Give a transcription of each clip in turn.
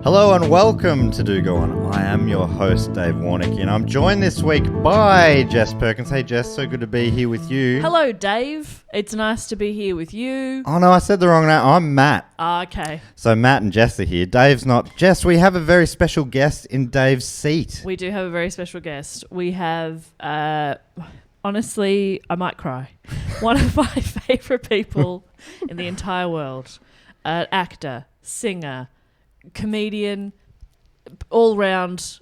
Hello and welcome to Do Go On. I am your host, Dave Warnicky, and I'm joined this week by Jess Perkins. Hey Jess, so good to be here with you. Hello Dave, it's nice to be here with you. Oh no, I said the wrong name. I'm Matt. Okay. So Matt and Jess are here. Dave's not. Jess, we have a very special guest in Dave's seat. We do have a very special guest. We have, honestly, I might cry. One of my favourite people in the entire world. Actor, singer, comedian, all-round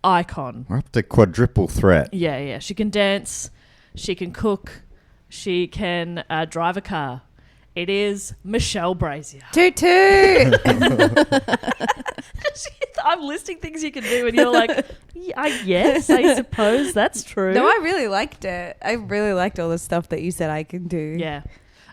icon. We're up to quadruple threat. Yeah. She can dance, she can cook, she can drive a car. It is Michelle Brasier. Toot toot! I'm listing things you can do and you're like, yes, I suppose that's true. No, I really liked it. I really liked all the stuff that you said I can do. Yeah.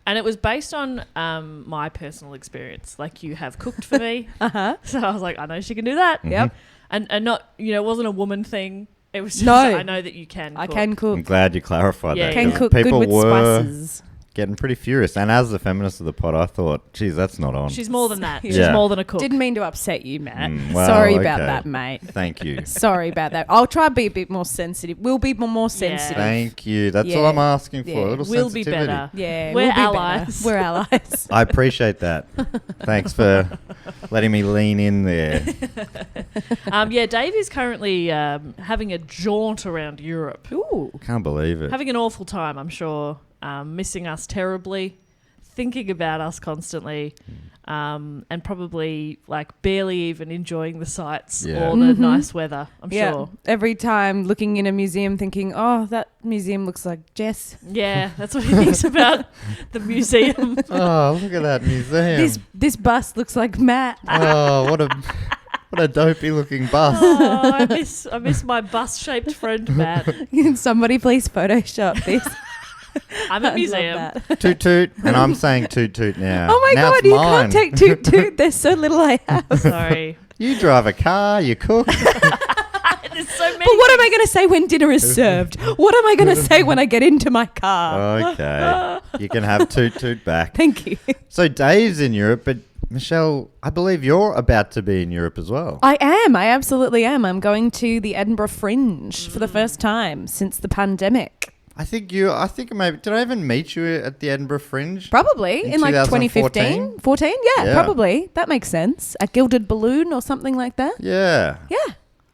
And it was based on my personal experience. Like, you have cooked for me. Uh-huh. So I was like, I know she can do that. Mm-hmm. Yep. And not, it wasn't a woman thing. It was just, No. I know that you can cook. I can I'm cook. glad you clarified Yeah, that. yeah. Can 'cause cook good people with were spices. getting pretty furious. And as the feminist of the pod, I thought, geez, that's not on. She's more than that. Yeah. She's more than a cook. Didn't mean to upset you, Matt. Well, Sorry about okay. that, mate. Thank you. Sorry about that. I'll try to be a bit more sensitive. We'll be more sensitive. Thank you. That's all Yeah. I'm asking for. Yeah. A little We'll be sensitivity. better. Yeah, We're we'll be allies. better. We're allies. I appreciate that. Thanks for letting me lean in there. Dave is currently having a jaunt around Europe. Ooh. Can't believe it. Having an awful time, I'm sure. Missing us terribly. Thinking about us constantly. And probably barely even enjoying the sights Yeah. or the nice weather, I'm Yeah. sure. Every time looking in a museum thinking, oh, that museum looks like Jess. Yeah, that's what he thinks about the museum. Oh, look at that museum. This bus looks like Matt. Oh, what a dopey looking bus. Oh, I miss my bus-shaped friend, Matt. Can somebody please Photoshop this? I'm a I'd museum. love that. Toot toot. And I'm saying toot toot now. Oh my Now God, it's you mine. can't take toot toot. There's so little I have. Sorry. You drive a car, you cook. There's so many. But what am I going to say when dinner is served? What am I going to say when I get into my car? Okay. You can have toot toot back. Thank you. So Dave's in Europe, but Michelle, I believe you're about to be in Europe as well. I am. I absolutely am. I'm going to the Edinburgh Fringe for the first time since the pandemic. I think maybe, did I even meet you at the Edinburgh Fringe? Probably in like 2014? 2015. 14? Yeah, probably. That makes sense. A Gilded Balloon or something like that. Yeah. Yeah.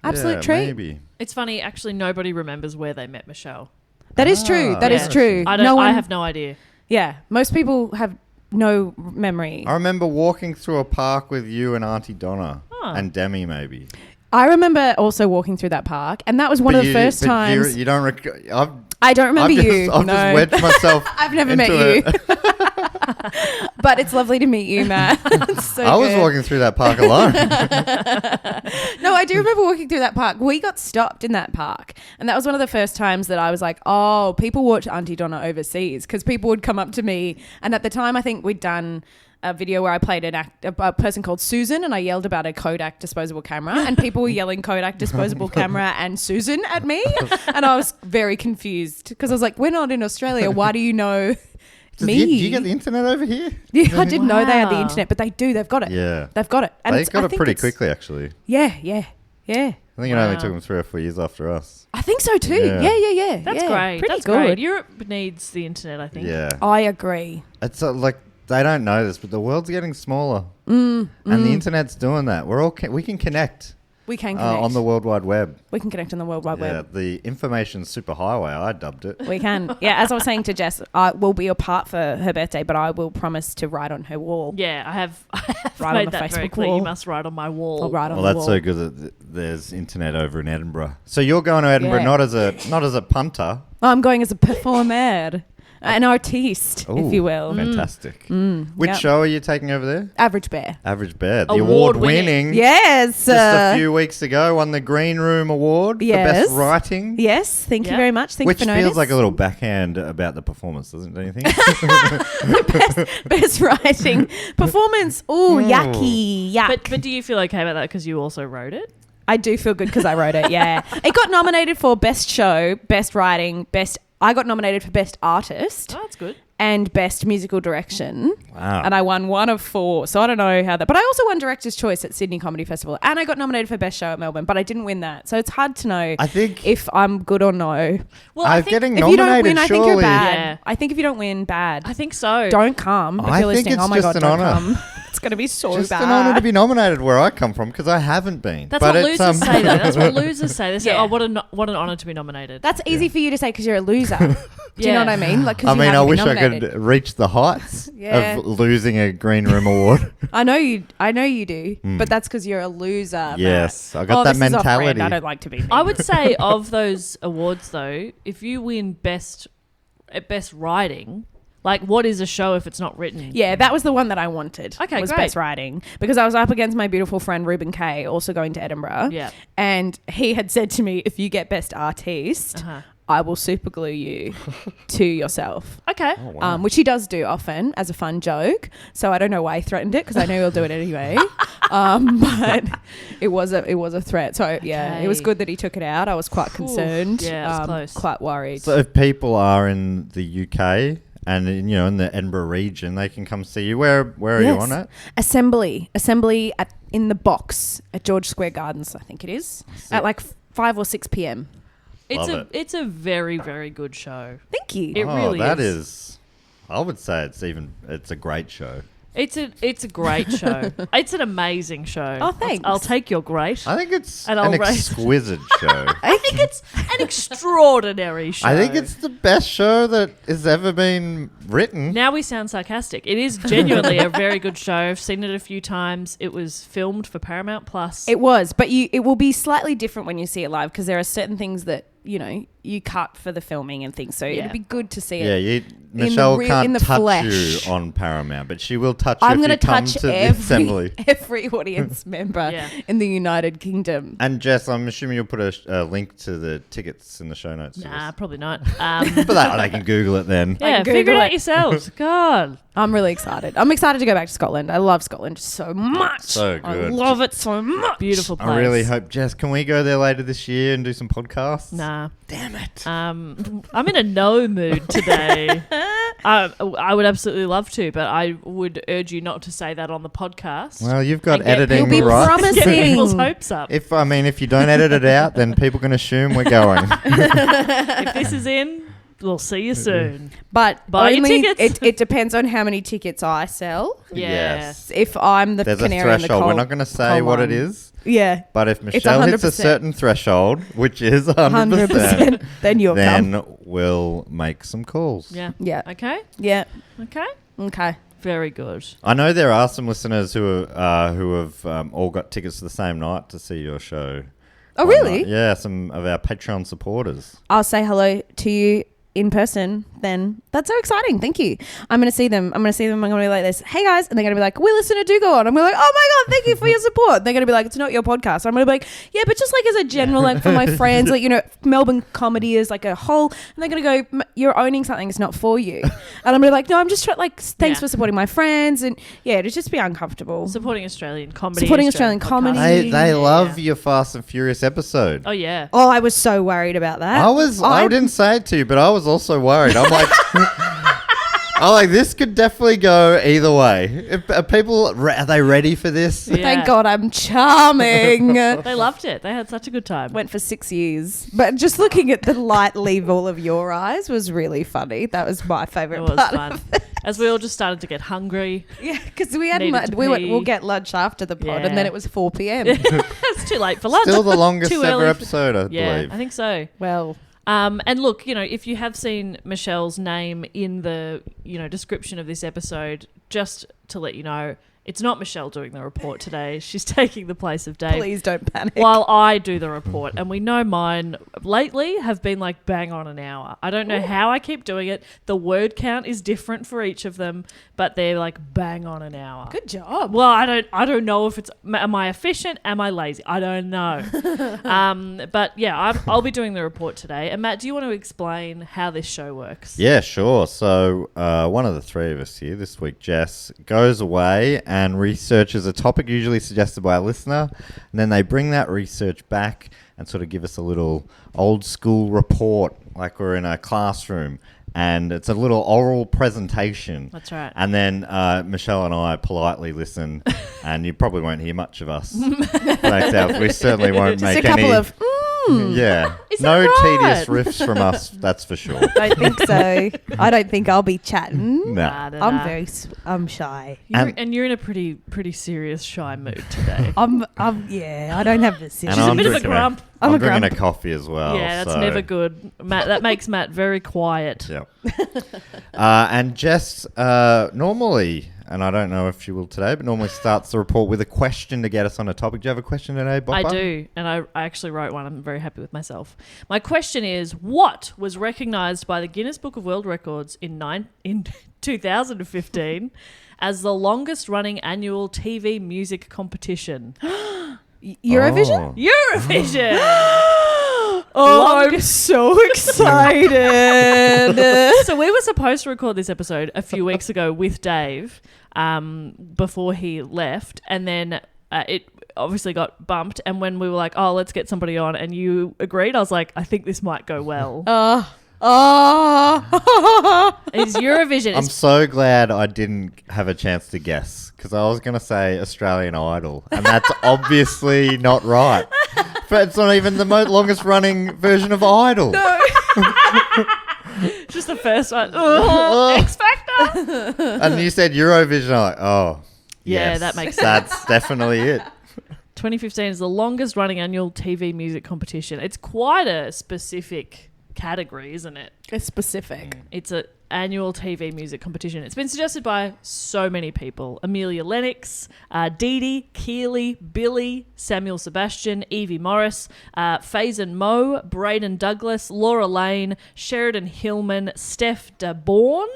Absolute Yeah, treat. Maybe. It's funny, actually, nobody remembers where they met Michelle. That is true. That is Yeah. true. I have no idea. Yeah. Most people have no memory. I remember walking through a park with you and Auntie Donna Oh. and Demi maybe. I remember also walking through that park, and that was one of the first times. You don't I don't remember you. I've no. just wedged myself. I've never met into you. it. But it's lovely to meet you, Matt. It's so I was good. walking through that park alone. No, I do remember walking through that park. We got stopped in that park. And that was one of the first times that I was like, oh, people watch Auntie Donna overseas. Because people would come up to me. And at the time, I think we'd done a video where I played a person called Susan, and I yelled about a Kodak disposable camera, and people were yelling Kodak disposable camera and Susan at me. And I was very confused because I was like, we're not in Australia. Why do you know me? Do you get the internet over here? Yeah, I didn't know they had the Wow. internet, but they do. They've got it. Yeah. They've got it. And They it's- got I it think pretty it's- quickly, actually. Yeah. I think it only Wow. took them 3 or 4 years after us. I think so too. Yeah. Yeah. That's yeah. great. Pretty That's good. great. Europe needs the internet, I think. Yeah. I agree. It's like they don't know this, but the world's getting smaller. And the internet's doing that. We can connect. We can connect. On the World Wide Web. We can connect on the World Wide Yeah, Web. the information superhighway, I dubbed it. We can. Yeah, as I was saying to Jess, I will be apart for her birthday, but I will promise to write on her wall. Yeah, I have Right on made the that very Facebook clear. wall. You must write on my wall. I'll write on Well, the that's wall. so good that there's internet over in Edinburgh. So you're going to Edinburgh Yeah. not as a punter. I'm going as a performer, an artiste, Ooh, if you will. Fantastic. Which yep. show are you taking over there? Average Bear. Average Bear. The Award-winning. award-winning. Yes. Just a few weeks ago, won the Green Room Award for Yes. Best Writing. Yes. Thank you Yep. very much. Thank Which you for feels notice. like a little backhand about the performance, doesn't it? Don't you think? Best writing. Performance. Ooh, yucky. Yuck. But do you feel okay about that because you also wrote it? I do feel good because I wrote it, yeah. It got nominated for Best Show, Best Writing, I got nominated for Best Artist. Oh, that's good. and Best Musical Direction. Wow. And I won 1 of 4. So I don't know how that... But I also won Director's Choice at Sydney Comedy Festival. And I got nominated for Best Show at Melbourne, but I didn't win that. So it's hard to know I think if I'm good or no. Well, I I'm think getting If you don't nominated, win, I surely. think you're bad. Yeah. I think if you don't win, bad. I think so. Don't come. If I you're think listening, it's oh my just God, an don't honour. come. It's going to be so Just bad. an honour to be nominated where I come from because I haven't been. That's But what it's, losers say, though. That's what losers say. They say, Yeah. "Oh, what an honor to be nominated." That's easy for you to say because you're a loser. Do you know Yeah. what I mean? Like, 'cause I you mean, I haven't wish been I nominated. could reach the heights Yeah. of losing a Green Room award. I know you do, but that's because you're a loser. Matt. Yes, I got that this is off-brand. mentality. I don't like to be. I would say of those awards, though, if you win best writing, like what is a show if it's not written? Yeah, that was the one that I wanted. Okay, was great. Best Writing because I was up against my beautiful friend Ruben Kay, also going to Edinburgh. Yeah. and he had said to me, "If you get Best Artiste, I will super glue you to yourself." Okay. Oh, wow. Which he does do often as a fun joke. So I don't know why he threatened it because I know he'll do it anyway. But it was a threat. So yeah, it was Okay. good that he took it out. I was quite concerned. Yeah, it was close. Quite worried. So if people are in the UK and in the Edinburgh region, they can come see you. Where are you on it? Assembly in the box at George Square Gardens, I think it is, at like 5 or 6 p.m. Love It's a very, very good show. Thank you. It really that is. is. I would say it's a great show. It's a great show. It's an amazing show. Oh, thanks. I'll take your great. I think it's And an I'll rate- exquisite show. I think it's an extraordinary show. I think it's the best show that has ever been written. Now we sound sarcastic. It is genuinely a very good show. I've seen it a few times. It was filmed for Paramount Plus. It was, but it will be slightly different when you see it live because there are certain things that you cut for the filming and things. So it'd be good to see it. Michelle in can't the touch flesh. you on Paramount, but she will touch you I'm if going you to come touch to the assembly. every audience member Yeah. in the United Kingdom. And Jess, I'm assuming you'll put a link to the tickets in the show notes. Nah, probably not. But that they can Google it then. Yeah, Google figure it out it. yourselves. God. I'm really excited. I'm excited to go back to Scotland. I love Scotland so much. So I good. love it so much. Beautiful place. I really hope, Jess, can we go there later this year and do some podcasts? Nah. Damn it. I'm in a no mood today. I would absolutely love to, but I would urge you not to say that on the podcast. Well, you've got And get editing You'll be right. promising. Get people's hopes up. If you don't edit it out, then people can assume we're going. If this is in, we'll see you soon. But Buy your only tickets. it depends on how many tickets I sell. Yeah. Yes. If I'm the There's a canary in the threshold. coal, We're not going to say what it is, Yeah, but if Michelle hits a 100%. certain threshold, which is 100%, 100%. Then you'll come. then we'll make some calls. Yeah. Yeah. Okay. Yeah. Okay. Okay. Very good. I know there are some listeners who have all got tickets to the same night to see your show. Oh, One really? night. Yeah, some of our Patreon supporters. I'll say hello to you in person then. That's so exciting. Thank you. I'm going to see them. I'm going to be like this. Hey guys. And they're going to be like, we listen to Do Go On. I'm going to be like, oh my God, thank you for your support. They're going to be like, it's not your podcast. I'm going to be like, yeah, but just like as a general, like for my friends, like, Melbourne comedy is like a whole, and they're going to go, you're owning something. It's not for you. And I'm going to be like, no, I'm just trying, like, thanks for supporting my friends. And yeah, it'd just be uncomfortable. Supporting Australian comedy. Supporting Australian comedy. podcasts. They Yeah. love your Fast and Furious episode. Oh, yeah. Oh, I was so worried about that. I didn't say it to you, but I was also worried. I'm like, this could definitely go either way. Are people, are they ready for this? Yeah. Thank God I'm charming. They loved it. They had such a good time. Went for 6 years. But just looking at the light leave all of your eyes was really funny. That was my It favourite was part. fun. As we all just started to get hungry. Yeah, because we had Needed to pee. we'll get lunch after the pod, and then Yeah. it was 4 p.m. It's too late for lunch. Still the longest Too ever early. episode, I Yeah, believe. I think so. Well, And look, if you have seen Michelle's name in the, description of this episode, just to let you know, it's not Michelle doing the report today. She's taking the place of Dave. please don't panic. While I do the report. And we know mine lately have been like bang on an hour. I don't know how I keep doing it. The word count is different for each of them, but they're like bang on an hour. Good job. Well, I don't know if it's, am I efficient? Am I lazy? I don't know. But yeah, I'll be doing the report today. And Matt, do you want to explain how this show works? Yeah, sure. So one of the three of us here this week, Jess, goes away and researches a topic usually suggested by a listener. And then they bring that research back and sort of give us a little old school report like we're in a classroom. and it's a little oral presentation. That's right. And then Michelle and I politely listen, and you probably won't hear much of us. We certainly won't Just make a couple any. of. Yeah, Is no that right? tedious riffs from us. That's for sure. I think so. I don't think I'll be chatting. Nah. I'm shy. And you're in a pretty serious shy mood today. I don't have the And serious. She's a I'm bit of a drinking grump. I'm a drinking grump. a coffee as well. Yeah, that's so- never good. Matt, that makes Matt very quiet. Yep. And Jess normally, and I don't know if she will today, but normally starts the report with a question to get us on a topic. Do you have a question today, Bopper? I do, and I actually wrote one. I'm very happy with myself. My question is, what was recognised by the Guinness Book of World Records in 2015 as the longest-running annual TV music competition? Eurovision? Oh. Eurovision! I'm so excited. So we were supposed to record this episode a few weeks ago with Dave before he left, and then it obviously got bumped. And when we were like, oh, let's get somebody on, and you agreed, I was like, I think this might go well. It's Eurovision. I'm so glad I didn't have a chance to guess, because I was going to say Australian Idol, and that's obviously not right. But it's not even the longest running version of Idol. No. Just the first one. X Factor. And you said Eurovision, I'm like, oh. Yeah, yes, that makes That's definitely it. 2015 is the longest running annual TV music competition. It's quite a specific category, isn't it? It's specific. It's an annual TV music competition. It's been suggested by so many people. Amelia Lennox, Dee Dee, Keely, Billy, Samuel Sebastian, Evie Morris, Faison Moe, Braden Douglas, Laura Lane, Sheridan Hillman, Steph DeBorn,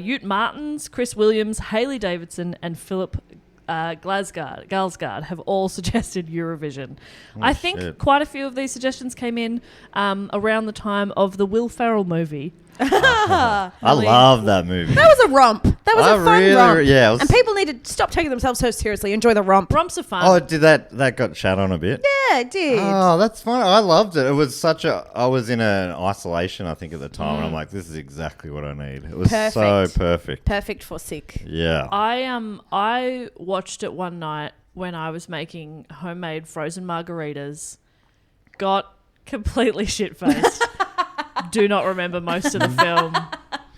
Ute Martins, Chris Williams, Hayley Davidson, and Philip Galsgaard have all suggested Eurovision. I think shit. quite a few of these suggestions came in around the time of the Will Ferrell movie. I love that movie. That was a romp. That was a fun romp. Yeah, it was- And people need to stop taking themselves so seriously. Enjoy the romp. Romps are fun. Oh, did that got shat on a bit? Yeah, it did. Oh, that's fun. I loved it. It was I was in an isolation, I think, at the time, and I'm like, this is exactly what I need. It was so Perfect. perfect. Perfect for sick. Yeah. I watched it one night when I was making homemade frozen margaritas. Got completely shit-faced. Do not remember most of the film.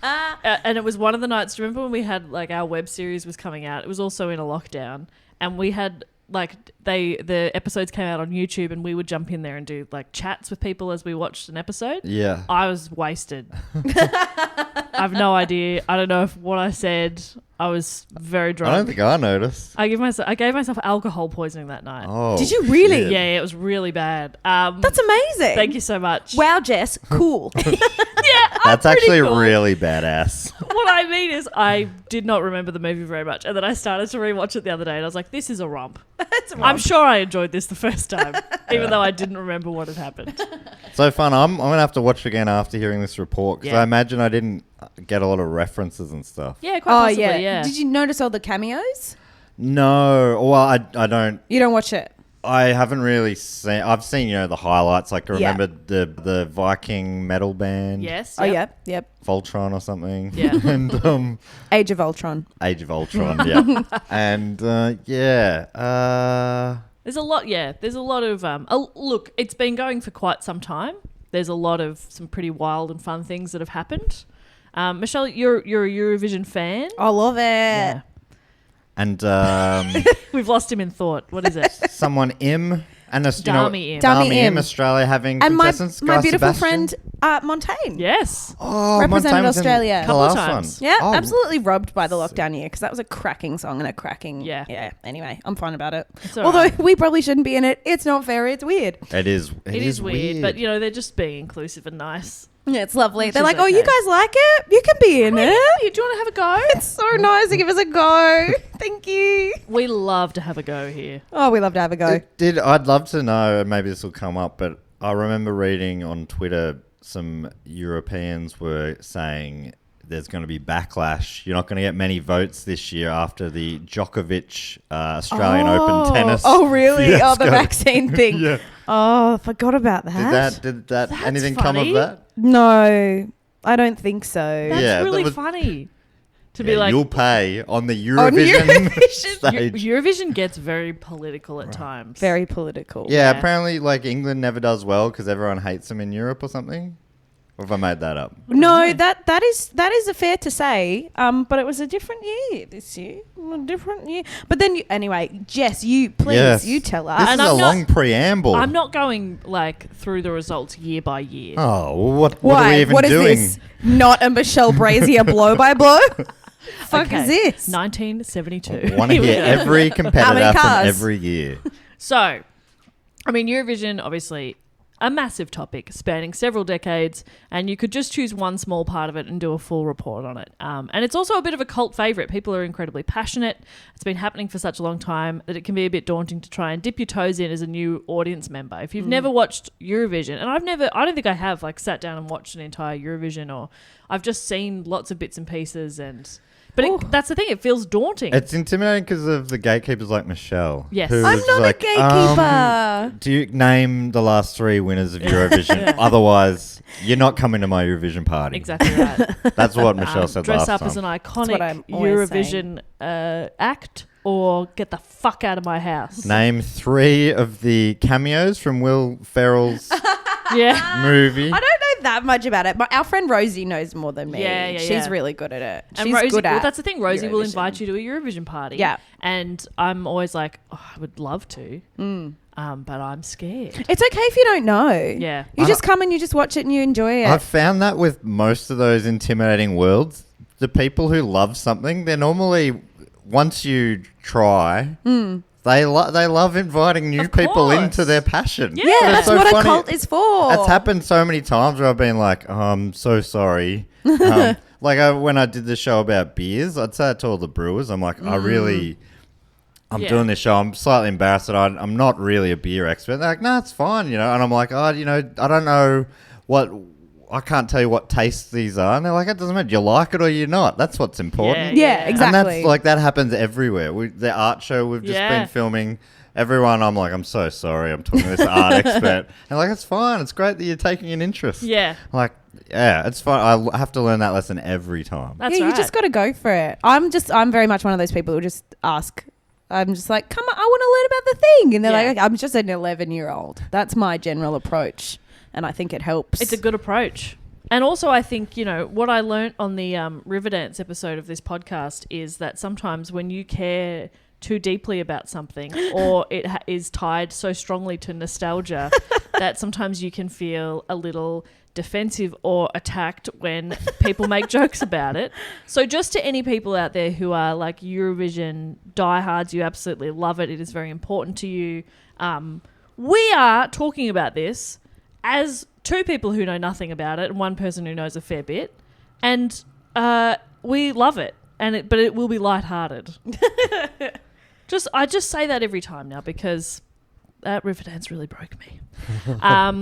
And it was one of the nights, do you remember when we had, like, our web series was coming out? It was also in a lockdown. And we had, like, the episodes came out on YouTube, and we would jump in there and do, like, chats with people as we watched an episode. Yeah. I was wasted. I have no idea. I don't know if what I said. I was very drunk. I don't think I noticed. I gave myself alcohol poisoning that night. Oh, Did you really? shit. Yeah, it was really bad. That's amazing. Thank you so much. Wow, Jess. Cool. That's actually cool. really badass. What I mean is I did not remember the movie very much, and then I started to rewatch it the other day, and I was like, this is a romp. I'm sure I enjoyed this the first time, even though I didn't remember what had happened. So fun. I'm going to have to watch it again after hearing this report, because Yeah. I imagine I didn't get a lot of references and stuff. Yeah, quite possibly, yeah. Did you notice all the cameos? No. Well, I don't. You don't watch it. I haven't really seen. I've seen, the highlights. Like, I Yeah. remember the Viking metal band. Yes. Oh, yep. yep. Voltron or something. Yeah. And Age of Ultron. Age of Ultron. Yeah. And yeah. There's a lot, There's a lot of... look, it's been going for quite some time. There's a lot of some pretty wild and fun things that have happened. Michelle, you're a Eurovision fan? I love it. Yeah. And We've lost him in thought. What is it? someone M. And Dami M. Dami M. Australia having And my contestants. my Guy beautiful Sebastian. friend Montaigne. Yes. Oh, represented Montaigne's in Australia. the Couple last times. one. Yeah, Oh, absolutely robbed by the lockdown year because that was a cracking song and a cracking. Yeah. Anyway, I'm fine about it. It's all Although right. we probably shouldn't be in it. It's not fair. It's weird. It is. It is weird, but they're just being inclusive and nice. Yeah, it's lovely. Which They're is like, oh, okay. you guys like it? You can be in it. Do you want to have a go? It's so nice to give us a go. Thank you. We love to have a go here. Oh, we love to have a go. I'd love to know, and maybe this will come up, but I remember reading on Twitter some Europeans were saying there's going to be backlash. You're not going to get many votes this year after the Djokovic Australian Open tennis. Oh, really? fiasco. Oh, the vaccine thing. Yeah. Oh, I forgot about that. Did that That's anything come of funny. that? No. I don't think so. That's Yeah, that really was- funny. To be Yeah, like, you'll pay on the On Eurovision Eurovision. stage. Eurovision gets very political at times. Very political. Yeah, Yeah. apparently, like England never does well because everyone hates them in Europe or something. Or have I made that up? No, Yeah. that is a fair to say. But it was a different year this year. A different year. But then anyway, Jess, you please Yes. you tell us. This And is a I'm not- long preamble. I'm not going like through the results year by year. Oh, well, what are Why? we even What is doing? this? Not a Michelle Brasier blow by blow? Fuck Okay. is this? 1972. I want to Here we hear go. every competitor from cars? every year. So, I mean, Eurovision, obviously, a massive topic spanning several decades, and you could just choose one small part of it and do a full report on it. And it's also a bit of a cult favourite. People are incredibly passionate. It's been happening for such a long time that it can be a bit daunting to try and dip your toes in as a new audience member. If you've never watched Eurovision, and I don't think I have, like, sat down and watched an entire Eurovision, or I've just seen lots of bits and pieces, but that's the thing, it feels daunting. It's intimidating because of the gatekeepers like Michelle. Yes. who I'm is not like, a gatekeeper. Do you name the last 3 winners of Eurovision? Yeah. Otherwise, you're not coming to my Eurovision party. Exactly right. That's what Michelle said Dress last up time. as an what iconic I'm always Eurovision act, or get the fuck out of my house. Name 3 of the cameos from Will Ferrell's Yeah. movie. I don't know that much about it, but our friend Rosie knows more than me. Yeah, She's yeah. really good at it. And She's Rosie, good at well, that's the thing. Rosie will Eurovision. invite you to a Eurovision party. Yeah. And I'm always like, oh, I would love to, but I'm scared. It's okay if you don't know. Yeah. You just come and you just watch it and you enjoy it. I've found that with most of those intimidating worlds, the people who love something, they're normally, once you try, they love inviting new Of people course. into their passion. Yeah, yeah, But it's that's so what funny. a cult is for. It's happened so many times where I've been like, oh, I'm so sorry. When I did the show about beers, I'd say it to all the brewers. I'm like, I'm Yeah. doing this show. I'm slightly embarrassed that I'm not really a beer expert. They're like, no, it's fine, And I'm like, I don't know I can't tell you what tastes these are. And they're like, it doesn't matter. You like it or you're not. That's what's important. Yeah, exactly. And that's like, that happens everywhere. The art show we've just Yeah. been filming, everyone, I'm like, I'm so sorry. I'm talking to this art expert. And like, it's fine. It's great that you're taking an interest. Yeah. I'm like, yeah, it's fine. I have to learn that lesson every time. That's yeah, right. you just got to go for it. I'm very much one of those people who just ask. I'm just like, come on, I want to learn about the thing. And they're Yeah. like, I'm just an 11-year-old. That's my general approach. And I think it helps. It's a good approach. And also, I think, what I learnt on the Riverdance episode of this podcast is that sometimes when you care too deeply about something, or it is tied so strongly to nostalgia, that sometimes you can feel a little defensive or attacked when people make jokes about it. So just to any people out there who are like Eurovision diehards, you absolutely love it. It is very important to you. We are talking about this as 2 people who know nothing about it and 1 person who knows a fair bit, and we love it. But it will be lighthearted. I just say that every time now because that Riverdance really broke me.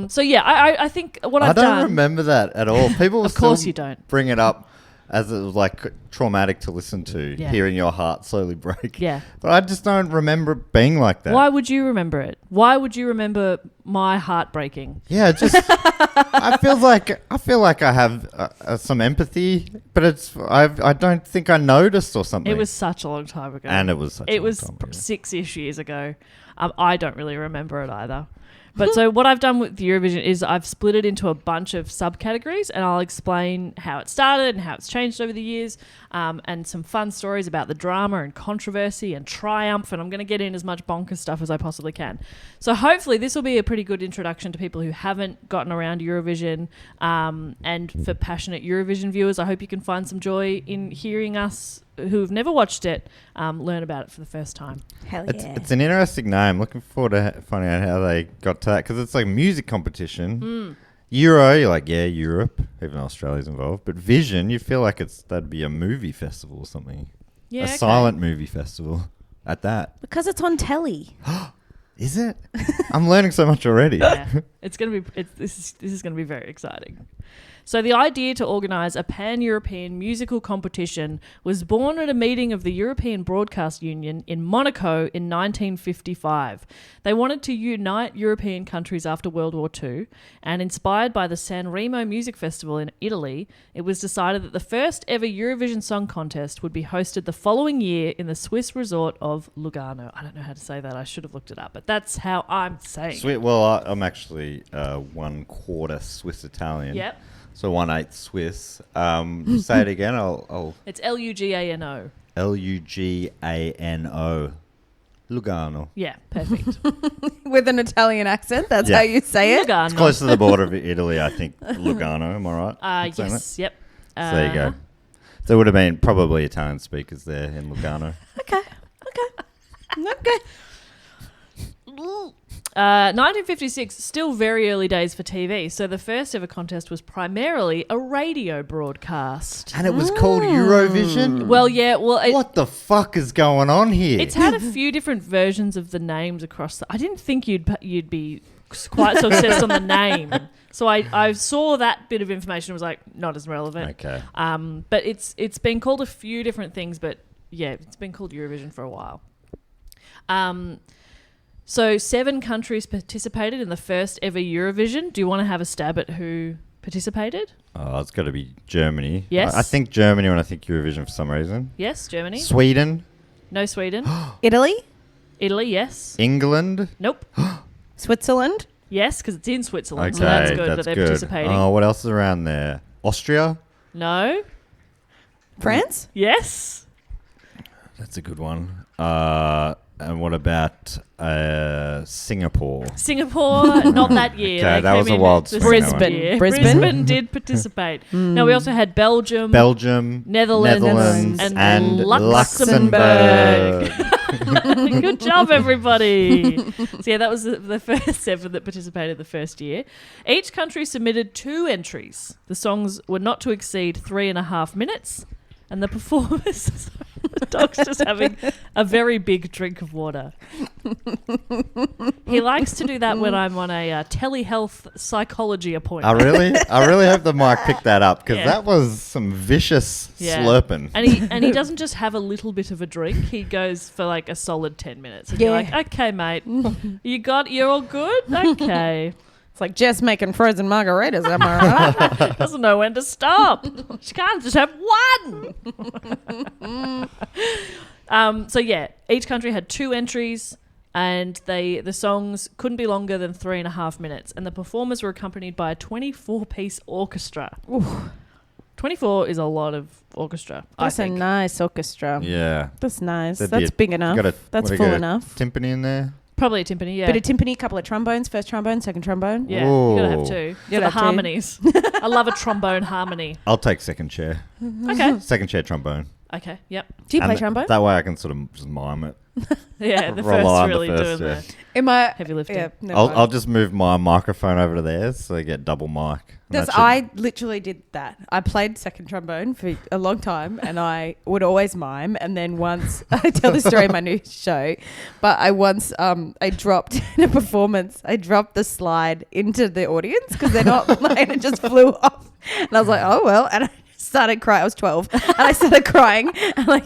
So yeah, I think what I've I don't done. remember that at all. People will Of course still you don't. bring it up as it was like traumatic to listen to, Yeah. hearing your heart slowly break. Yeah. But I just don't remember it being like that. Why would you remember it? Why would you remember my heart breaking? Yeah, just I feel like I have some empathy, but I don't think I noticed or something. It was such a long time ago. and it was such a It long was time ago. 6-ish years ago. I don't really remember it either. But so what I've done with the Eurovision is I've split it into a bunch of subcategories, and I'll explain how it started and how it's changed over the years, and some fun stories about the drama and controversy and triumph, and I'm going to get in as much bonkers stuff as I possibly can. So hopefully this will be a pretty good introduction to people who haven't gotten around Eurovision, and for passionate Eurovision viewers, I hope you can find some joy in hearing us who've never watched it learn about it for the first time. Hell yeah. It's an interesting name. Looking forward to finding out how they got to that, because it's like a music competition. Euro, you're like, yeah, Europe, even though Australia's involved. But Vision, you feel like that'd be a movie festival or something. Yeah, A silent movie festival at that. Because it's on telly. Is it? I'm learning so much already. Yeah. This is going to be very exciting. So the idea to organise a pan-European musical competition was born at a meeting of the European Broadcast Union in Monaco in 1955. They wanted to unite European countries after World War II, and inspired by the San Remo Music Festival in Italy, it was decided that the first ever Eurovision Song Contest would be hosted the following year in the Swiss resort of Lugano. I don't know how to say that. I should have looked it up, but that's how I'm saying it. Sweet. Well, I'm actually 1/4 Swiss Italian. Yep. So 1/8 Swiss. Say it again. I'll It's Lugano. Lugano. Lugano. Yeah, perfect. With an Italian accent, that's Yeah. how you say it. Lugano. It's close to the border of Italy, I think. Lugano. Am I right? in saying Yes, yep. that? So there you go. There would have been probably Italian speakers there in Lugano. Okay. 1956, still very early days for TV, so the first ever contest was primarily a radio broadcast. And it was called Eurovision? Well, yeah, What the fuck is going on here? it's had a few different versions of the names across. I didn't think you'd be quite so obsessed on the name, so I saw that bit of information and was like, not as relevant. Okay. But it's been called a few different things, but yeah, it's been called Eurovision for a while. So 7 countries participated in the first ever Eurovision. Do you want to have a stab at who participated? Oh, it's got to be Germany. Yes. I think Germany when I think Eurovision for some reason. Yes, Germany. Sweden. No, Sweden. Italy, Italy, yes. England. Nope. Switzerland. Yes, because it's in Switzerland, Okay, so that's good that that's they're good. participating. Oh, what else is around there? Austria. No. France. Yes. That's a good one. And what about Singapore? Singapore, not that year. Okay, They that came was a in wild the swing, second that one. year. Brisbane? Brisbane did participate. No, we also had Belgium, Netherlands, and Luxembourg. Luxembourg. Good job, everybody. So yeah, that was the first 7 that participated the first year. Each country submitted 2 entries. The songs were not to exceed 3.5 minutes, and the performers... The dog's just having a very big drink of water. He likes to do that when I'm on a telehealth psychology appointment. I really hope the mic picked that up because Yeah. that was some vicious slurping. And he doesn't just have a little bit of a drink. He goes for like a solid 10 minutes. And you're like, okay, mate, you're all good? Okay. It's like Jess making frozen margaritas, am I right? Doesn't know when to stop. She can't just have one. So yeah, each country had 2 entries, and the songs couldn't be longer than 3.5 minutes, and the performers were accompanied by a 24-piece orchestra. Oof. 24 is a lot of orchestra. That's I a think. nice orchestra. Yeah. That's nice. That'd be That's big enough. That's full enough. Timpani in there. Probably a timpani, yeah. Bit of timpani, couple of trombones, first trombone, second trombone. Yeah, you gotta have Ooh. 2 for Gotta the have 2. harmonies. I love a trombone harmony. I'll take second chair. Okay. Second chair trombone. Okay. Yep. Do you play And trombone? That way I can sort of just mime it. Yeah, the Roll first on really the first, doing yeah. the Am I heavy lifting. Yeah, never I'll mind. just move my microphone over to theirs so they get double mic. And that should- I literally did that. I played second trombone for a long time, and I would always mime. And then once I tell this story in my new show, but I once I dropped in a performance. I dropped the slide into the audience because they're not playing. It just flew off, and I was like, oh well. And I started crying. I was 12, and I started crying, and I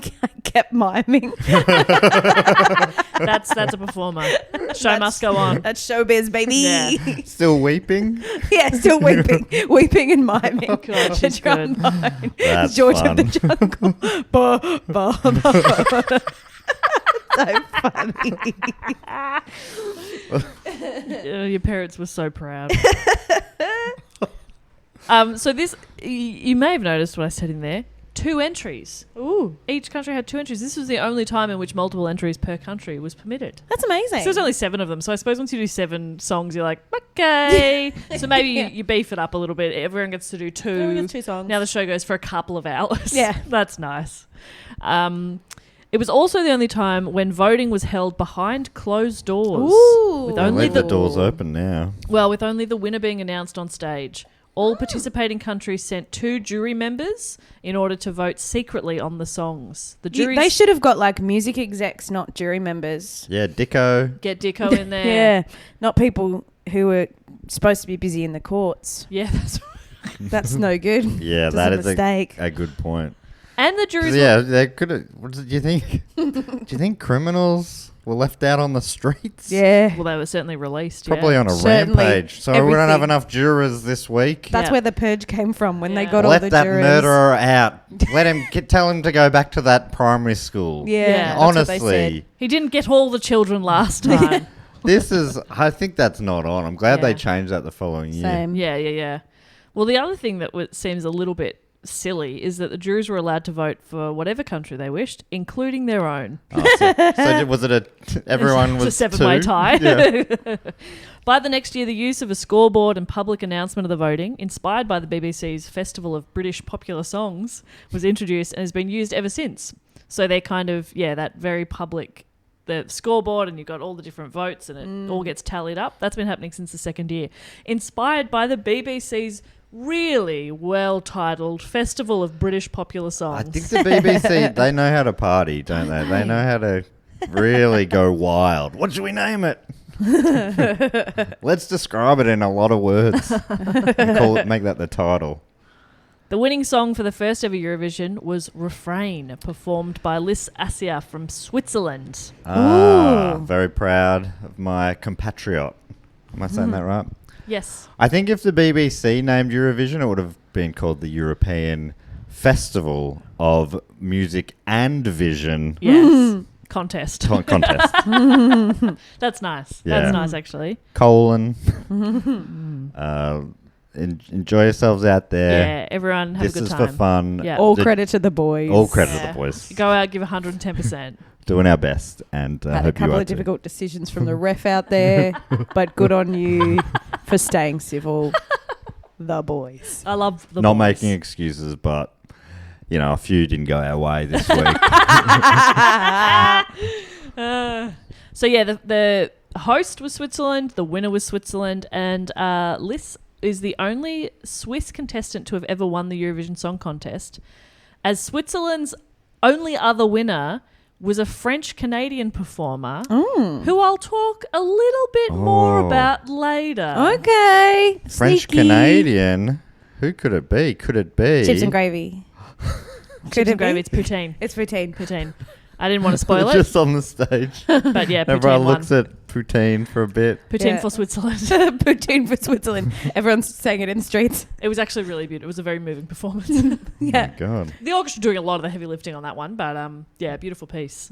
kept miming. That's a performer. Show must go on. That's showbiz, baby. Yeah. Still weeping? Yeah, still weeping and miming. Oh, God, The she's good. trombone. That's George fun. of the Jungle. Ba, ba, ba. So funny. Your parents were so proud. So this, you may have noticed what I said in there. 2 entries. Ooh, Each country had 2 entries. This was the only time in which multiple entries per country was permitted. that's amazing. So there's only 7 of them. So I suppose once you do 7 songs, you're like, okay. So maybe you beef it up a little bit. Everyone gets to do 2. Everyone gets 2 songs. Now the show goes for a couple of hours. Yeah. That's nice. It was also the only time when voting was held behind closed doors. Ooh. With I only leave the doors open now. with only the winner being announced on stage. All participating countries sent 2 jury members in order to vote secretly on the songs. The juries They should have got like music execs, not jury members. Yeah, Dicko. get Dicko in there. Yeah, not people who were supposed to be busy in the courts. Yeah, That's no good. Yeah, Just that a is mistake. a good point. and the juries. Yeah, they could have. What do you think? Do you think criminals were left out on the streets? Yeah. Well, they were certainly released. Probably yeah. on a Certainly rampage. So we don't have everything. enough jurors this week. That's Yeah. where the purge came from when they Yeah. got all Let the that jurors. murderer out. Let him tell him to go back to that primary school. Yeah, Yeah. that's what they Honestly, said. He didn't get all the children last time. this is. I think that's not on. I'm glad Yeah. they changed that the following year. Same. Yeah. Well, the other thing that seems a little bit silly is that the jurors were allowed to vote for whatever country they wished, including their own. Oh, so was it everyone was It's a 7-way two? tie. Yeah. By the next year, the use of a scoreboard and public announcement of the voting, inspired by the BBC's Festival of British Popular Songs, was introduced and has been used ever since. So they're kind of, that very public, the scoreboard, and you've got all the different votes and it all gets tallied up. That's been happening since the second year. Inspired by the BBC's really well-titled Festival of British Popular Songs. I think the BBC, they know how to party, don't they? They know how to really go wild. What should we name it? Let's describe it in a lot of words. Make that the title. The winning song for the first ever Eurovision was Refrain, performed by Brasier from Switzerland. Ooh. Very proud of my compatriot. Am I saying that right? Yes. I think if the BBC named Eurovision, it would have been called the European Festival of Music and Vision Yes. Contest. Contest. That's nice. Yeah. That's nice, actually. Colon. Enjoy yourselves out there. Yeah, everyone have This a good is time. for fun. Yeah. All The- credit to the boys. All credit to Yeah. the boys. Go out, give 110%. Doing our best, and Had a hope you couple are of too. difficult decisions from the ref out there, but good on you for staying civil. The boys. I love the Not boys. making excuses, but a few didn't go our way this week. So yeah, the host was Switzerland, the winner was Switzerland, and Liz is the only Swiss contestant to have ever won the Eurovision Song Contest, as Switzerland's only other winner was a French-Canadian performer who I'll talk a little bit more Oh. about later. Okay. French Sneaky. Canadian. Who could it be? Could it be Chips and gravy. Chips and gravy, it's poutine. It's poutine. Poutine. I didn't want to spoil it, Just on the stage. but yeah, poutine Everyone won. looks at poutine for a bit. Poutine Yeah. for Switzerland. Poutine for Switzerland. Everyone's saying it in the streets. It was actually really beautiful. It was a very moving performance. Yeah. Oh, God. The orchestra doing a lot of the heavy lifting on that one, but yeah, beautiful piece.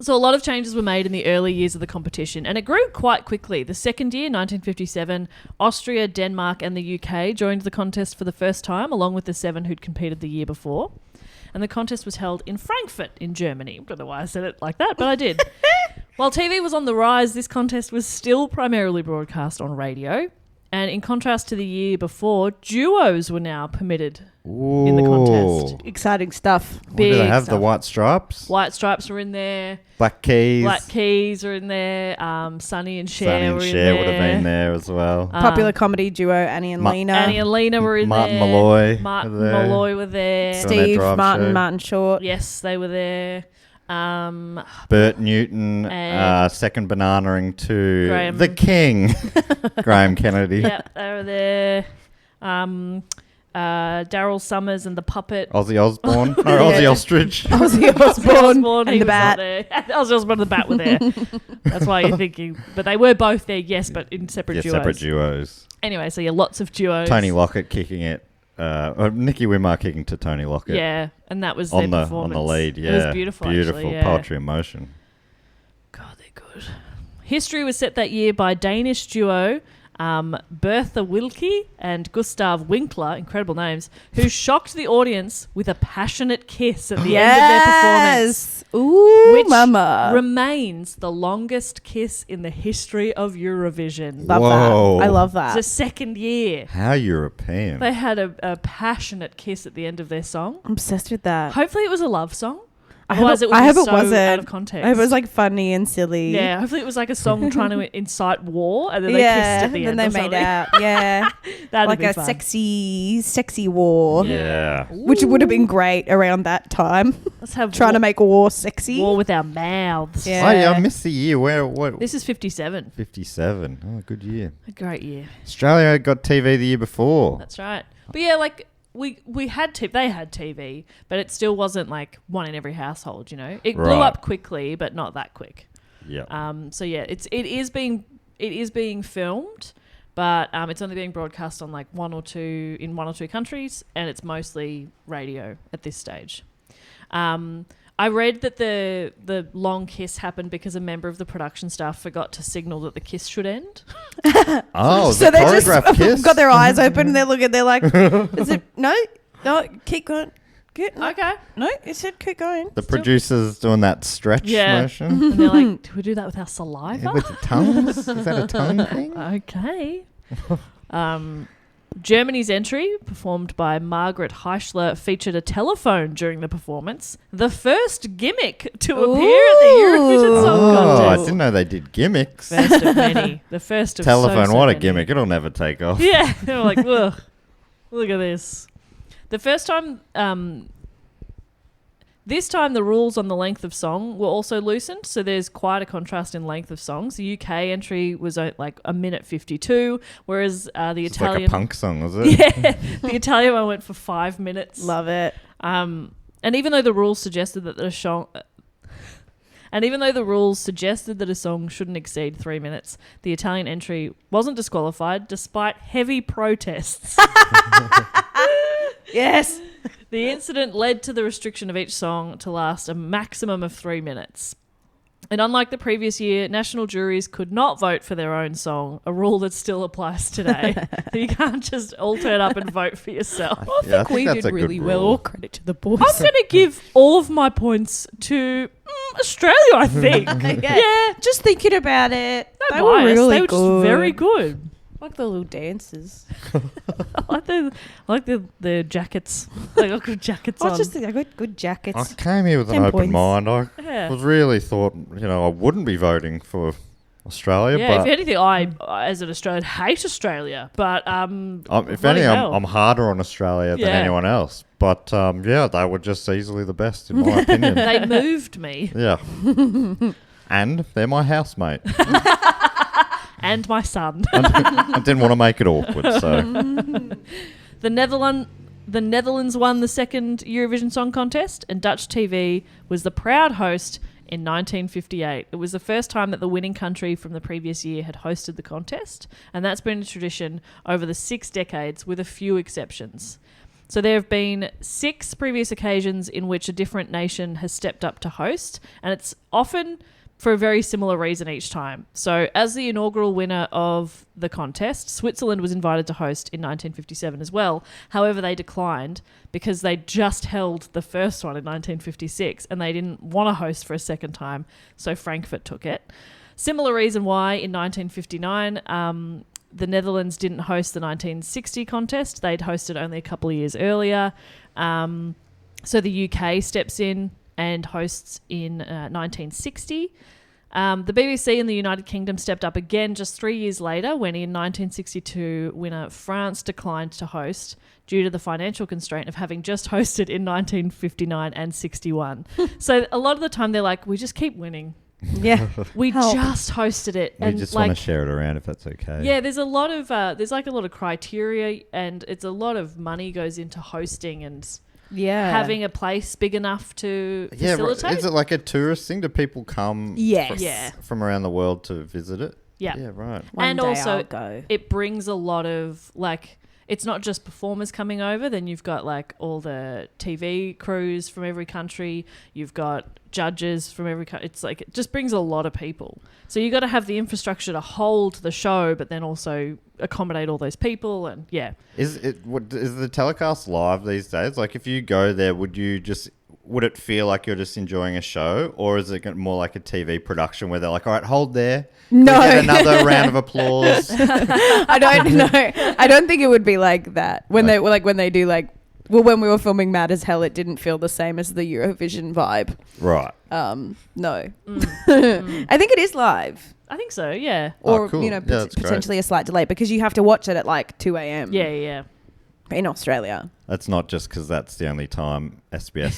So a lot of changes were made in the early years of the competition, and it grew quite quickly. The second year, 1957, Austria, Denmark and the UK joined the contest for the first time, along with the 7 who'd competed the year before. And the contest was held in Frankfurt in Germany. Don't know why I said it like that, but I did. While TV was on the rise, this contest was still primarily broadcast on radio. And in contrast to the year before, duos were now permitted in the contest. Exciting stuff. What do they Big have? stuff. The white stripes? White Stripes were in there. Black Keys. Black Keys are in there. Sonny and Cher Sonny and were in Cher there. would have been there as well. Popular comedy duo Annie and Lena. Annie and Lena were in Martin there. Malloy Martin were there. Malloy were there. Steve- Steve, Drive Martin, show. Martin Short. Yes, they were there. Bert Newton, And- second bananaing to Graham. the King, Graham Kennedy. Yep, they were there. Daryl Summers and the Puppet. Ozzy Osbourne, or Ozzy Ostrich. Ozzy Osbourne he and the was Bat. not there. Ozzy Osbourne and the Bat were there. That's why you're thinking. But they were both there, yes, but in separate Yeah, duos. separate duos. Anyway, so yeah, lots of duos. Tony Lockett kicking it. Or Nicky Wimmer kicking to Tony Lockett. Yeah, and that was On their the performance. lead, yeah. It was beautiful, actually, yeah. poetry in motion. God, they're good. History was set that year by Danish duo Bertha Wilkie and Gustav Winkler, incredible names, who shocked the audience with a passionate kiss at the end of their performance. Yes. Ooh, Which mama. remains the longest kiss in the history of Eurovision. Love Whoa. that. I love It's that. the second year. How European. They had a passionate kiss at the end of their song. I'm obsessed with that. Hopefully it was a love song. Otherwise, it would I be hope it so wasn't. out of context. I hope it was like funny and silly. Yeah, hopefully it was like a song trying to incite war, and then they kissed at the and end. then or they made something. out. Yeah, That'd like be a fun. sexy war, Yeah. which would have been great around that time. Let's have Trying to make war sexy. war with our mouths. Yeah. Oh, yeah, I missed the year. What? This is 57. 57. Oh, good year. A great year. Australia got TV the year before. That's right. But yeah, like we had they had TV, but it still wasn't like one in every household. You know, it blew Right. up quickly, but not that quick. Yeah. So yeah, it is being filmed, but it's only being broadcast on like one or two countries, and it's mostly radio at this stage. I read that the long kiss happened because a member of the production staff forgot to signal that the kiss should end. Oh, So the they just choreographed kiss. got their eyes open and they're looking. They're like, "Is it no? Keep going. Okay. No, it said keep going." The producers doing that stretch Yeah. motion. And they're like, do we do that with our saliva? With the tongues? Is that a tongue thing? Okay. Germany's entry, performed by Margaret Heischler, featured a telephone during the performance. The first gimmick to appear at the Eurovision Song Oh, I Contest. didn't know they did gimmicks. First of many. The first of Telephone, so what a many. gimmick. It'll never take off. Yeah. They were like, ugh, look at this. The first time... this time, the rules on the length of song were also loosened, so there's quite a contrast in length of songs. The UK entry was like a minute 52, whereas the It's Italian... like a punk song, was it? Yeah, the Italian one went for 5 minutes. Love it. And even though the rules suggested that a song shouldn't exceed 3 minutes, the Italian entry wasn't disqualified despite heavy protests. Yes. The incident led to the restriction of each song to last a maximum of 3 minutes. And unlike the previous year, national juries could not vote for their own song, a rule that still applies today. You can't just all turn up and vote for yourself. Yeah, I We think that's did a really good well. rule. All credit to the boys. I'm going to give all of my points to Australia, I think. Yeah. Just thinking about it, No they were bias. really They were good. just very good. Like the little dances. I like the jackets. They got good jackets I on. just think I got good jackets. I came here with an 10 open points. mind. I Yeah. was really thought, I wouldn't be voting for Australia, Yeah, but if anything, I, as an Australian, hate Australia. But if bloody anything, hell. I'm harder on Australia than Yeah. anyone else. But yeah, they were just easily the best in my opinion. they moved me Yeah. And they're my housemate. and my son. I didn't want to make it awkward, so The Netherlands won the second Eurovision Song Contest, and Dutch TV was the proud host in 1958. It was the first time that the winning country from the previous year had hosted the contest, and that's been a tradition over the 6 decades, with a few exceptions. So there have been 6 previous occasions in which a different nation has stepped up to host, and it's often for a very similar reason each time. So as the inaugural winner of the contest, Switzerland was invited to host in 1957 as well. However, they declined because they just held the first one in 1956 and they didn't want to host for a second time, so Frankfurt took it. Similar reason why in 1959 the Netherlands didn't host the 1960 contest. They'd hosted only a couple of years earlier. So the UK steps in and hosts in 1960. The BBC in the United Kingdom stepped up again just 3 years later when in 1962 winner France declined to host due to the financial constraint of having just hosted in 1959 and 61. So a lot of the time they're like, we just keep winning. Yeah. We Help. just hosted it. we and just like, want to share it around if that's okay. yeah, there's a lot of there's like a lot of criteria, and it's a lot of money goes into hosting and Yeah. having a place big enough to Yeah, right. facilitate. Is it like a tourist thing? Do people come Yes. Yeah. from around the world to visit it? Yeah. Yeah, right. One and day also I'll go. it brings a lot of like, it's not just performers coming over, then you've got like all the TV crews from every country, you've got judges from every country. It's like, it just brings a lot of people. So you got to have the infrastructure to hold the show, but then also accommodate all those people. And yeah. Is the telecast live these days? Like, if you go there, would it feel like you're just enjoying a show, or is it more like a TV production where they're like, all right, hold there. No. We get another round of applause. I don't know. I don't think it would be like that when they do like Well, when we were filming Mad as Hell, it didn't feel the same as the Eurovision vibe. Right. No. I think it is live. I think so, yeah. Or, cool. you know, Yeah, that's great. potentially a slight delay because you have to watch it at like 2 a.m. Yeah. in Australia. That's not just because that's the only time SBS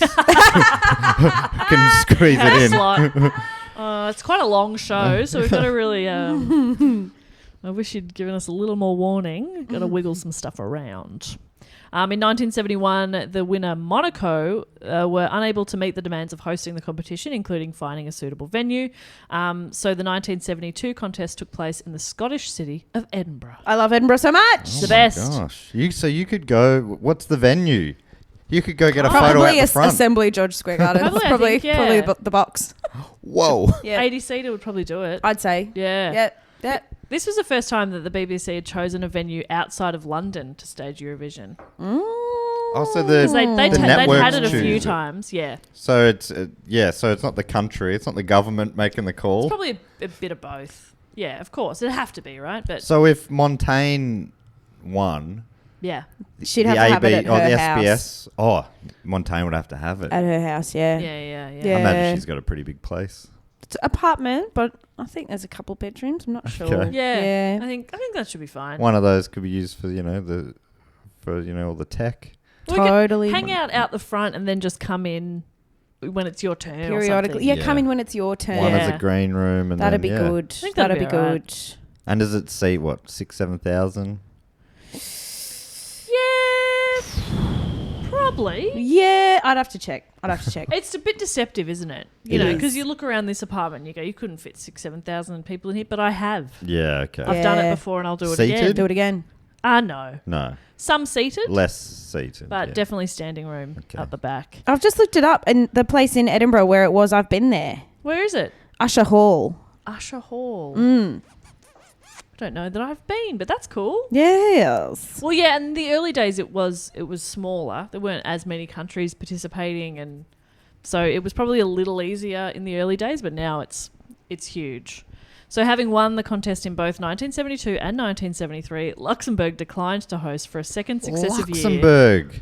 can squeeze it in. It's quite a long show, so we've got to really... I wish you'd given us a little more warning. Got to wiggle some stuff around. In 1971, the winner Monaco were unable to meet the demands of hosting the competition, including finding a suitable venue. So the 1972 contest took place in the Scottish city of Edinburgh. I love Edinburgh so much. The best. Gosh. So you could go... What's the venue? You could go get a photo Probably out the front. Assembly George Square Garden. Probably, I probably think, yeah. probably the box. Whoa. Yeah. 80-seater would probably do it. I'd say. Yeah. Yeah. This was the first time that the BBC had chosen a venue outside of London to stage Eurovision. Also, Because they'd networks had it a few choose it. times, yeah. So it's so it's not the country, it's not the government making the call. It's probably a bit of both. Yeah, of course. It'd have to be, right? But So if Montaigne won, yeah. She'd have to have it at or her the house. SBS, Montaigne would have to have it. At her house, yeah. Yeah. Yeah. I imagine she's got a pretty big place. It's an apartment, but I think there's a couple bedrooms. I'm not sure. Okay. Yeah. Yeah. I think that should be fine. One of those could be used for all the tech. Well, we could Totally. hang out the front and then just come in when it's your turn. Periodically. Or Yeah, come Yeah. in when it's your turn. One Yeah. as a green room, and That'd then, be yeah. good. think That'd that'd be be all good. And does it seat 6,000-7,000? Yeah. Probably. Yeah, I'd have to check. It's a bit deceptive, isn't it? It You know, is. because you look around this apartment and you go, you couldn't fit 6,000-7,000 people in here, but I have. Yeah, okay. I've done it Yeah. before and I'll do it Seated? again. Do it again. No. No, Some seated, less seated. but yeah. definitely standing room Okay. at the back. I've just looked it up, and the place in Edinburgh where it was, I've been there. Where is it? Usher Hall. Usher Hall. Mm. I don't know that I've been, but that's cool. Yes. Well, yeah, in the early days it was smaller. There weren't as many countries participating, and so it was probably a little easier in the early days, but now it's huge. So having won the contest in both 1972 and 1973, Luxembourg declined to host for a second successive year. Luxembourg.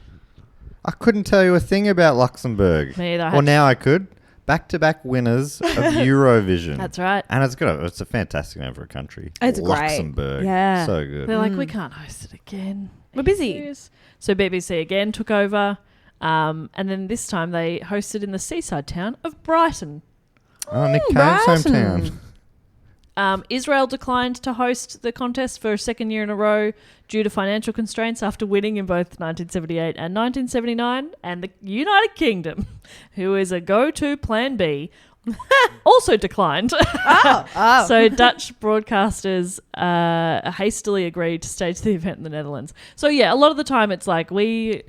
I couldn't tell you a thing about Luxembourg. Me either. Well, now I could. Back-to-back winners of Eurovision. That's right. And it's a fantastic name for a country. It's great. Luxembourg. Yeah. So good. They're like, we can't host it again. We're busy. Serious? So BBC again took over, and then this time they hosted in the seaside town of Brighton. Oh, Nick Cave's Brighton. hometown. Israel declined to host the contest for a second year in a row due to financial constraints after winning in both 1978 and 1979. And the United Kingdom, who is a go-to plan B, also declined. Oh. So Dutch broadcasters hastily agreed to stage the event in the Netherlands. So yeah, a lot of the time it's like we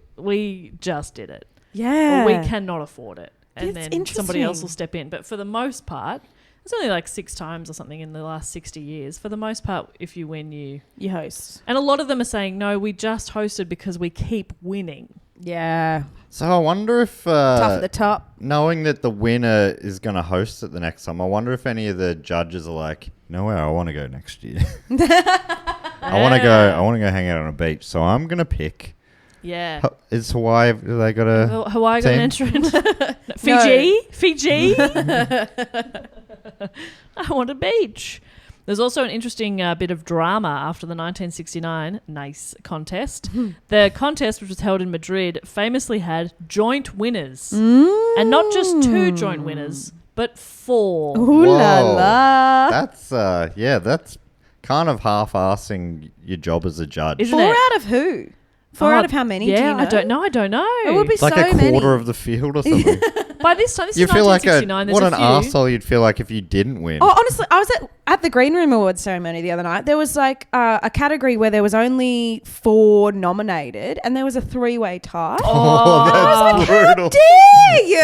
just did it. Yeah. Or we cannot afford it. And That's then somebody else interesting. will step in. But for the most part, it's only like 6 times or something in the last 60 years. For the most part, if you win, you... You host. And a lot of them are saying, no, we just hosted because we keep winning. Yeah. So I wonder if... Tough at the top. knowing that the winner is going to host it the next time, I wonder if any of the judges are like, no way, I want to go next year. I want to go hang out on a beach. So I'm going to pick... Yeah. Is Hawaii... Have they got a... Hawaii got an team? entrant. Fiji? I want a beach. There's also an interesting bit of drama after the 1969 NICE contest. The contest, which was held in Madrid, famously had joint winners. And not just 2 joint winners, but 4. Ooh la Whoa. la. That's kind of half-assing your job as a judge. Isn't 4 it? out of who? 4 out of how many? Yeah, Do you know? I don't know. It would be It's like so a many. quarter of the field or something. By this time, this You is feel like 1969. There's what a an few. arsehole you'd feel like if you didn't win. Oh, honestly, I was at the Green Room Awards ceremony the other night. There was like a category where there was only 4 nominated, and there was a 3-way tie. That's brutal. Dare you?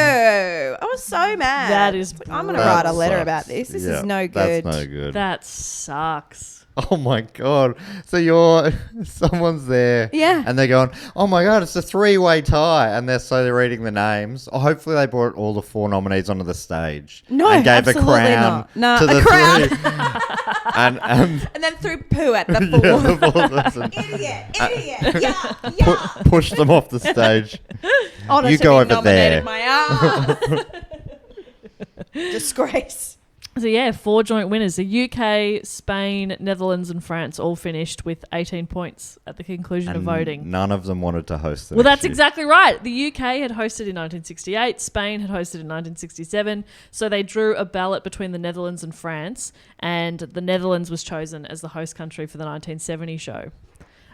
I was so mad. That is I'm going to That write a letter sucks. about this. This Yeah, is no good. That's no good. That sucks. Oh my god! So someone's there, Yeah. and they're going, "Oh my god, it's a 3-way tie," and they're reading the names. Oh, hopefully they brought all the 4 nominees onto the stage. No, and gave absolutely a crown not. No, to a the crown. 3. and And then threw poo at the yeah, four. the fourth person pushed them off the stage. Honour You to go be over nominated there. my ass. Disgrace. So yeah, 4 joint winners. The UK, Spain, Netherlands and France all finished with 18 points at the conclusion of And voting. none of them wanted to host the Well, next that's year. exactly right. The UK had hosted in 1968. Spain had hosted in 1967. So they drew a ballot between the Netherlands and France, and the Netherlands was chosen as the host country for the 1970 show.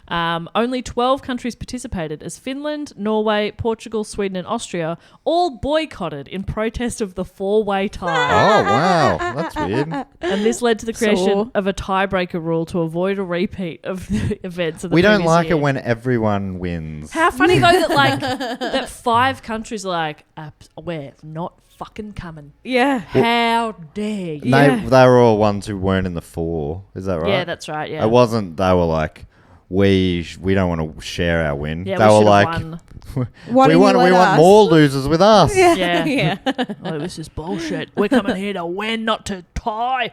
Only 12 countries participated as Finland, Norway, Portugal, Sweden and Austria all boycotted in protest of the 4-way tie. Oh, wow. That's weird. And this led to the creation So- of a tiebreaker rule to avoid a repeat of the events of the We don't previous like year. it when everyone wins. How funny though that that 5 countries are like, we're not fucking coming. Yeah. How dare you? They were all ones who weren't in the 4. Is that right? Yeah, that's right. Yeah. It wasn't, they were like, we don't want to share our win. Yeah, they we were should like, have won. Why we didn't want you let us? more losers with us. Yeah. Yeah. Yeah. Oh, this is bullshit. We're coming here to win, not to tie.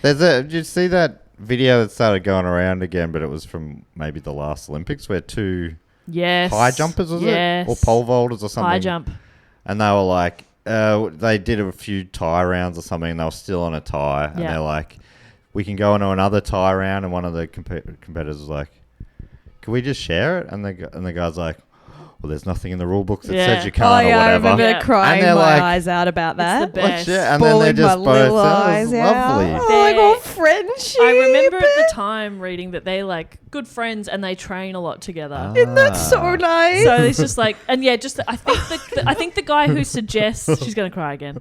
Did you see that video that started going around again, but it was from maybe the last Olympics where 2 Yes. high jumpers, was Yes. it? Or pole vaulters or something? High jump. And they were like, they did a few tie rounds or something, and they were still on a tie. And Yeah. they're like, we can go into another tie round. And one of the competitors was like, can we just share it? And the guy's like, well, there's nothing in the rule book that Yeah. says you Oh, can't or yeah, I whatever. remember Yeah. crying And they're my like- eyes out about that. It's the best. Yeah, and then Bawling they just my both, little that eyes was out. lovely. Oh, like They- all friendship. I remember at the time reading that they're like good friends and they train a lot together. Isn't that so nice? So it's just like, and yeah, just I think the guy who suggests she's gonna cry again.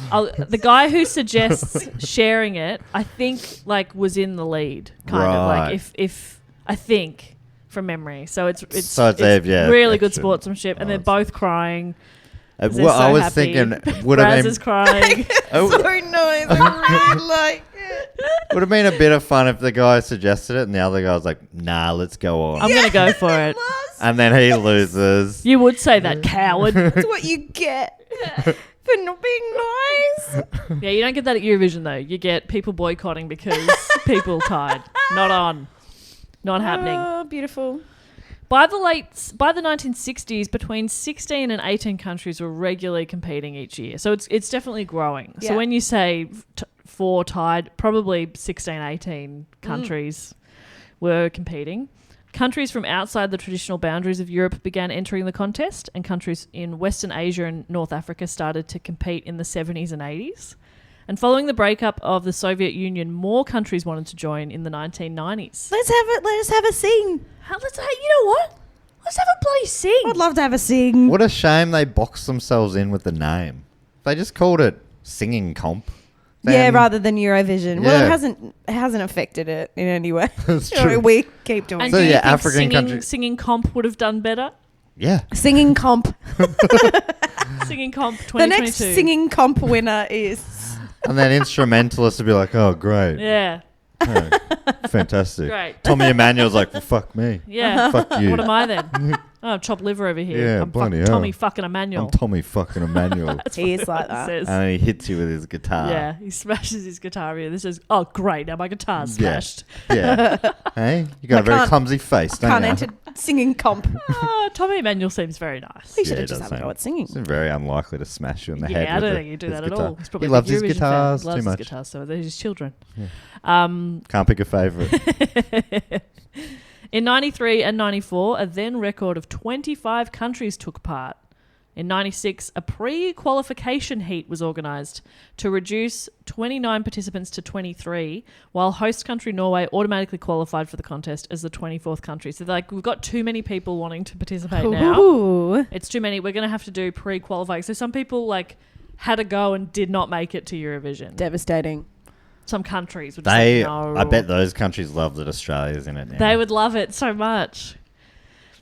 The guy who suggests sharing it, I think like was in the lead, kind of Right. like if I think from memory. So it's So it's yeah, really good extra. sportsmanship, and they're both crying. 'cause they're Well, I so was happy. thinking, would have Braz is been crying. so nice. I really like it. would have been a bit of fun if the guy suggested it and the other guy was like, nah, let's go on. I'm gonna go for it. And then he loses. You would say that, coward. That's what you get for not being nice. Yeah, you don't get that at Eurovision though. You get people boycotting because people tied. Not on. Not happening. Oh, beautiful. By the 1960s, between 16 and 18 countries were regularly competing each year. So it's definitely growing. Yeah. So when you say 4 tied, probably 16, 18 countries were competing. Countries from outside the traditional boundaries of Europe began entering the contest, and countries in Western Asia and North Africa started to compete in the 70s and 80s. And following the breakup of the Soviet Union, more countries wanted to join in the 1990s. Let's have it. Let us have a sing. You know what? Let's have a bloody sing. I'd love to have a sing. What a shame they boxed themselves in with the name. They just called it singing comp. Yeah, Then- rather than Eurovision. Well, Yeah. it hasn't affected it in any way. That's You know, true. we keep doing And So, do you yeah, think African country- singing comp would have done better? Yeah. singing comp. Singing comp The 2022. next singing comp winner is And then instrumentalists would be like, oh, great. Yeah, Oh, fantastic. great. Tommy Emmanuel's like, well, fuck me. Yeah. Fuck you. What am I then? Oh, chopped liver over here. Yeah, I'm bloody fucking hell. Tommy fucking Emmanuel. I'm Tommy fucking Emmanuel. That's He is what like it that. says. And he hits you with his guitar. Yeah, he smashes his guitar here. This is, oh, great. Now my guitar's smashed. Yeah. Hey, you got I a very can't- clumsy face, don't can't you? enter singing comp. Tommy Emmanuel seems very nice. He should Yeah, have just does had a seem- go at singing. It's very unlikely to smash you in the head. Yeah, I with don't the- think he'd do his that at guitar. all. He's probably He a loves big his Eurovision fan. guitars He loves too his much. guitars, so they're his children. Can't pick a favourite. In 93 and 94, a then record of 25 countries took part. In 96, a pre-qualification heat was organised to reduce 29 participants to 23, while host country Norway automatically qualified for the contest as the 24th country. So they're like, we've got too many people wanting to participate now. Ooh. It's too many. We're going to have to do pre-qualifying. So some people like had a go and did not make it to Eurovision. Devastating. Some countries would just say no. I bet those countries love that Australia's in it now. They would love it so much.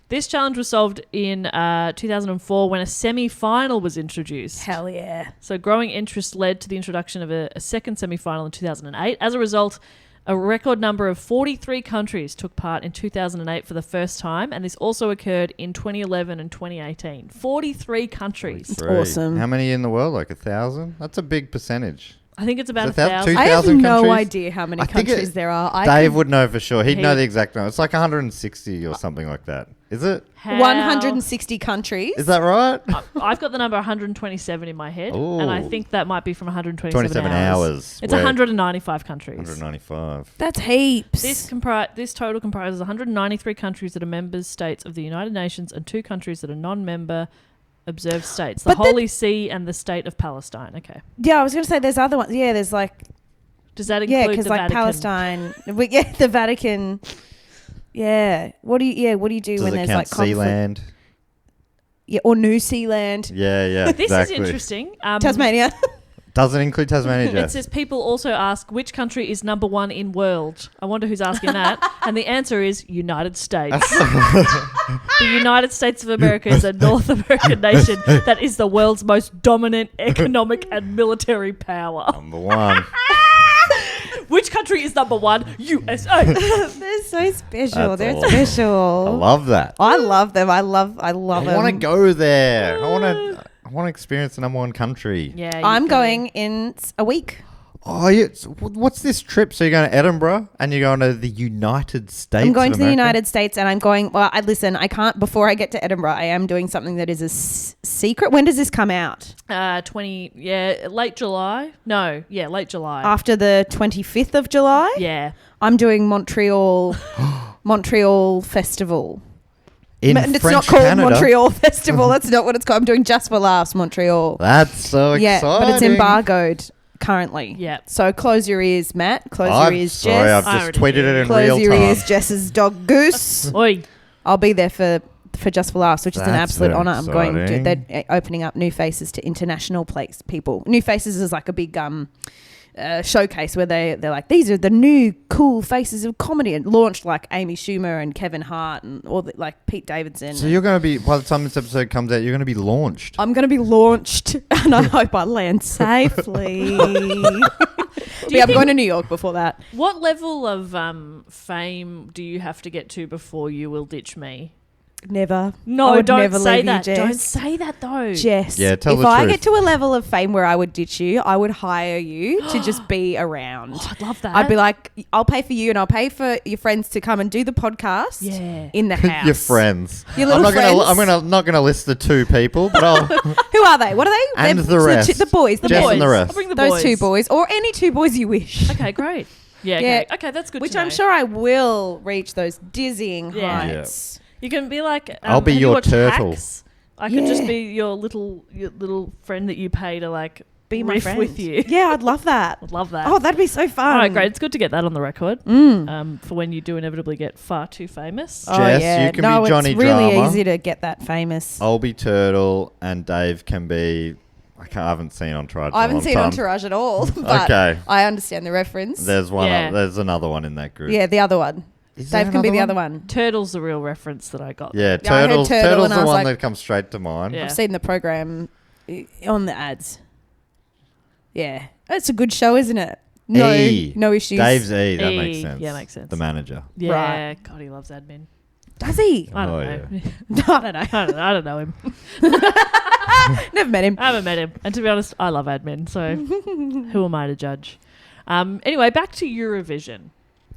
This challenge was solved in 2004 when a semi-final was introduced. Hell yeah. So growing interest led to the introduction of a second semi-final in 2008. As a result, a record number of 43 countries took part in 2008 for the first time, and this also occurred in 2011 and 2018. 43 countries. It's awesome. How many in the world? Like 1,000? That's a big percentage. I think it's about Is it 1,000. 2,000 I have no countries? idea how many I think countries there are. Dave would know for sure. He'd know He- the exact number. It's like 160 or something like that. Is it? 160 countries. Is that right? I've got the number 127 in my head, and I Ooh. think that might be from 127 27 hours. It's Where- 195 countries. 195. That's heaps. This total comprises 193 countries that are members states of the United Nations and 2 countries that are non-member observed states, the But the- Holy See and the State of Palestine. Okay. Yeah, I was going to say there's other ones. Yeah, there's like Does that include because the like Vatican? Palestine. The Vatican. Yeah. What do you do Does when it there's count like conflict? Sealand? Yeah, or New Zealand, Yeah, This exactly. is interesting. Tasmania. Doesn't include Tasmania, It Jess. says people also ask which country is number 1 in world. I wonder who's asking that. And the answer is United States. The United States of America is a North American nation that is the world's most dominant economic and military power. Number 1. Which country is number 1? USA. They're so special. That's They're awesome. special. I love that. I love them. I love I them. want to go there. I want to experience the number 1 country. Yeah, I'm going in a week. Oh, what's this trip? So you're going to Edinburgh and you're going to the United States. I'm going of to the America? United States, and I'm going. Well, I can't. Before I get to Edinburgh, I am doing something that is a secret. When does this come out? 20. Yeah, late July. No, yeah, late July. After the 25th of July. Yeah. I'm doing Montreal Festival. In And it's French not called Canada. Montreal Festival. That's not what it's called. I'm doing Just for Laughs Montreal. That's so Yeah, exciting. but it's embargoed currently. Yeah. So close your ears, Matt. Close I'm your ears, sorry, I've Jess. I just already tweeted it in Close real your time. ears, Jess's dog Goose. Oi. I'll be there for Just for Laughs, which is an That's absolute very honour. I'm going to. exciting. They're opening up New Faces to international people. New Faces is like a big showcase where they're like, these are the new cool faces of comedy, and launched like Amy Schumer and Kevin Hart and all the, like Pete Davidson. So you're going to be, by the time this episode comes out, you're going to be launched. I'm going to be launched, and I hope I land safely. you I'm think- going to New York before that. What level of fame do you have to get to before you will ditch me? Never. I No, would don't never say leave you, that. Jess. Don't say that though. Jess, Yeah, tell if the I truth. get to a level of fame where I would ditch you, I would hire you to just be around. Oh, I'd love that. I'd be like, I'll pay for you and I'll pay for your friends to come and do the podcast yeah. in the house. Your friends. Your little I'm not friends. not gonna list the 2 people, but I'll Who are they? What are they? And They're the rest. The boys. The Jess boys. and the rest. I'll bring the Those boys. 2 boys. Or any 2 boys you wish. Okay, great. Yeah, Yeah. okay. Okay, that's good Which to know. I'm sure I will reach those dizzying Yeah. heights. You can be like, I'll be have you your watched turtle. Hacks? I could just Yeah. be your little friend that you pay to like Be my riff friend. with you. Yeah, I'd love that. I'd love that. Oh, that'd be so fun. All right, great. It's good to get that on the record Mm. for when you do inevitably get far too famous. Jess, you can no, be Johnny it's really Drama. easy to get that famous. I'll be Turtle, and Dave can be. I haven't seen Entourage. I haven't in a long seen time. Entourage at all, but Okay. I understand the reference. There's one. Yeah. There's another one in that group. Yeah, the other one. Is there Dave can be the another other one. Turtle's the real reference that I got. Yeah, Yeah, I heard Turtles. Turtle Turtles and I the was one like- that comes straight to mind. Yeah. I've seen the program on the ads. Yeah, it's a good show, isn't it? No, E. no issues. Dave's E. That E. makes sense. Yeah, makes sense. The manager. Yeah, Right. God, he loves admin. Does he? I don't Oh, know. I don't know. I don't know him. Never met him. I haven't met him. And to be honest, I love admin, so who am I to judge? Anyway, back to Eurovision.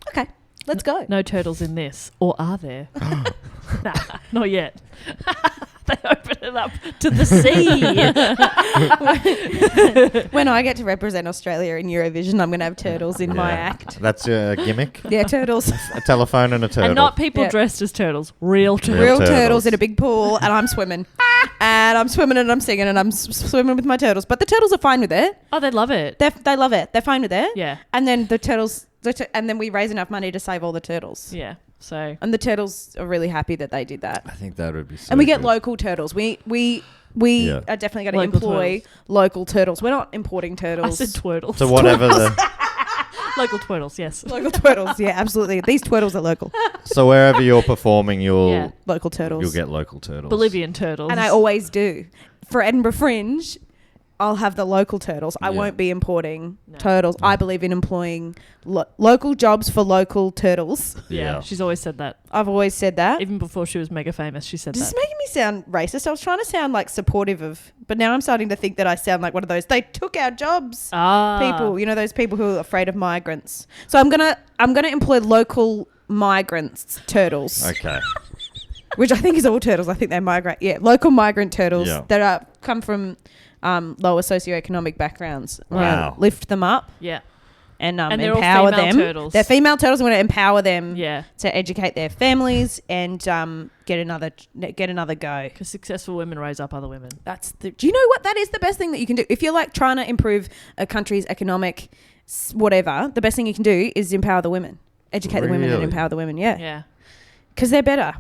Okay, let's go. No turtles in this. Or are there? Nah, not yet. They open it up to the sea. When I get to represent Australia in Eurovision, I'm going to have turtles in my Yeah. act. That's your gimmick. Yeah, turtles. A telephone and a turtle. And not people Yeah. dressed as turtles. Real turtles. Real turtles. turtles in a big pool, and I'm swimming. And I'm swimming and I'm singing and I'm swimming with my turtles. But the turtles are fine with it. Oh, they love it. They love it. They're fine with it. Yeah. And then the turtles, and then we raise enough money to save all the turtles. Yeah. So And the turtles are really happy that they did that. I think that would be so And we get good. local turtles. We Yeah. are definitely going to Local employ turtles. local turtles. We're not importing I turtles. said twirtles. So whatever the Local twirtles, yes. Local turtles. Yeah, absolutely. These turtles are local. so wherever you're performing, Yeah. Local turtles. you'll get local turtles. Bolivian turtles. And I always do. For Edinburgh Fringe, I'll have the local turtles. I Yeah. won't be importing No. turtles. No. I believe in employing local jobs for local turtles. Yeah, she's always said that. I've always said that. Even before she was mega famous, she said This is that. making me sound racist. I was trying to sound like supportive of, but now I'm starting to think that I sound like one of those they took our jobs people. You know, those people who are afraid of migrants. So I'm gonna employ local migrants turtles, Okay. which I think is all turtles. I think they migrate. Yeah, local migrant turtles Yeah. that are come from lower socioeconomic backgrounds. Wow. Lift them up Yeah. and they're all empower female them. turtles. They're female turtles. We want to empower them Yeah. to educate their families and get another go. Because successful women raise up other women. Do you know what? That is the best thing that you can do. If you're like trying to improve a country's economic whatever, the best thing you can do is empower the women. Educate the women and Really? empower the women. Yeah. Yeah. Because they're better.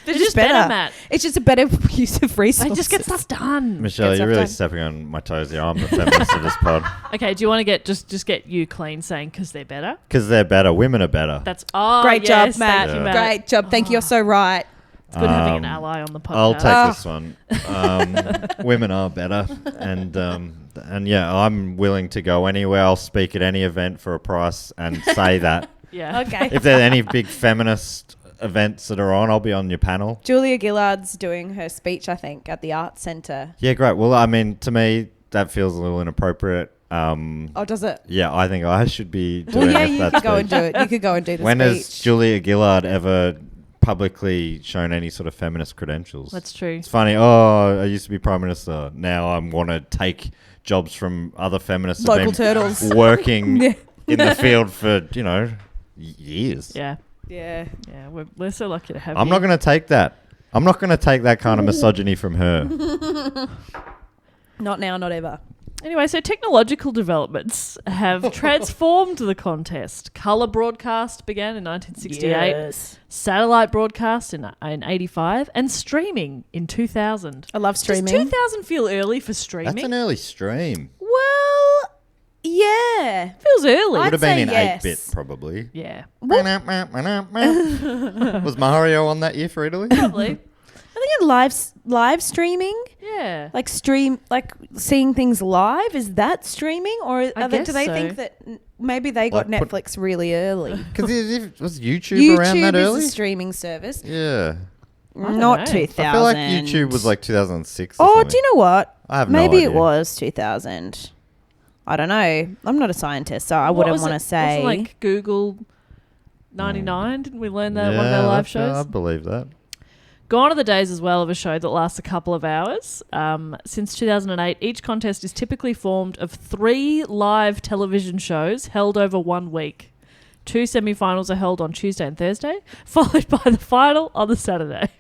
They're just better, Matt. It's just a better use of They resources. just get stuff done. Michelle, Get you're stuff really done. stepping on my toes here. I'm the feminist of this pod. Okay, do you want to get just get you clean saying because they're better? Because they're better. Women are better. That's Great yes, job, Matt. thank you, Yeah. Matt. Great job. Thank you. You're so right. It's good having an Um, ally on the podcast. I'll take Ah. this one. Women are better, and yeah, I'm willing to go anywhere. I'll speak at any event for a price and say that. Yeah. Okay. If there are any big feminist events that are on, I'll be on your panel. Julia Gillard's doing her speech, I think, at the Arts Centre. Yeah, great. Well, I mean, to me, that feels a little inappropriate. Oh, does it? Yeah, I think I should be doing Well, yeah, it. you That could go and speech. do it. You could go and do the When speech. has Julia Gillard ever publicly shown any sort of feminist credentials? That's true. It's funny. Oh, I used to be prime minister. Now I want to take jobs from other feminists who've Local been turtles. working Yeah. in the field for years. Yeah. Yeah. Yeah. We're so lucky to have I'm you. not going to take that. I'm not going to take that kind of misogyny from her. Not now, not ever. Anyway, so technological developments have transformed the contest. Colour broadcast began in 1968, Yes. satellite broadcast in 85, and streaming in 2000. I love streaming. Does 2000 feel early for streaming? That's an early stream. Well, yeah. Feels early. I'd Would have been say in yes. 8-bit probably. Yeah, Was Mario on that year for Italy? probably. I think in live streaming, Yeah. like seeing things live, is that streaming, or I do guess they so. think that maybe they got Like put- Netflix really early? Because was YouTube around that YouTube early? is a streaming service. Yeah. don't Not know. 2000. I feel like YouTube was like 2006 or Oh, something. do you know what? I have no Maybe idea. it was 2000. I don't know. I'm not a scientist, so I What wouldn't was want it? to say. Wasn't like Google 99? Didn't we learn that at one of our live shows? I believe that. Gone are the days as well of a show that lasts a couple of hours. Since 2008, each contest is typically formed of 3 live television shows held over 1 week. 2 semi-finals are held on Tuesday and Thursday, followed by the final on the Saturday.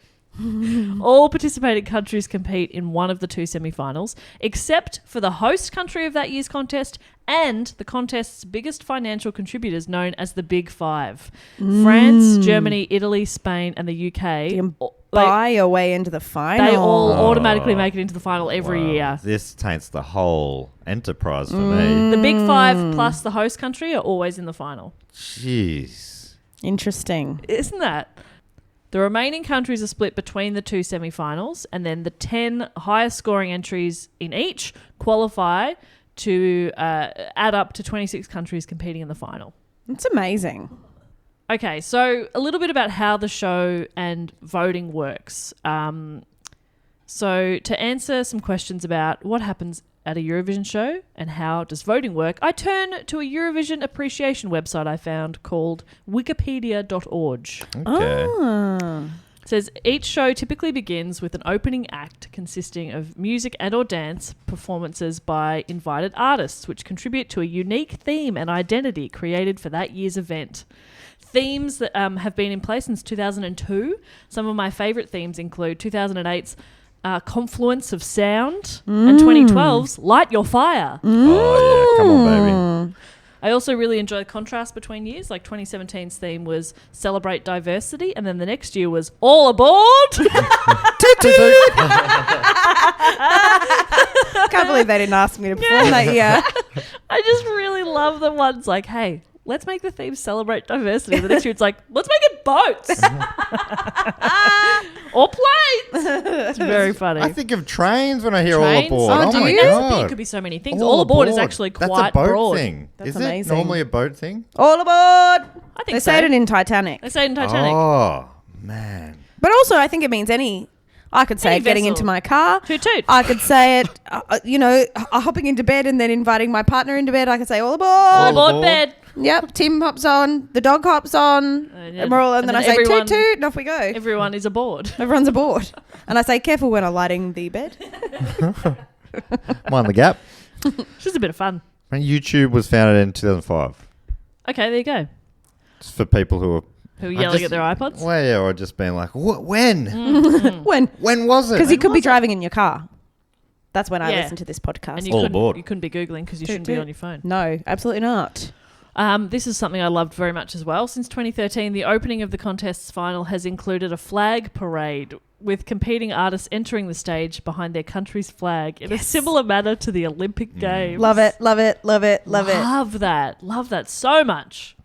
All participating countries compete in one of the 2 semi-finals, except for the host country of that year's contest and the contest's biggest financial contributors known as the Big Five. France, Germany, Italy, Spain and the UK. You can They- buy your way into the final. They all Oh. automatically make it into the final every Wow. year. This taints the whole enterprise for me. The Big Five plus the host country are always in the final. Jeez. Interesting. Isn't that? The remaining countries are split between the 2 semi-finals, and then the 10 highest scoring entries in each qualify to add up to 26 countries competing in the final. It's amazing. Okay, so a little bit about how the show and voting works. So to answer some questions about what happens at a Eurovision show and how does voting work, I turn to a Eurovision appreciation website I found called wikipedia.org. Okay. Ah. It says each show typically begins with an opening act consisting of music and or dance performances by invited artists, which contribute to a unique theme and identity created for that year's event. Themes that have been in place since 2002. Some of my favourite themes include 2008's Confluence of Sound and 2012's Light Your Fire. Oh, yeah. Come on, baby. I also really enjoy the contrast between years. Like 2017's theme was Celebrate Diversity, and then the next year was All Aboard! Can't believe they didn't ask me to perform that year. I just really love the ones like, hey, let's make the theme Celebrate Diversity. The next year it's like, let's make it boats. or planes. It's very funny. I think of trains when I hear Trains? all aboard. Oh, Oh, do my you? God. It could be so many things. All All aboard is aboard. actually That's quite a boat broad. thing. That's Is amazing. it normally a boat thing? All aboard. I think They so. say it in Titanic. They say it in Titanic. Oh, man. But also, I think it means I could say Any it getting vessel. into my car. Toot toot. I could say it, hopping into bed and then inviting my partner into bed. I could say all aboard. All aboard aboard. bed. Yep, Tim hops on, the dog hops on, yeah. and we're all, and then I say everyone- toot toot, and off we go. Everyone is aboard. Everyone's aboard. And I say careful when I'm lighting the bed. Mind the gap. It's just a bit of fun. And YouTube was founded in 2005. Okay, there you go. It's for people who are... Who are I yelling just- at their iPods? Well, yeah, or just being like, when? When? When was it? Because you could be was it? driving in your car. That's when I Yeah. listen to this podcast. And All aboard. you couldn't be Googling because you Toot shouldn't be toot. on your phone. No, absolutely not. This is something I loved very much as well. Since 2013, the opening of the contest's final has included a flag parade with competing artists entering the stage behind their country's flag in a similar manner to the Olympic Games. Love it, love it, love it, love it. Love that. Love that so much.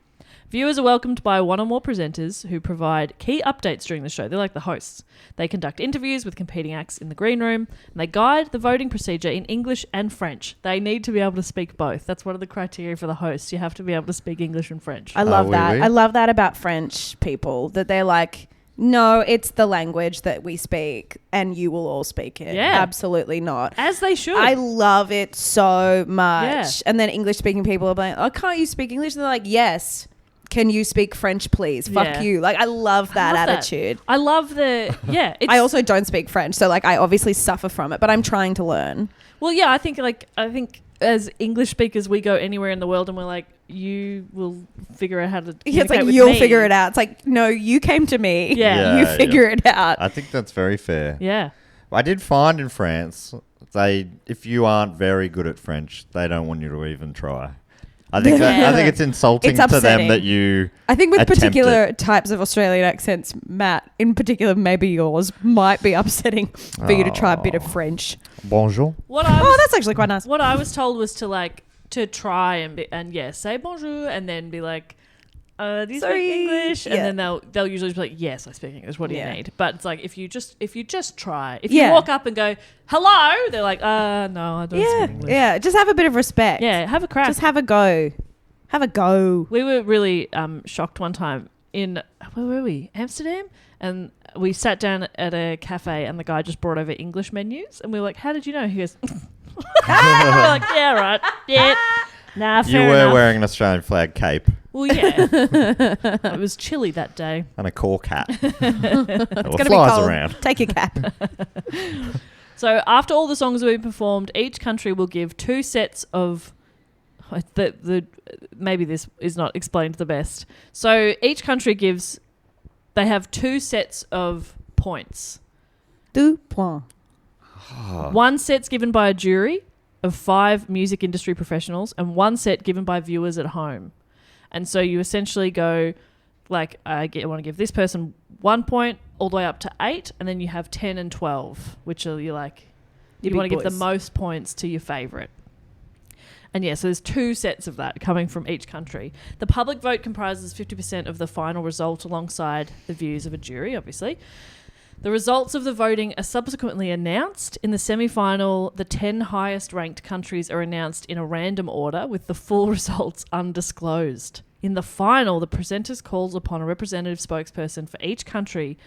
Viewers are welcomed by one or more presenters who provide key updates during the show. They're like the hosts. They conduct interviews with competing acts in the green room, and they guide the voting procedure in English and French. They need to be able to speak both. That's one of the criteria for the hosts. You have to be able to speak English and French. I love oui, that. oui. I love that about French people, that they're like, no, it's the language that we speak and you will all speak it. Yeah. Absolutely not. As they should. I love it so much. Yeah. And then English speaking people are like, oh, can't you speak English? And they're like, yes. Can you speak French, please? Fuck Yeah. I love that love that. attitude. I love the it's, I also don't speak French, so like I obviously suffer from it, but I'm trying to learn. well, yeah. I think as English speakers, we go anywhere in the world and we're like, you will figure out how to. Yeah, it's like communicate with you'll me. figure it out. It's like, no, you came to me. Yeah. You figure it out. I think that's very fair. Yeah. I did find in France, if you aren't very good at French, they don't want you to even try. I think it's insulting It's to them upsetting. that you. I think with attempt particular types of Australian accents, Matt, in particular, maybe yours, might be upsetting for you to try a bit of French. Bonjour. What I Oh, was, that's actually quite nice. what I was told was to try and say bonjour and then be like, do you Sorry. speak English? Yeah. And then they'll usually be like, yes, I speak English. What do Yeah. you need? But it's like if you just try. If Yeah. you walk up and go hello, they're like, no, I don't Yeah, speak English. yeah. Just have a bit of respect. Yeah, have a crack. Just have a go. Have a go. We were really shocked one time in, where were we? Amsterdam? And we sat down at a cafe and the guy just brought over English menus. And we were like, how did you know? He goes, we're like, yeah, right. Yeah. Nah, You fair were enough. wearing an Australian flag cape Well, yeah. It was chilly that day. and a cork hat. There were It's gonna flies be cold. around. Take your cap. So after all the songs have been performed, each country will give two sets of... maybe this is not explained the best. So each country gives... They have two sets of points. 2 points. One set's given by a jury of 5 music industry professionals and one set given by viewers at home. And so you essentially go like, I want to give this person 1 point all the way up to 8, and then you have 10 and 12, which are you want to give the most points to your favourite. And yeah, so there's 2 sets of that coming from each country. The public vote comprises 50% of the final result alongside the views of a jury, obviously. The results of the voting are subsequently announced. In the semi-final, the 10 highest ranked countries are announced in a random order with the full results undisclosed. In the final, the presenters calls upon a representative spokesperson for each country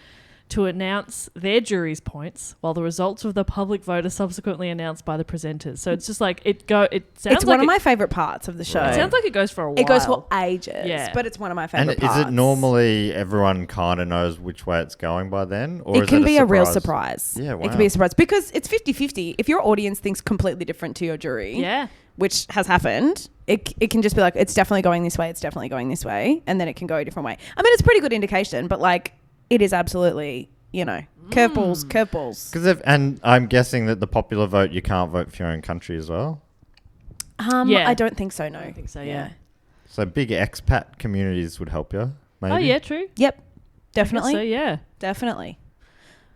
to announce their jury's points, while the results of the public vote are subsequently announced by the presenters. So it's just like it sounds It's like one of my favourite parts of the show. it sounds like it goes for a while. It goes for ages, Yeah. but it's one of my And favourite is parts. it normally everyone kind of knows which way it's going by then? Or It is can it be a real surprise. Yeah, It wow. can be a surprise because it's 50-50. If your audience thinks completely different to your jury, Yeah. which has happened, it can just be like, it's definitely going this way, it's definitely going this way, and then it can go a different way. I mean, it's a pretty good indication, but like, it is absolutely, curveballs. And I'm guessing that the popular vote, you can't vote for your own country as well. Yeah. I don't think so, no. I don't think so, yeah. So big expat communities would help you, maybe. Oh, yeah, true. Yep, definitely. So, yeah. Definitely.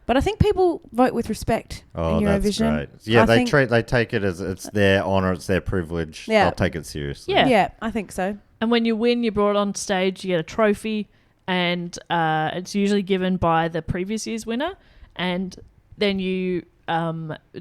But I think people vote with respect Oh, in that's Eurovision. great. Yeah, I they think- take it as it's their honour, it's their privilege. Yeah. They'll take it seriously. Yeah. Yeah, I think so. And when you win, you're brought on stage, you get a trophy, and it's usually given by the previous year's winner. and then you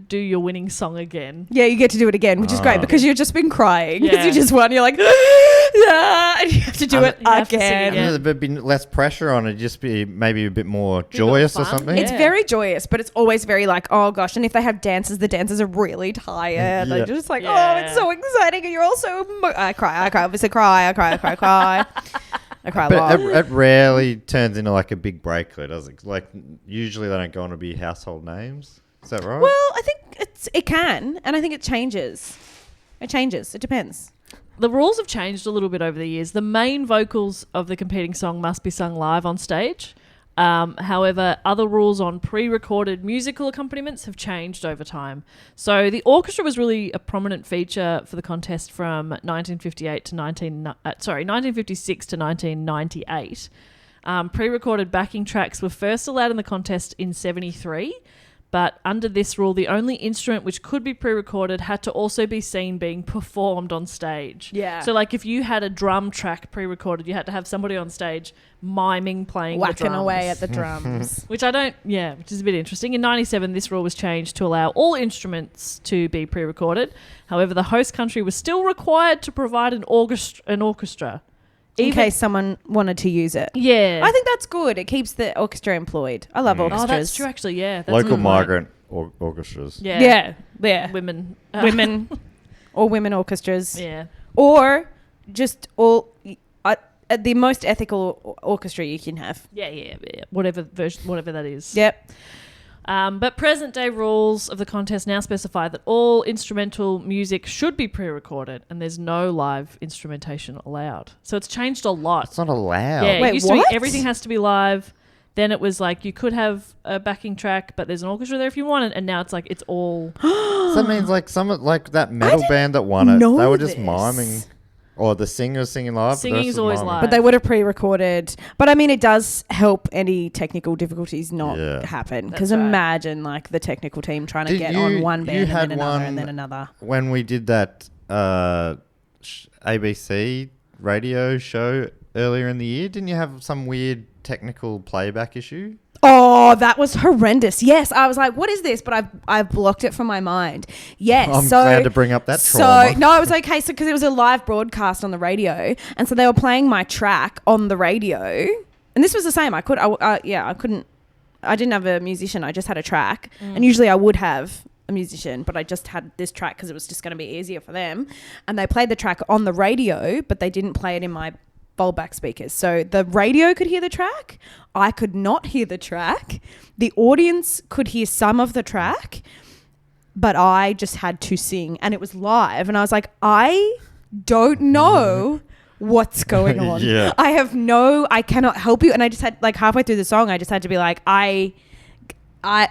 do your winning song again. Yeah, you get to do it again, which is great because you've just been crying because Yeah. you just won. You're like, and you have to do it You have to sing again. again. There'd be less pressure on it. Just be maybe a bit more joyous or fun. something. It's Yeah. very joyous, but it's always very like, oh gosh. And if they have dances, the dancers are really tired. Yeah. They're just like, Yeah. oh, it's so exciting. And you're also, I cry, obviously cry, I cry. I cry a But lot. it rarely turns into like a big breakthrough, does it? Like usually they don't go on to be household names. Is that right? Well, I think it can, and I think it changes. It changes. It depends. The rules have changed a little bit over the years. The main vocals of the competing song must be sung live on stage. However, other rules on pre-recorded musical accompaniments have changed over time. So the orchestra was really a prominent feature for the contest from 1956 to 1998. Pre-recorded backing tracks were first allowed in the contest in 1973. But under this rule, the only instrument which could be pre-recorded had to also be seen being performed on stage. Yeah. So, like, if you had a drum track pre-recorded, you had to have somebody on stage miming playing the Whacking drums. away at the drums. Which which is a bit interesting. In 1997, this rule was changed to allow all instruments to be pre-recorded. However, the host country was still required to provide an orchestra. In case someone wanted to use it. Yeah. I think that's good. It keeps the orchestra employed. I love orchestras. Oh, that's true, actually, yeah. That's Local a good point. migrant orchestras. Yeah. Yeah. Women. Women or women orchestras. Yeah. Or just all the most ethical orchestra you can have. Yeah. Whatever that is. Yep. But present day rules of the contest now specify that all instrumental music should be pre-recorded and there's no live instrumentation allowed. So it's changed a lot. It's not allowed. Yeah, Wait, it used to be what? everything has to be live. Then it was like you could have a backing track, but there's an orchestra there if you want it. And now it's like it's all... So that means like that metal didn't band that won it, know they were just this. miming. Or the singer's singing live. Singing the rest is always miming. live. But they would have pre-recorded. But I mean, it does help any technical difficulties not happen. Because That's right. imagine like the technical team trying to Did get you- on one you band and had then another one- and then another. When we did that ABC radio show earlier in the year, didn't you have some weird technical playback issue? Oh, that was horrendous. Yes, I was like, what is this? But I've blocked it from my mind. Yes. I'm glad to bring up that So, trauma. no, it was okay. So, because it was a live broadcast on the radio. And so they were playing my track on the radio. And this was the same. I didn't have a musician. I just had a track. And usually I would have a musician, but I just had this track because it was just going to be easier for them. And they played the track on the radio, but they didn't play it in my foldback speakers. So the radio could hear the track. I could not hear the track. The audience could hear some of the track, but I just had to sing and it was live. And I was like, I don't know what's going on. Yeah. I cannot help you. And I just had like halfway through the song, I just had to be like, I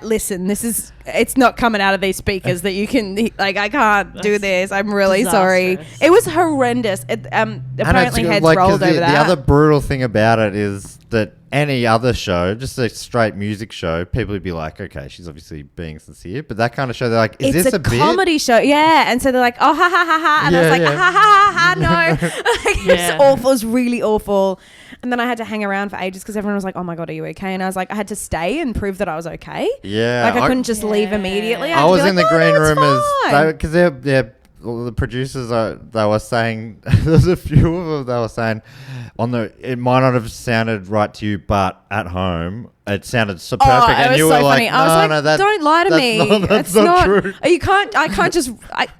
listen, it's not coming out of these speakers that you can, like, I can't do this. I'm really sorry. disastrous. It was horrendous. Apparently heads like, 'cause rolled over the that. other brutal thing about it is that any other show, just a straight music show, people would be like, okay, she's obviously being sincere. But that kind of show, they're like, is it's this a a bit? comedy show, yeah. And so they're like, oh, ha ha ha ha, and I was Yeah, like, yeah. ha ha ha ha, no. Like, it Yeah. was awful. It was really awful. And then I had to hang around for ages because everyone was like, oh my god, are you okay? And I was like, I had to stay and prove that I was okay. Yeah. Like I couldn't just leave immediately. I had to was be in like, the "Oh, green no, it's room fine." because the producers they were saying there's a few of them they were saying it might not have sounded right to you, but at home it sounded so perfect, Oh, it and was you so were like, funny. I was like, no, don't lie to that's me. that's It's not true. I can't just.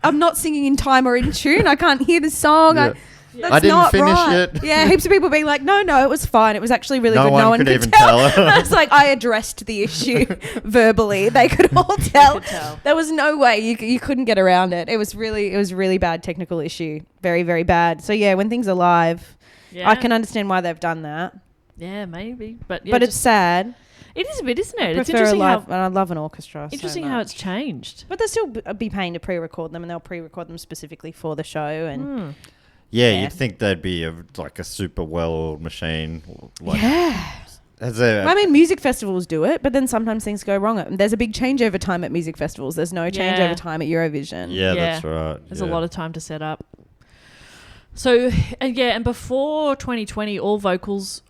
I'm not singing in time or in tune. I can't hear the song. Yeah. That's I didn't not finish right. it. Yeah, heaps of people being like, no, it was fine. It was actually really No good. one No one could could even tell. tell. I was like, I addressed the issue verbally. They could all tell. There was no way you couldn't get around it. It was really bad technical issue. Very, very bad. So yeah, when things are live, Yeah. I can understand why they've done that. Yeah, maybe. But yeah, But it's sad. it is a bit, isn't I it? It's prefer a interesting live, how and I love an orchestra. so interesting how much. it's changed. But they'll still be paying to pre-record them, and they'll pre-record them specifically for the show. And Yeah, you'd think they'd be like a super well-oiled machine. Like, yeah, I I mean, music festivals do it, but then sometimes things go wrong. There's a big changeover time at music festivals. There's no changeover time at Eurovision. yeah, Yeah. that's right. There's a lot of time to set up. So, and before 2020, all vocals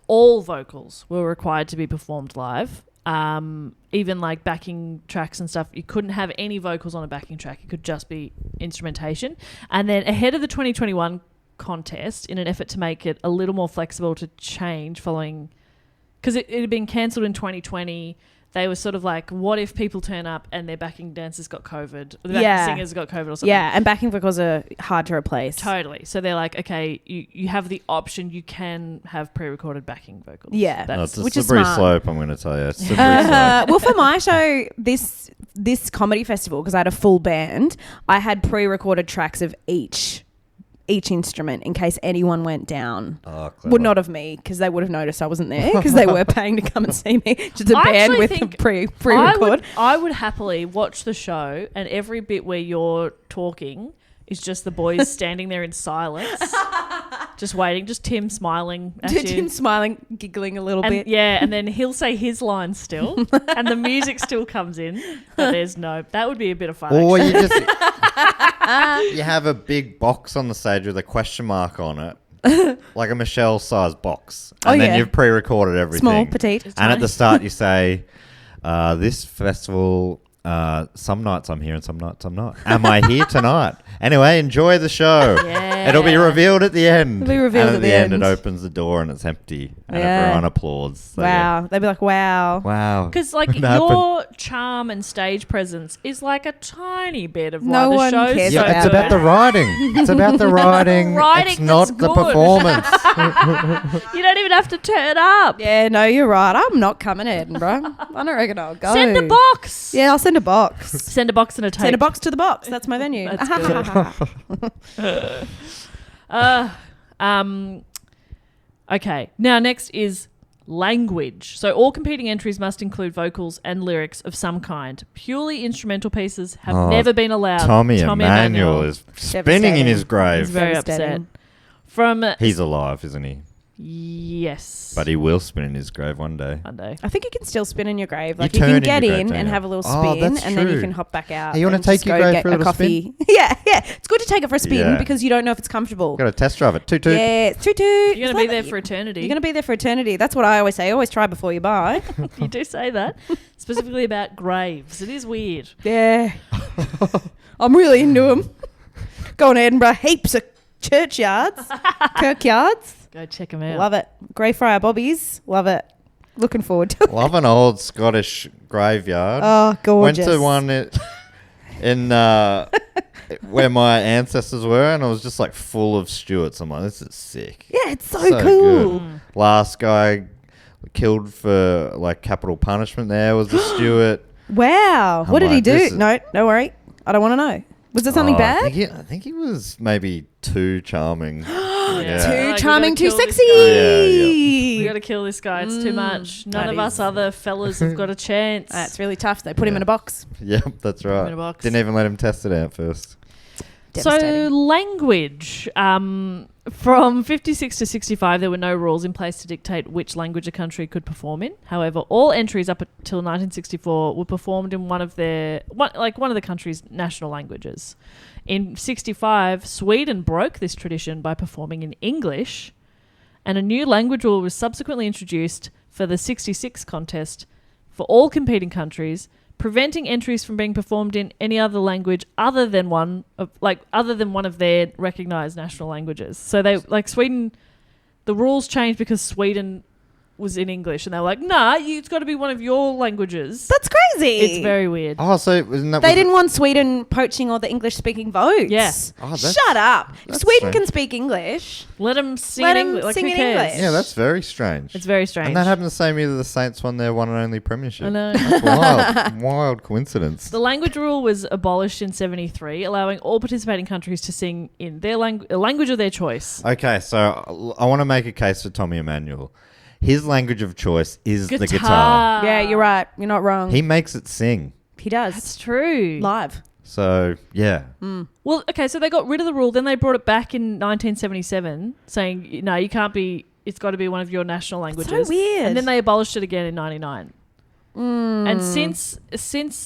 were required to be performed live. even like backing tracks and stuff, you couldn't have any vocals on a backing track. It could just be instrumentation. And then ahead of the 2021 contest, in an effort to make it a little more flexible to change following, because it had been cancelled in 2020. They were sort of like, what if people turn up and their backing dancers got COVID? Or the backing singers got COVID or something. Yeah, and backing vocals are hard to replace. Totally. So they're like, okay, you have the option. You can have pre-recorded backing vocals. Yeah. It's a which is slippery smart. slope, I'm going to tell you. It's slippery slope. Well, for my show, this comedy festival, because I had a full band, I had pre-recorded tracks of each instrument in case anyone went down. Oh, clever. Well, not of me, because they would have noticed I wasn't there, because they were paying to come and see me. Just a I band actually with a think pre-record. I would happily watch the show, and every bit where you're talking is just the boys standing there in silence, just waiting, just Tim smiling at you. Tim smiling, giggling a little And, bit. yeah, and then he'll say his line still, and the music still comes in, but that would be a bit of fun. Or actually. you just you have a big box on the stage with a question mark on it, like a Michelle-sized box, and then you've pre-recorded everything. Small, petite. And at the start you say, this festival, some nights I'm here and some nights I'm not. Am I here tonight? Anyway, enjoy the show. Yeah. It'll be revealed at the end. It'll be revealed and at the end. it opens the door and it's empty. And Yeah. everyone applauds. So, Wow. They'd be like, wow. Wow. Because like What happened? your charm and stage presence is like a tiny bit of No why one the show's cares so Yeah, it's good. about the writing. It's about the writing. Writing it's not that's the good. performance. You don't even have to turn up. Yeah, no, you're right. I'm not coming to Edinburgh. I don't reckon I'll go. Send a box. Yeah, I'll send a box. Send a box and a tape. Send a box to the box. That's my venue. That's Okay. Now next is language. So all competing entries must include vocals and lyrics of some kind. Purely instrumental pieces have never been allowed. Tommy Emmanuel is spinning in his grave. He's very upset. Devastating. From He's alive, isn't he? yes, But he will spin in his grave one day. Monday. I think you can still spin in your grave. You Like you turn can in get your grave, in don't and you? have a little Oh, spin, that's and then you true. can hop back out. Hey, you wanna and take just your go grave get for a little coffee? Yeah. It's good to take it for a spin Yeah. because you don't know if it's comfortable. Got to test drive it. Toot toot. Yeah, toot toot. You're going to be there for eternity. You're going to be there for eternity. That's what I always say. Always try before you buy. You do say that. Specifically about graves. It is weird. Yeah. I'm really into them. Going to Edinburgh, heaps of churchyards, kirkyards. Go check them out. Love it. Greyfriar Bobbies. Love it. Looking forward to it. Love an old Scottish graveyard. Oh, gorgeous. Went to one in where my ancestors were, and it was just like full of Stuarts. I'm like, this is sick. Yeah, it's so So cool. good. Last guy killed for like capital punishment there was the Stuart. Wow. I'm What did he like, do? this is- No, don't worry. I don't want to know. Was it something Oh, bad? I think he was maybe too charming. Yeah. Too Like, we charming, gotta too kill this sexy. guy. We got to kill this guy. It's too much. None that of us is- other fellas have got a chance. That's really tough. They put him in a box. Yep, that's right. in a box. Didn't even let him test it out first. So Devastating. language. From 56 to 65, there were no rules in place to dictate which language a country could perform in. However, all entries up until 1964 were performed in one of the country's national languages. In 65, Sweden broke this tradition by performing in English, and a new language rule was subsequently introduced for the 66 contest for all competing countries, preventing entries from being performed in any other language other than one of their recognised national languages. So Sweden, the rules changed because Sweden was in English, and they were like, nah, it's got to be one of your languages. That's crazy. It's very weird. Oh, so wasn't that? They didn't want Sweden poaching all the English-speaking votes. Yeah. Oh, that's- Shut up. If that's Sweden strange. can speak English. Let them sing Let in 'em English. Like, sing who in cares? English. Yeah, that's very strange. It's very strange. And that happened the same year that the Saints won their one and only premiership. I know. That's wild. Wild coincidence. The language rule was abolished in 73, allowing all participating countries to sing in their language of their choice. Okay, so I want to make a case for Tommy Emmanuel. His language of choice is the guitar. Yeah, you're right. You're not wrong. He makes it sing. He does. That's true. Live. So, yeah. Well, okay, so they got rid of the rule, then they brought it back in 1977, saying, no, you can't be, it's got to be one of your national languages. So weird. And then they abolished it again in 99. And since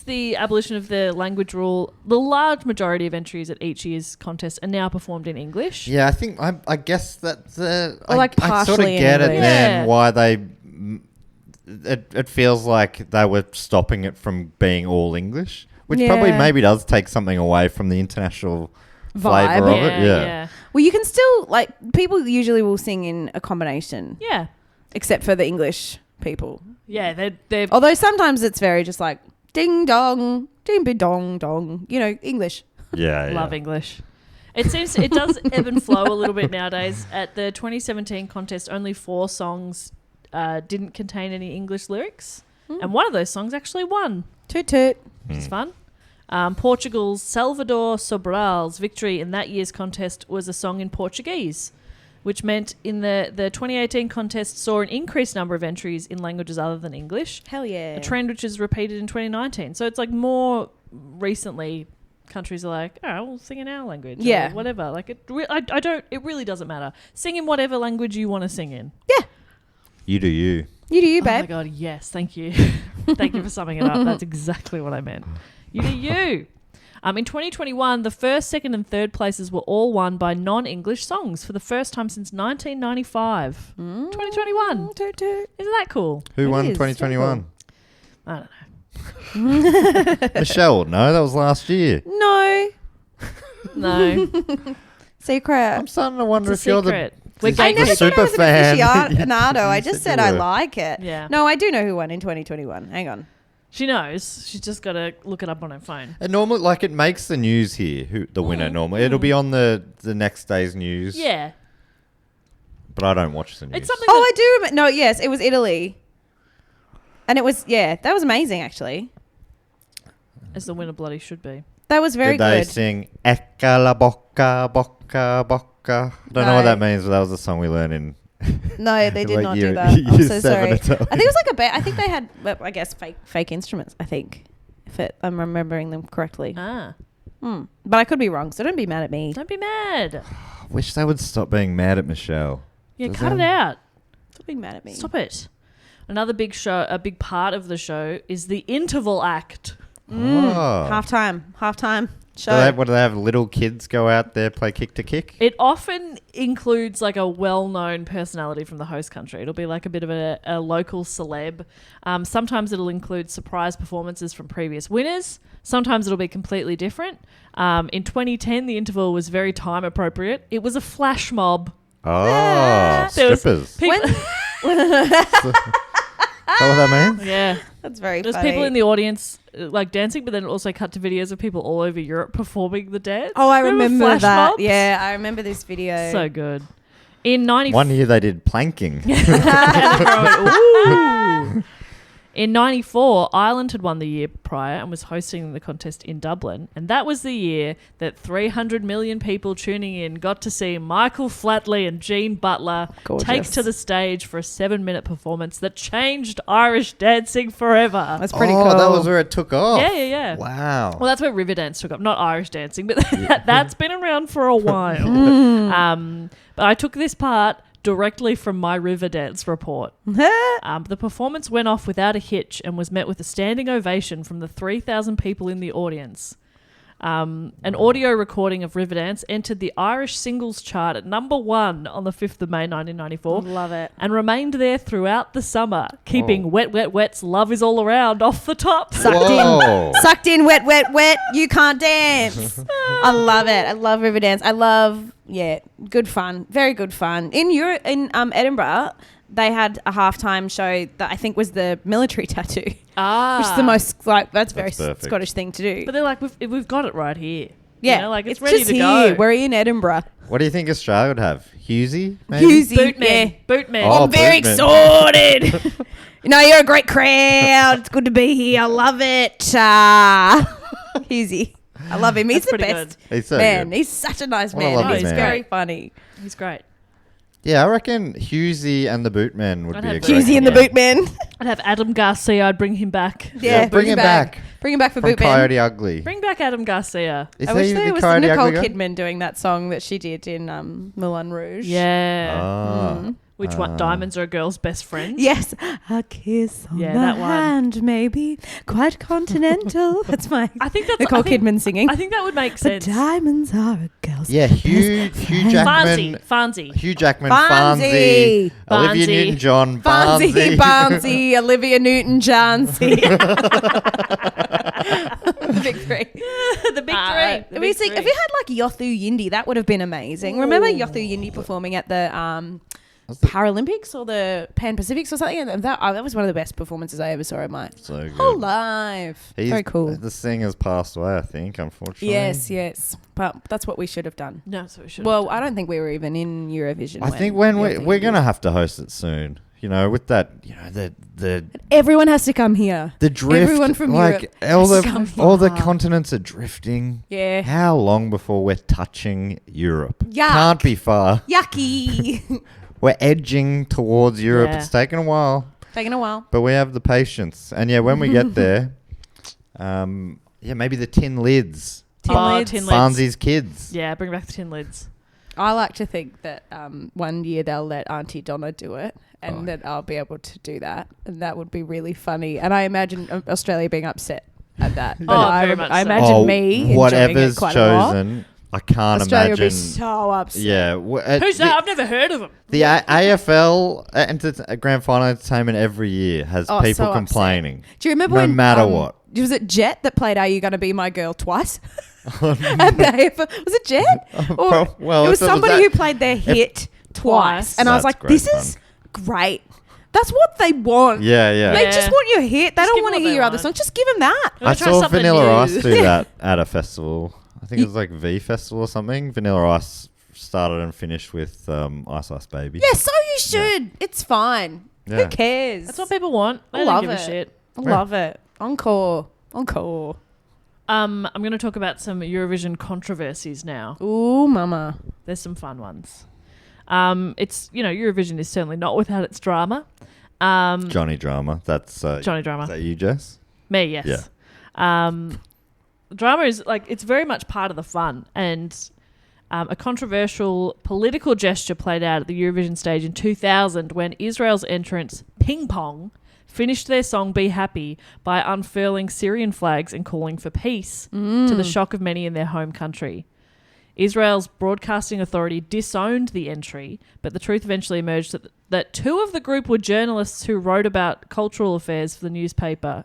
the abolition of the language rule, the large majority of entries at each year's contest are now performed in English. Yeah, I think, I guess that Or like I sort of partially in get it English. then Yeah. why they it feels like they were stopping it from being all English, which probably maybe does take something away from the international flavour of it. Yeah. Well, you can still, like, people usually will sing in a combination. Yeah. Except for the English people. Yeah, they're Although sometimes it's very just like ding dong, ding be dong dong, you know, English. Yeah. love English. It seems it does ebb and flow a little bit nowadays. At the 2017 contest, only 4 songs didn't contain any English lyrics. And one of those songs actually won. Toot toot. Which is fun. Portugal's Salvador Sobral's victory in that year's contest was a song in Portuguese, which meant in the 2018 contest saw an increased number of entries in languages other than English. Hell yeah. A trend which is repeated in 2019. So it's like more recently countries are like, oh, we'll sing in our language. Yeah. Or whatever. Like it really doesn't matter. Sing in whatever language you want to sing in. Yeah. You do you. You do you, Oh my babe. God, yes. Thank you. Thank you for summing it up. That's exactly what I meant. You do you. In 2021, the first, second and third places were all won by non-English songs for the first time since 1995. 2021. Toot toot. Isn't that cool? Who It won is. 2021? I don't know. Michelle. No, that was last year. No. No. Secret. I'm starting to wonder It's if a you're the secret. We're I the never gatekeepers. said I was super an fan. aficionado. I You just said said you I were. like it. Yeah. No, I do know who won in 2021. Hang on. She knows. She's just got to look it up on her phone. And normally, like, it makes the news here. Who the winner normally? It'll be on the next day's news. Yeah. But I don't watch the news. It's something Oh, I do remember. No, yes, it was Italy. And it was, that was amazing, actually. as the winner bloody should be. That was very Did they good. sing Ecca la bocca, bocca, bocca? I don't know what that means, but that was a song we learned in. No, they did like not year- do that. I'm year so 7 sorry. I Italian. think it was like a bit. I think they had, well, I guess, fake instruments, I think, if I'm remembering them correctly. Ah. But I could be wrong, so don't be mad at me. Don't be mad. I wish they would stop being mad at Michelle. Yeah, Does cut it that- out. Stop being mad at me. Stop it. Another big part of the show is the interval act. Oh. Halftime show. Do they have little kids go out there play kick to kick? It often includes like a well-known personality from the host country. It'll be like a bit of a local celeb. Sometimes it'll include surprise performances from previous winners. Sometimes it'll be completely different. In 2010, the interval was very time appropriate. It was a flash mob. Oh, There was strippers. people- Is that what that means? yeah. That's very There's funny. people in the audience like dancing, but then it also cut to videos of people all over Europe performing the dance. Oh, I remember flash that. mobs? Yeah, I remember this video. So good. In 94. One year they did planking. Ooh. In 94, Ireland had won the year prior and was hosting the contest in Dublin. And that was the year that 300 million people tuning in got to see Michael Flatley and Jean Butler Gorgeous. take to the stage for a 7-minute performance that changed Irish dancing forever. That's pretty cool. That was where it took off. Yeah. Wow. Well, that's where Riverdance took up, not Irish dancing, but that's been around for a while. But I took this part directly from my Riverdance report. The performance went off without a hitch and was met with a standing ovation from the 3,000 people in the audience. An audio recording of Riverdance entered the Irish singles chart at number 1 on the 5th of May 1994. Love it. And remained there throughout the summer, keeping Wet Wet Wet's Love Is All Around off the top. Whoa. Sucked in, wet, wet, wet. You can't dance. I love it. I love Riverdance. I love, good fun. Very good fun. In Edinburgh, they had a halftime show that I think was the military tattoo, which is the most that's very perfect. Scottish thing to do. But they're like, we've got it right here. Yeah, You know, like it's ready just to here. go. We're in Edinburgh. What do you think Australia would have? Hughesy? Maybe? Hughesy, Bootman. yeah. Bootman. Oh, I'm very Bootman. excited. You're a great crowd. It's good to be here. I love it. Hughesy. I love him. He's That's the pretty best He's so man. good. He's such a nice What a man. lovely He's man. very funny. He's great. Yeah, I reckon Hughesy and the Bootmen would I'd be a have great Hughesy and the combo. Bootman. I'd have Adam Garcia. I'd bring him back. Yeah, bring him back. Bring him back for From Bootman. Coyote Ugly. Bring back Adam Garcia. Is I wish he there the was Coyote Nicole Ugly guy? Kidman doing that song that she did in Moulin Rouge. Yeah. Ah. Which one? Diamonds are a girl's best friend? Yes, a kiss on Yeah, the that one. hand, maybe quite continental. That's my I think that's Nicole I think- Kidman singing. I think that would make The sense. diamonds are a girl's Yeah, Hugh Jackman. Farnsey. Hugh Jackman, Farnsey. Farnsey, Olivia Farnsey. Newton-John, Barnsey, Barnsey, Olivia Newton-Johnsey. The big three. The big three. The Have you big seen- three. have you had like Yothu Yindi? That would have been amazing. Remember Ooh. Yothu Yindi performing at the Was it- Paralympics or the Pan Pacifics or something? And that was one of the best performances I ever saw in my So good. whole life. Very cool. The singer's passed away, I think, unfortunately. Yes. But that's what we should have done. No, that's what we should. Well, I don't think we were even in Eurovision. I think when Yothu we're Yindi- going to have to host it soon. You know, with that, you know, the Everyone has to come here. drift. Everyone from like Europe has to come all the here. continents are drifting. Yeah. How long before we're touching Europe? Yuck. Can't be far. Yucky. We're edging towards Europe. Yeah. It's taken a while, Taking a while. but we have the patience. And yeah, when we get there, maybe the tin lids. Tin lids. Tin lids. Farnsey's kids. Yeah, bring back the tin lids. I like to think that one year they'll let Auntie Donna do it and that I'll be able to do that. And that would be really funny. And I imagine Australia being upset at that. But very much I so. imagine me enjoying it whatever's quite a lot. chosen, I can't Australia imagine. would be so upset. Yeah. Who's that? I've never heard of him. The AFL Grand Final Entertainment every year has Oh, people so upset. complaining. Do you remember No when matter what. Was it Jet that played "Are You Gonna Be My Girl" twice? At the AFL. Was it Jet? Or Well, it was if somebody that- who played their hit twice, and I was That's like, great "This fun. is great. That's what they want. Yeah, yeah. They Yeah. just want your hit. They Just don't give want to what hear they your other want. songs. Just give them that." We're I gonna try saw something Vanilla new. Ice do that at a festival. I think it was like V Festival or something. Vanilla Ice started and finished with Ice Ice Baby. Yeah, so you should. It's fine. Yeah. Who cares? That's what people want. I They love don't give it. a shit. I love it. Encore. Encore. I'm going to talk about some Eurovision controversies now. Ooh, mama. There's some fun ones. It's Eurovision is certainly not without its drama. Johnny Drama. That's Johnny Drama. Is that you, Jess? Me, yes. Yeah. Drama is it's very much part of the fun, and a controversial political gesture played out at the Eurovision stage in 2000 when Israel's entrants Ping Pong finished their song Be Happy by unfurling Syrian flags and calling for peace, to the shock of many in their home country. Israel's broadcasting authority disowned the entry, but the truth eventually emerged that two of the group were journalists who wrote about cultural affairs for a newspaper,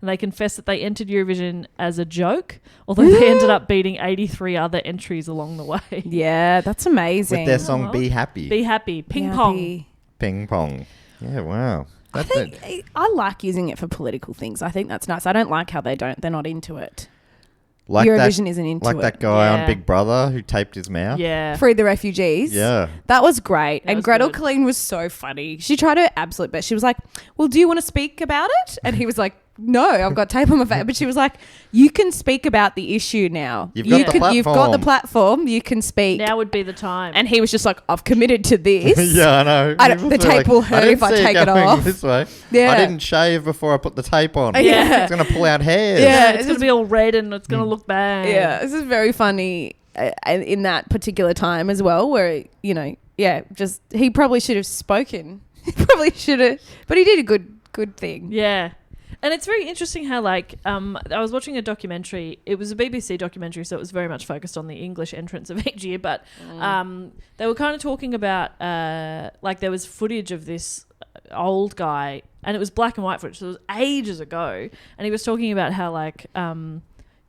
and they confessed that they entered Eurovision as a joke, although they ended up beating 83 other entries along the way. Yeah, that's amazing. With their song well. Be Happy. Be happy, ping Be pong. happy. Ping pong. Yeah, wow. I think I like using it for political things. I think that's nice. I don't like how they're not into it. like Eurovision that, isn't into like it. that guy Yeah. on Big Brother who taped his mouth. Yeah. Free the refugees. Yeah. That was great. That and was Gretel good. Colleen was so funny. She tried her absolute best. She was like, "Well, do you want to speak about it?" And he was like, "No, I've got tape on my face." But she was like, "You can speak about the issue now. You've got the You've got the platform. platform. You can speak." Now would be the time. And he was just like, "I've committed to this." Yeah, I know. I don't- People the feel tape will hurt didn't if I see take it going off. This way. Yeah. I didn't shave before I put the tape on. Yeah. It's going to pull out hairs. Yeah. it's going to be all red and it's going to look bad. Yeah, this is very funny in that particular time as well, where just he probably should have spoken. He probably should have, but he did a good thing. Yeah. And it's very interesting how, I was watching a documentary. It was a BBC documentary, so it was very much focused on the English entrance of each year. But they were kind of talking about, there was footage of this old guy, and it was black and white footage, so it was ages ago. And he was talking about how,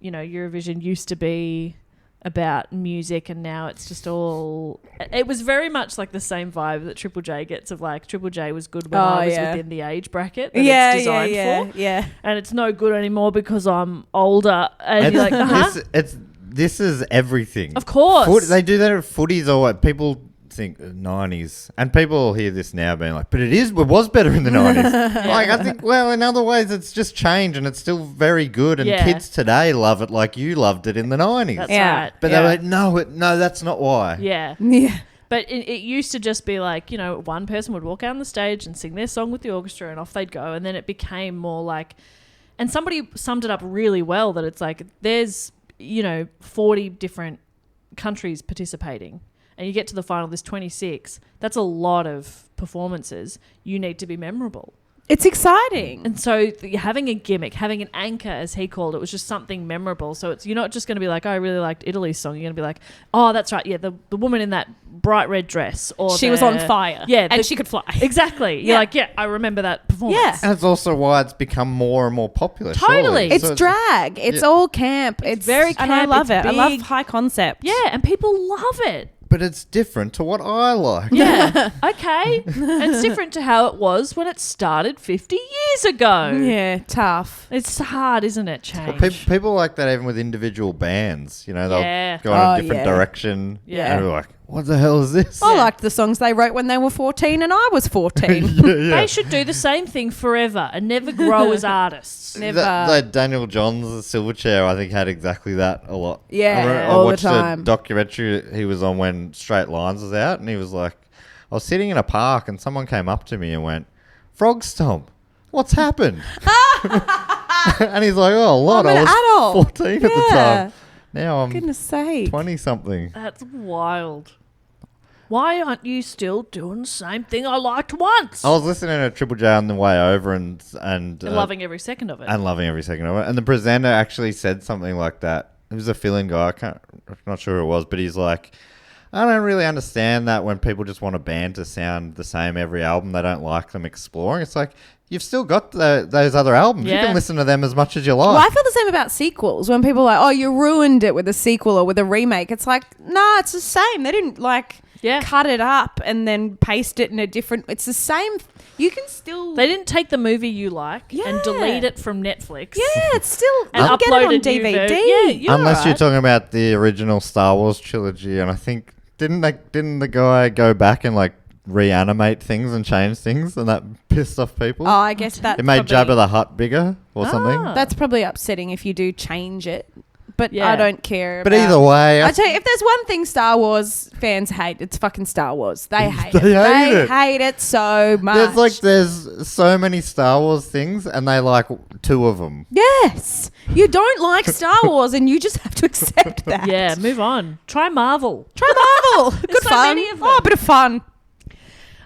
Eurovision used to be about music, and now it's just all... It was very much like the same vibe that Triple J gets of Triple J was good when I was within the age bracket that it's designed for. Yeah. And it's no good anymore because I'm older. And you're like, This is everything. Of course. They do that at footies or what? People think 90s. And people hear this now being like, but it was better in the 90s. I think, well, in other ways, it's just changed and it's still very good. And Yeah. kids today love it like you loved it in the 90s. That's Yeah. right. But they're like, no, that's not why. Yeah. Yeah. But it used to just be one person would walk out on the stage and sing their song with the orchestra and off they'd go. And then it became more like... And somebody summed it up really well that it's there's, 40 different countries participating. and you get to the final, there's 26. That's a lot of performances. You need to be memorable. It's exciting. And so having a gimmick, having an anchor, as he called it, was just something memorable. So you're not just going to be like, oh, I really liked Italy's song. You're going to be like, oh, that's right. Yeah, the woman in that bright red dress. Or she was on fire. Yeah. And she could fly. Exactly. You're like, yeah, I remember that performance. Yeah. And it's also why it's become more and more popular. Totally. Surely. It's drag. It's all camp. It's very And I camp, love it's it. I love big. high concept. Yeah, and people love it. But it's different to what I like. Yeah. Okay. And it's different to how it was when it started 50 years ago. Yeah, tough. It's hard, isn't it, change? People like that even with individual bands. You know, they'll Yeah. go in a different direction. Yeah. And they're like, what the hell is this? I liked the songs they wrote when they were 14 and I was 14. They should do the same thing forever and never grow as artists. Never. That Daniel Johns' Silverchair, I think, had exactly that a lot. Yeah, I all the watched time. a documentary he was on when Straight Lines was out, and he was like, I was sitting in a park and someone came up to me and went, Frog Stomp, what's happened? And he's like, oh, a lot. I'm I an was adult. 14 at the Yeah. time. Now I'm Goodness sake. 20-something. That's wild. Why aren't you still doing the same thing I liked once? I was listening to Triple J on the way over and Loving every second of it. and loving every second of it. And the presenter actually said something like that. It was a fill-in guy. I'm not sure who it was, but he's like, I don't really understand that when people just want a band to sound the same every album. They don't like them exploring. It's like, you've still got those other albums. Yeah. You can listen to them as much as you like. Well, I feel the same about sequels. When people are like, oh, you ruined it with a sequel or with a remake. It's like, nah, it's the same. They didn't cut it up and then paste it in a different... It's the same... You can still... They didn't take the movie you like and Yeah. delete it from Netflix. Yeah, it's still... And I'll get it on upload a new DVD. Yeah, you're Unless you're right. talking about the original Star Wars trilogy, and I think didn't the guy go back and reanimate things and change things, and that pissed off people? Oh, I guess that It made Jabba the Hutt bigger or something. That's probably upsetting if you do change it. But Yeah. I don't care. But about- either way, I tell you, if there's one thing Star Wars fans hate, it's fucking Star Wars. They hate They it. hate They it. hate it so much. there's so many Star Wars things, and they like two of them. Yes. You don't like Star Wars and you just have to accept that. Yeah, move on. Try Marvel. Try Marvel. Good so fun. many of them. Oh, a bit of fun.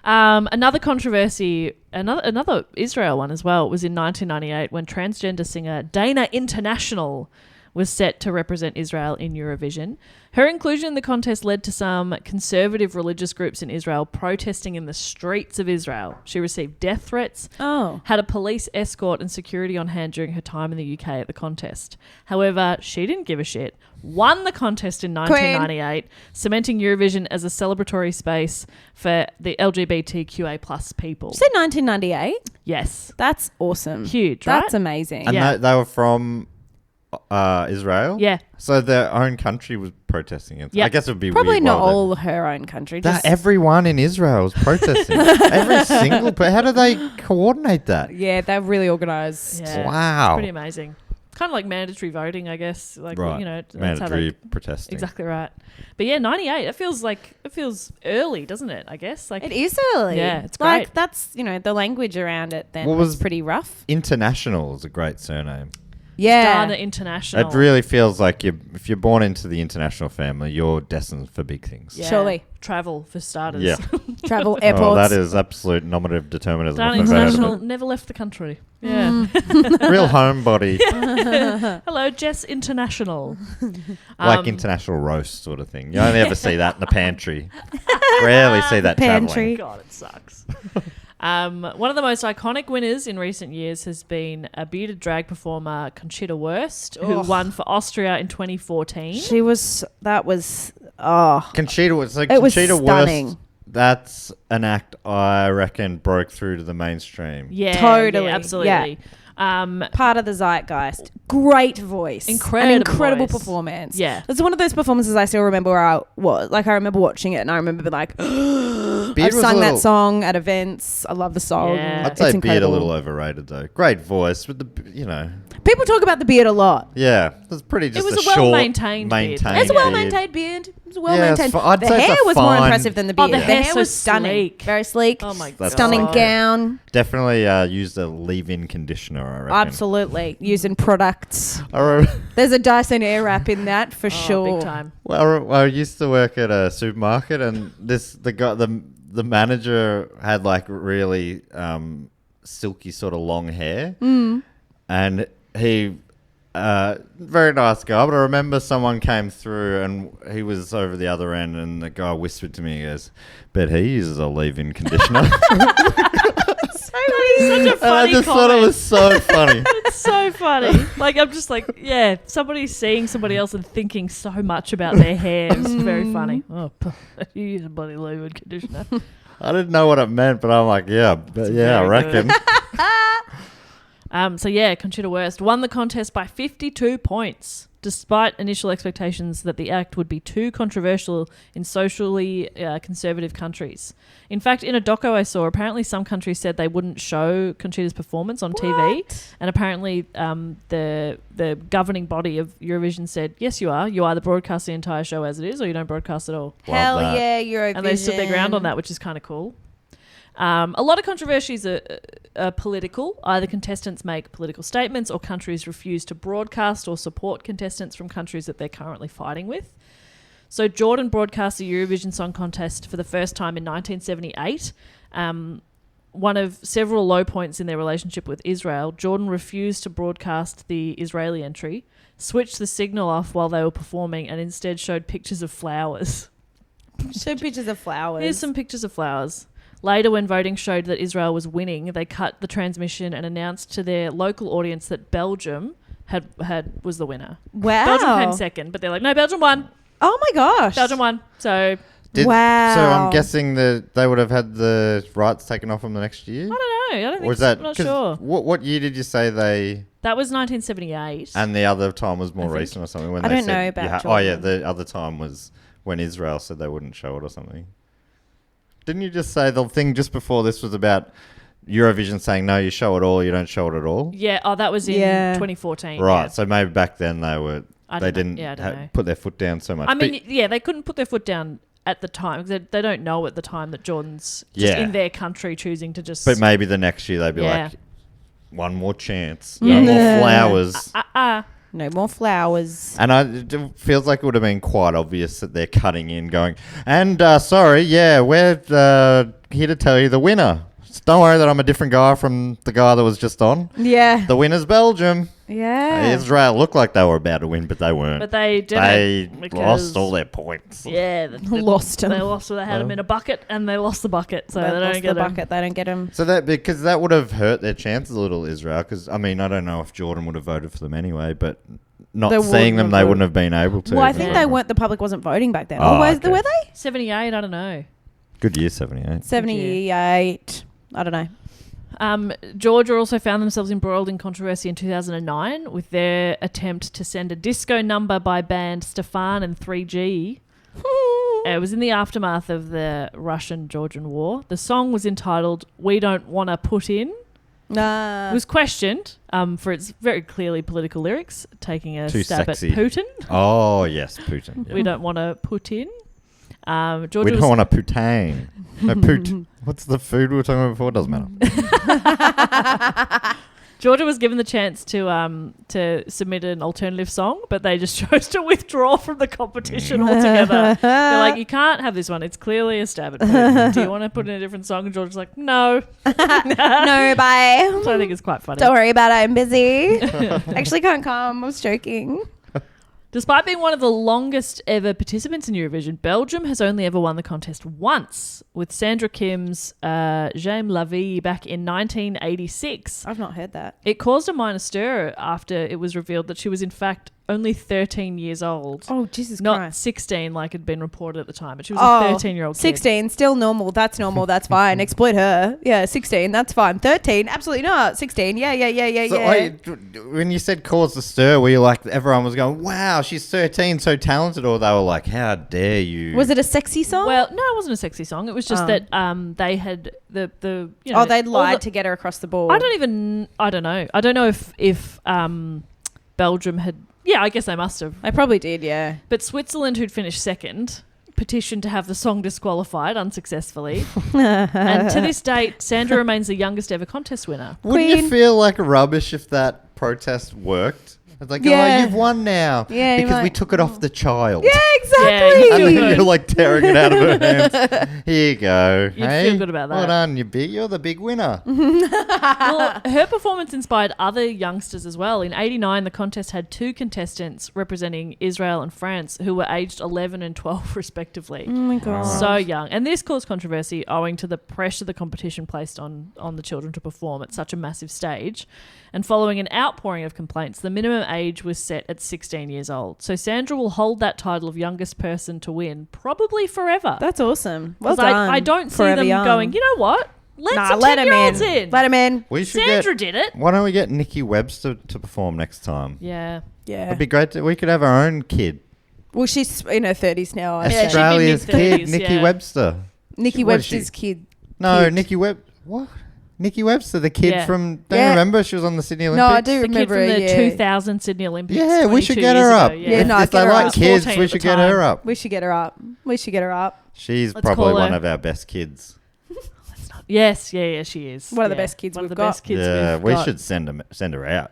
Another controversy, another Israel one as well, was in 1998 when transgender singer Dana International was set to represent Israel in Eurovision. Her inclusion in the contest led to some conservative religious groups in Israel protesting in the streets of Israel. She received death threats, had a police escort and security on hand during her time in the UK at the contest. However, she didn't give a shit. Won the contest in 1998, cementing Eurovision as a celebratory space for the LGBTQA plus people. You said 1998? Yes. That's awesome. Huge, right? That's amazing. And Yeah. they were from Israel? Yeah. So their own country was protesting it. Yeah. I guess it would be Probably weird. not while all her own country. That Just, everyone in Israel was protesting. Every single... But how do they coordinate that? yeah, they're really organised. Yeah. Wow. Pretty amazing. Kind of like mandatory voting, I guess. Like, Right. you know, that's how Mandatory they... protesting. Exactly right. But yeah, 98, it feels early, doesn't it? I guess. Like It is early. Yeah, it's like great. that's the language around it then What was was- pretty rough. International is a great surname. Yeah. Dana International. It really feels like if you're born into the international family, you're destined for big things. Yeah. Surely. Travel for starters. Yeah. Travel airports. Oh, that is absolute nominative determinism. Dana I've never heard of International never left the country. Yeah. it. Real homebody. Hello, Jess International. Like international roast sort of thing. You only ever see that in the pantry. Rarely see that Pantry. traveling. God, it sucks. One of the most iconic winners in recent years has been a bearded drag performer, Conchita Wurst, who won for Austria in 2014. Conchita was was Conchita stunning. Wurst. That's an act I reckon broke through to the mainstream. Yeah, Totally, yeah, absolutely. part of the zeitgeist. Great voice. Incredible An incredible voice. performance. Yeah. It's one of those performances I still remember where I was. Like, I remember watching it and I remember being like, I've was sung a that little- song at events. I love the song. Yeah. I'd It's say Beard a incredible. little overrated though. Great voice with the People talk about the beard a lot. Yeah, it was pretty just It was a a short, well-maintained beard. It's a well-maintained beard. It's a well-maintained. I'd The say it's hair a was more fine- impressive than the beard. the hair's hair so was stunning. sleek. Very sleek. Oh my That's Stunning fine. gown. Definitely used a leave-in conditioner, I reckon. Absolutely. Using products. I remember, There's a Dyson Airwrap in that for sure. Big time. well, I used to work at a supermarket, and the manager had like really silky sort of long hair, and he very nice guy. But I remember someone came through, and he was over the other end, and the guy whispered to me, he goes, "Bet he uses a leave-in conditioner." Such a And I funny just thought it comment. was so funny. It's so funny. Like, I'm just like, yeah, somebody seeing somebody else and thinking so much about their hair is very funny. Oh, you use a bloody leave-in conditioner. I didn't know what it meant, but I'm like, yeah, I very reckon. So yeah, Conchita Wurst won the contest by 52 points, despite initial expectations that the act would be too controversial in socially conservative countries. In fact, in a doco I saw, apparently some countries said they wouldn't show Conchita's performance on TV, and apparently the governing body of Eurovision said, yes, you are. You either broadcast the entire show as it is, or you don't broadcast at all. Hell Love that. yeah, Eurovision. And they stood their ground on that, which is kind of cool. A lot of controversies are political. Either contestants make political statements or countries refuse to broadcast or support contestants from countries that they're currently fighting with. So Jordan broadcast the Eurovision Song Contest for the first time in 1978. One of several low points in their relationship with Israel, Jordan refused to broadcast the Israeli entry, switched the signal off while they were performing, and instead showed pictures of flowers. Show pictures of flowers. Here's some pictures of flowers. Later, when voting showed that Israel was winning, they cut the transmission and announced to their local audience that Belgium was the winner. Wow. Belgium came second, but they're like, no, Belgium won. Oh my gosh. Belgium won. So Wow. So I'm guessing that they would have had the rights taken off them the next year? I don't know. I don't think Or is that, I'm not 'cause sure. What year did you say they... That was 1978. And the other time was more I think. recent or something? When I they don't said know you about oh, yeah, Jordan. the other time was when Israel said they wouldn't show it or something. Didn't you just say the thing just before this was about Eurovision saying, no, you show it all, you don't show it at all? Yeah. Oh, that was in Yeah. 2014. Right, Yeah. so maybe back then they were... I They don't know. didn't Yeah, I don't know. put their foot down so much. I But- mean, yeah, they couldn't put their foot down at the time because they don't know at the time that Jordan's just Yeah. in their country choosing to just... But maybe the next year they'd be Yeah. like, one more chance, no more flowers. No more flowers. And it feels like it would have been quite obvious that they're cutting in going, and sorry, yeah, we're here to tell you the winner. Just don't worry that I'm a different guy from the guy that was just on. Yeah. The winner's Belgium. Yeah. Israel looked like they were about to win, but they weren't. But they didn't. They because- lost all their points. Yeah. Lost 'em. They lost. They had them in a bucket and they lost the bucket. So they don't lost get the 'em. bucket. They don't get them. So because that would have hurt their chances a little, Israel. Because I mean, I don't know if Jordan would have voted for them anyway, but not They seeing them, wouldn't they have wouldn't have been able to. Well, I think Yeah. they weren't. The public wasn't voting back then. Oh, or were okay. they? 78, I don't know. Good year, 78. 78. I don't know. Georgia also found themselves embroiled in controversy in 2009 with their attempt to send a disco number by band Stefan and 3G. It was in the aftermath of the Russian-Georgian war. The song was entitled "We Don't Wanna Put In." It was questioned for its very clearly political lyrics, taking a Too stab sexy. at Putin. Oh, yes, Putin. Yeah. We don't want to put in. Georgia We was don't want a poutine. No, poot. What's the food we were talking about before? Doesn't matter. Georgia was given the chance to submit an alternative song, but they just chose to withdraw from the competition altogether. They're like, you can't have this one. It's clearly a stab at Putin. Do you want to put in a different song? And Georgia's like, no. No, bye. Which I think is quite funny. Don't worry about it. I'm busy. Actually, can't come. I was joking. Despite being one of the longest ever participants in Eurovision, Belgium has only ever won the contest once, with Sandra Kim's J'aime la vie back in 1986. I've not heard that. It caused a minor stir after it was revealed that she was in fact only 13 years old. Oh, Jesus Not Christ. 16 like had been reported at the time, but she was a 13-year-old kid. 16, still normal. That's normal. That's fine. Exploit her. Yeah, 16, that's fine. 13, absolutely not. 16, yeah. So when you said cause the stir, were you like, everyone was going, wow, she's 13, so talented, or they were like, how dare you? Was it a sexy song? Well, no, it wasn't a sexy song. It was just that they had they'd lied to get her across the board. I don't know. I don't know if Belgium had. Yeah, I guess they must have. They probably did, yeah. But Switzerland, who'd finished second, petitioned to have the song disqualified unsuccessfully. And to this date, Sandra remains the youngest ever contest winner. Wouldn't you feel like rubbish if that protest worked? It's like, oh, you've won now. Yeah, because we took it off the child. Yeah, exactly. Yeah, And then you're like tearing it out of her hands. Here you go. You'd feel good about that. Well done, you're the big winner. Well, her performance inspired other youngsters as well. In 89, the contest had 2 contestants representing Israel and France who were aged 11 and 12 respectively. Oh my God. So young. And this caused controversy owing to the pressure the competition placed on the children to perform at such a massive stage. And following an outpouring of complaints, the minimum age was set at 16 years old. So Sandra will hold that title of youngest person to win probably forever. That's awesome. Well 'Cause done. I don't see Forever them young. going, you know what? Let let him 10-year-olds in. in. Let him in. We should Sandra did it. Why don't we get Nikki Webster to perform next time? Yeah. Yeah. It'd be great. We could have our own kid. Well, she's in her 30s now. I Yeah, think. she'd be Australia's kid, mid-30s, Nikki yeah. Webster. Nikki What is she? Webster's kid. No, Kid. Nikki What? Nikki Webster, the kid Yeah. from... Don't Yeah. you remember? She was on the Sydney No, Olympics. I do The kid remember from her, the yeah. 2000 Sydney Olympics. Yeah, we should 22 get years her ago, up. Yeah, no, if get they her like up. kids, 14 we at should the get her time. up. We should get her up. We should get her up. She's Let's probably call her. one of our best kids. Yes, yeah, she is. One of the Yeah, best kids one of we've the best got. kids Yeah, we've we got. should send her out.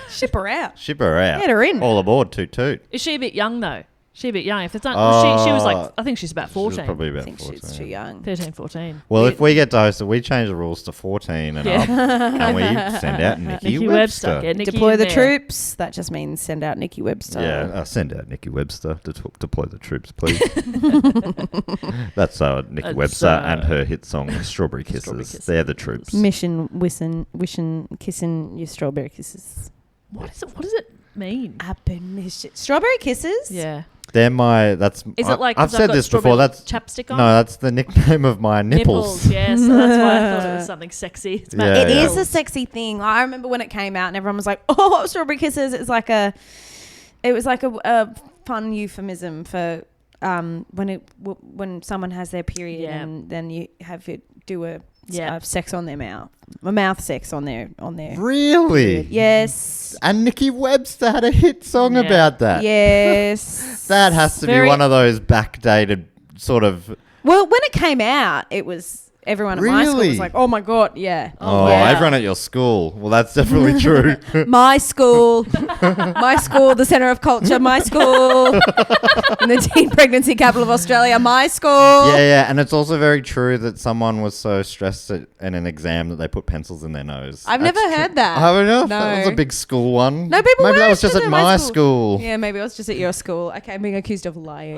Ship her out. Ship her out. Get her in. All aboard, toot toot. Is she a bit young though? She a bit young. If it's not, she was like, I think she's about She's 14. probably I about think 14. she's too young. 13, 14. Well, if we get to host it, we change the rules to 14 and Yeah. up, and we send out Nikki Nikki Webster. Webster. Get Nikki Deploy in the there. troops. That just means send out Nikki Webster. Yeah, send out Nikki Webster to deploy the troops, please. That's Nikki That's, Webster and her hit song Strawberry Kisses. Strawberry Kisses. They're the troops. Mission, wishing, kissing your strawberry kisses. What does it mean? I've been missing. Strawberry kisses? Yeah. They're my. That's. Is it like? I've 'cause said got this before. strawberry That's chapstick on. no. That's the nickname of my nipples. Yeah, so that's why I thought it was something sexy. It's about Yeah, It yeah. is a sexy thing. I remember when it came out and everyone was like, "Oh, strawberry kisses!" It was like a fun euphemism for when someone has their period Yeah. and then you have it do a Yeah. sex on their mouth, a mouth sex on their Really? Yes, And Nikki Webster had a hit song Yeah. about that. yes. That has to be Very- one of those backdated sort of. Well, when it came out, it was everyone at my school Really? was like, "Oh my god, yeah." Oh, yeah. everyone at your school. Well, that's definitely true. My school, the centre of culture, my school, and the teen pregnancy capital of Australia, my school. Yeah, and it's also very true that someone was so stressed in an exam that they put pencils in their nose. I've That's never true. heard that. Haven't you? No. That was a big school one. No, people Maybe were that was just stressed at my school. Yeah, maybe I was just at your school. Okay, I'm being accused of lying.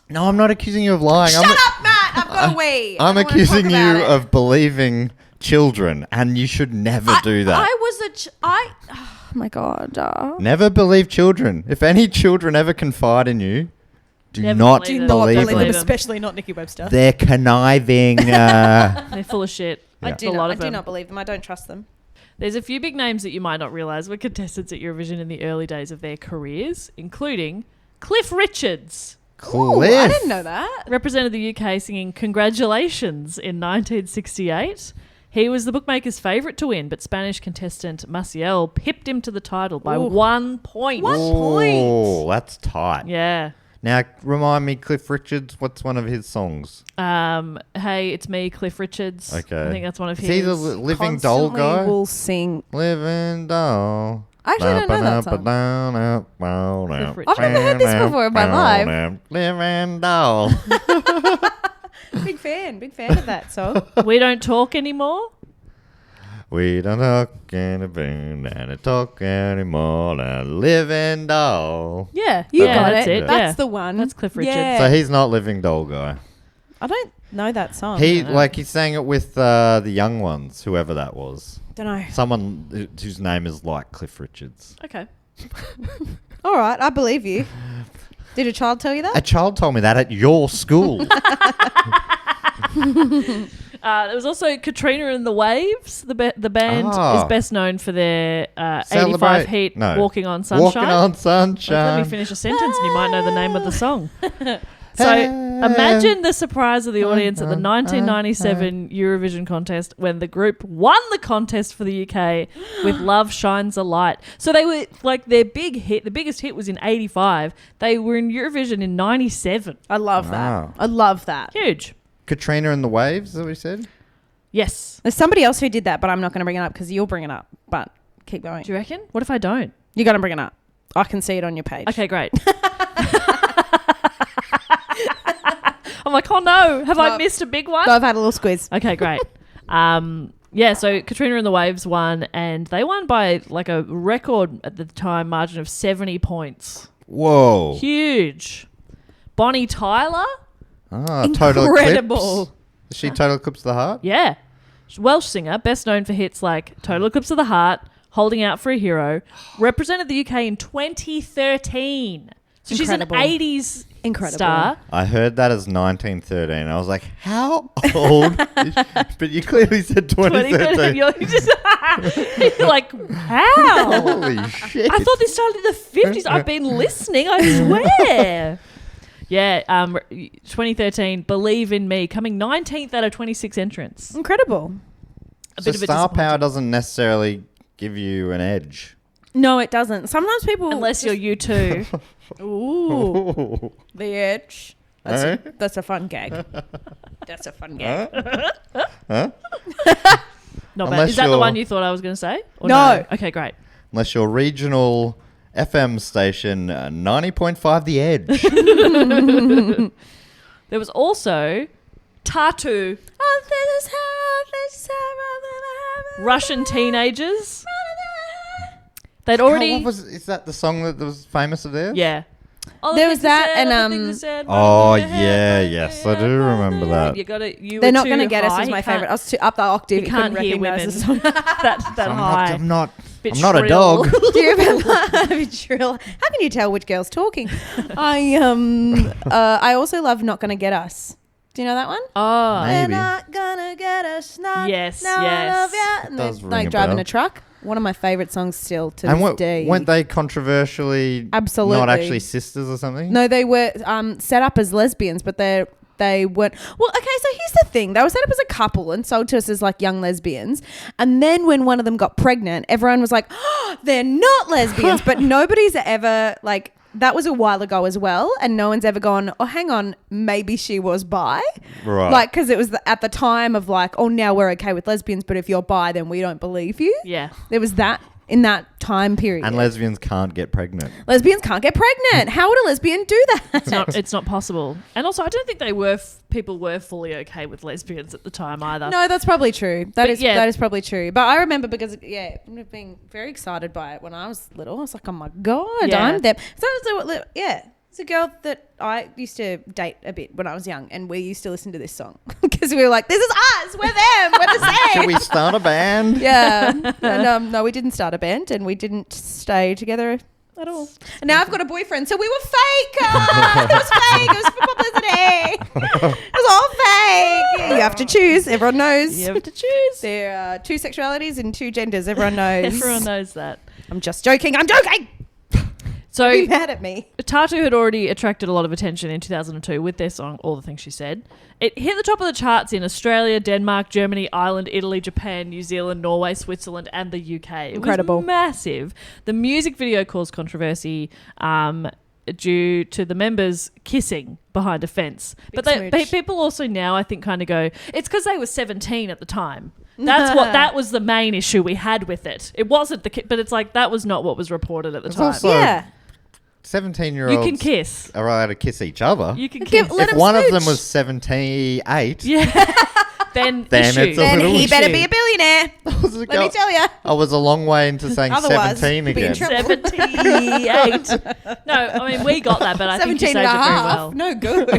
No, I'm not accusing you of lying. Shut up, Matt. I've got a wee. I I'm don't wanna accusing talk you about it. of believing children, and you should never do that. I was oh my god. Never believe children. If any children ever confide in you, do Never not believe believe, them. Believe them. them, them. especially not Nikki Webster. They're conniving. They're full of shit. I Yeah. do A lot not. I of do them. not believe them. I don't trust them. There's a few big names that you might not realise were contestants at Eurovision in the early days of their careers, including Cliff Richards. Ooh, I Cliff. didn't know that. Represented the UK singing Congratulations in 1968. He was the bookmaker's favourite to win, but Spanish contestant Maciel pipped him to the title by Ooh. 1 point. Oh, that's tight. Yeah. Now, remind me, Cliff Richards, what's one of his songs? Hey, it's me, Cliff Richards. Okay. I think that's one of Is his. he the living doll Constantly guy? will sing. Living doll. I actually don't know that song. I've never heard this before in my life. Living doll. Big fan of that song. We Don't Talk Anymore. We don't talk and talk anymore. Now, living doll. Yeah, you Yeah, got that's it. it, That's yeah. the one. That's Cliff Richards. Yeah. So he's not living doll guy. I don't know that song. He sang it with the young ones, whoever that was. Don't know. Someone whose name is like Cliff Richards. Okay. All right, I believe you. Did a child tell you that? A child told me that at your school. There was also Katrina and the Waves. The band is best known for their 85 hit Walking on Sunshine. Walking on Sunshine. Let me finish a sentence and you might know the name of the song. So imagine the surprise of the audience at the 1997 Eurovision contest when the group won the contest for the UK with Love Shines a Light. So they were like their big hit. The biggest hit was in 85. They were in Eurovision in 97. I love that. I love that. Huge. Katrina and the Waves, is that what you said? Yes. There's somebody else who did that, but I'm not going to bring it up because you'll bring it up. But keep going. Do you reckon? What if I don't? You're going to bring it up. I can see it on your page. Okay, great. I'm like, oh no, have I missed a big one? I've had a little squeeze. Okay, great. So Katrina and the Waves won, and they won by like a record at the time margin of 70 points. Whoa. Huge. Bonnie Tyler. Total Incredible. Eclipse. Is she Total Eclipse of the Heart? Yeah. Welsh singer, best known for hits like Total Eclipse of the Heart, Holding Out for a Hero, represented the UK in 2013. So Incredible. She's an 80s star. I heard that as 1913. I was like, how old? But you clearly said 2013. You're like, how? Holy shit. I thought this started in the 50s. I've been listening, I swear. Yeah, 2013, Believe in Me, coming 19th out of 26 entrants. Incredible. So star power doesn't necessarily give you an edge. No, it doesn't. Sometimes people... Unless you're U2. Ooh. The edge. That's a fun gag. That's a fun gag. Not Unless bad. Is that the one you thought I was going to say? Or No. Okay, great. Unless your regional FM station 90.5 The Edge. There was also Tatu. Russian teenagers. They'd already... Is that the song that was famous of theirs? Yeah. There was that and yes, I do remember that. They're not going to get us as my favourite. I was too up the octave. You can't hear women that high. I'm not shrill. a dog. Do you remember? A bit shrill. How can you tell which girl's talking? I also love Not Gonna Get Us. Do you know that one? Oh, Maybe. They're not gonna get us. Yes. And does they're ring like a driving bell. a truck. One of my favourite songs still to And this day. weren't they controversially Absolutely not actually sisters or something? No, they were set up as lesbians, but they weren't. Well, okay, so here's the thing. They were set up as a couple and sold to us as like young lesbians. And then when one of them got pregnant, everyone was like, oh, they're not lesbians. But nobody's ever like... That was a while ago as well, and no one's ever gone, oh, hang on, maybe she was bi. Right. Like, because it was at the time of like, oh, now we're okay with lesbians, but if you're bi, then we don't believe you. Yeah. There was that in that time period. And lesbians can't get pregnant. Lesbians can't get pregnant. How would a lesbian do that? It's not possible. And also, I don't think people were fully okay with lesbians at the time either. No, that's probably true. That is probably true. But I remember because being very excited by it when I was little. I was like, oh my god, I'm them. So it's a girl that I used to date a bit when I was young, and we used to listen to this song because we were like, this is us, we're them, we're the same. Should we start a band? Yeah. And no, we didn't start a band, and we didn't stay together at all. And now I've got a boyfriend, so we were fake. It was fake. It was for publicity. It was all fake. You have to choose. Everyone knows. You have to choose. There are two sexualities and two genders. Everyone knows. Everyone knows that. I'm just joking. I'm joking. So Be mad at me. Tatu had already attracted a lot of attention in 2002 with their song All the Things She Said. It hit the top of the charts in Australia, Denmark, Germany, Ireland, Italy, Japan, New Zealand, Norway, Switzerland and the UK. Incredible. It was massive. The music video caused controversy due to the members kissing behind a fence. Big But people also now I think kind of go, it's because they were 17 at the time. That was the main issue we had with it. It wasn't but it's like that was not what was reported at the time. Also, Yeah. 17-year-olds You can kiss. are allowed to kiss each other. You can kiss. Let If him one of smooch. them was 78, Yeah. Then Then issue. it's a Then little he better issue. be a billionaire. Let me tell you. I was a long way into saying Otherwise, 17 you'd be in again. trouble. 78. No, I mean, we got that, but I think you 17 saved and it a very half. well. No good.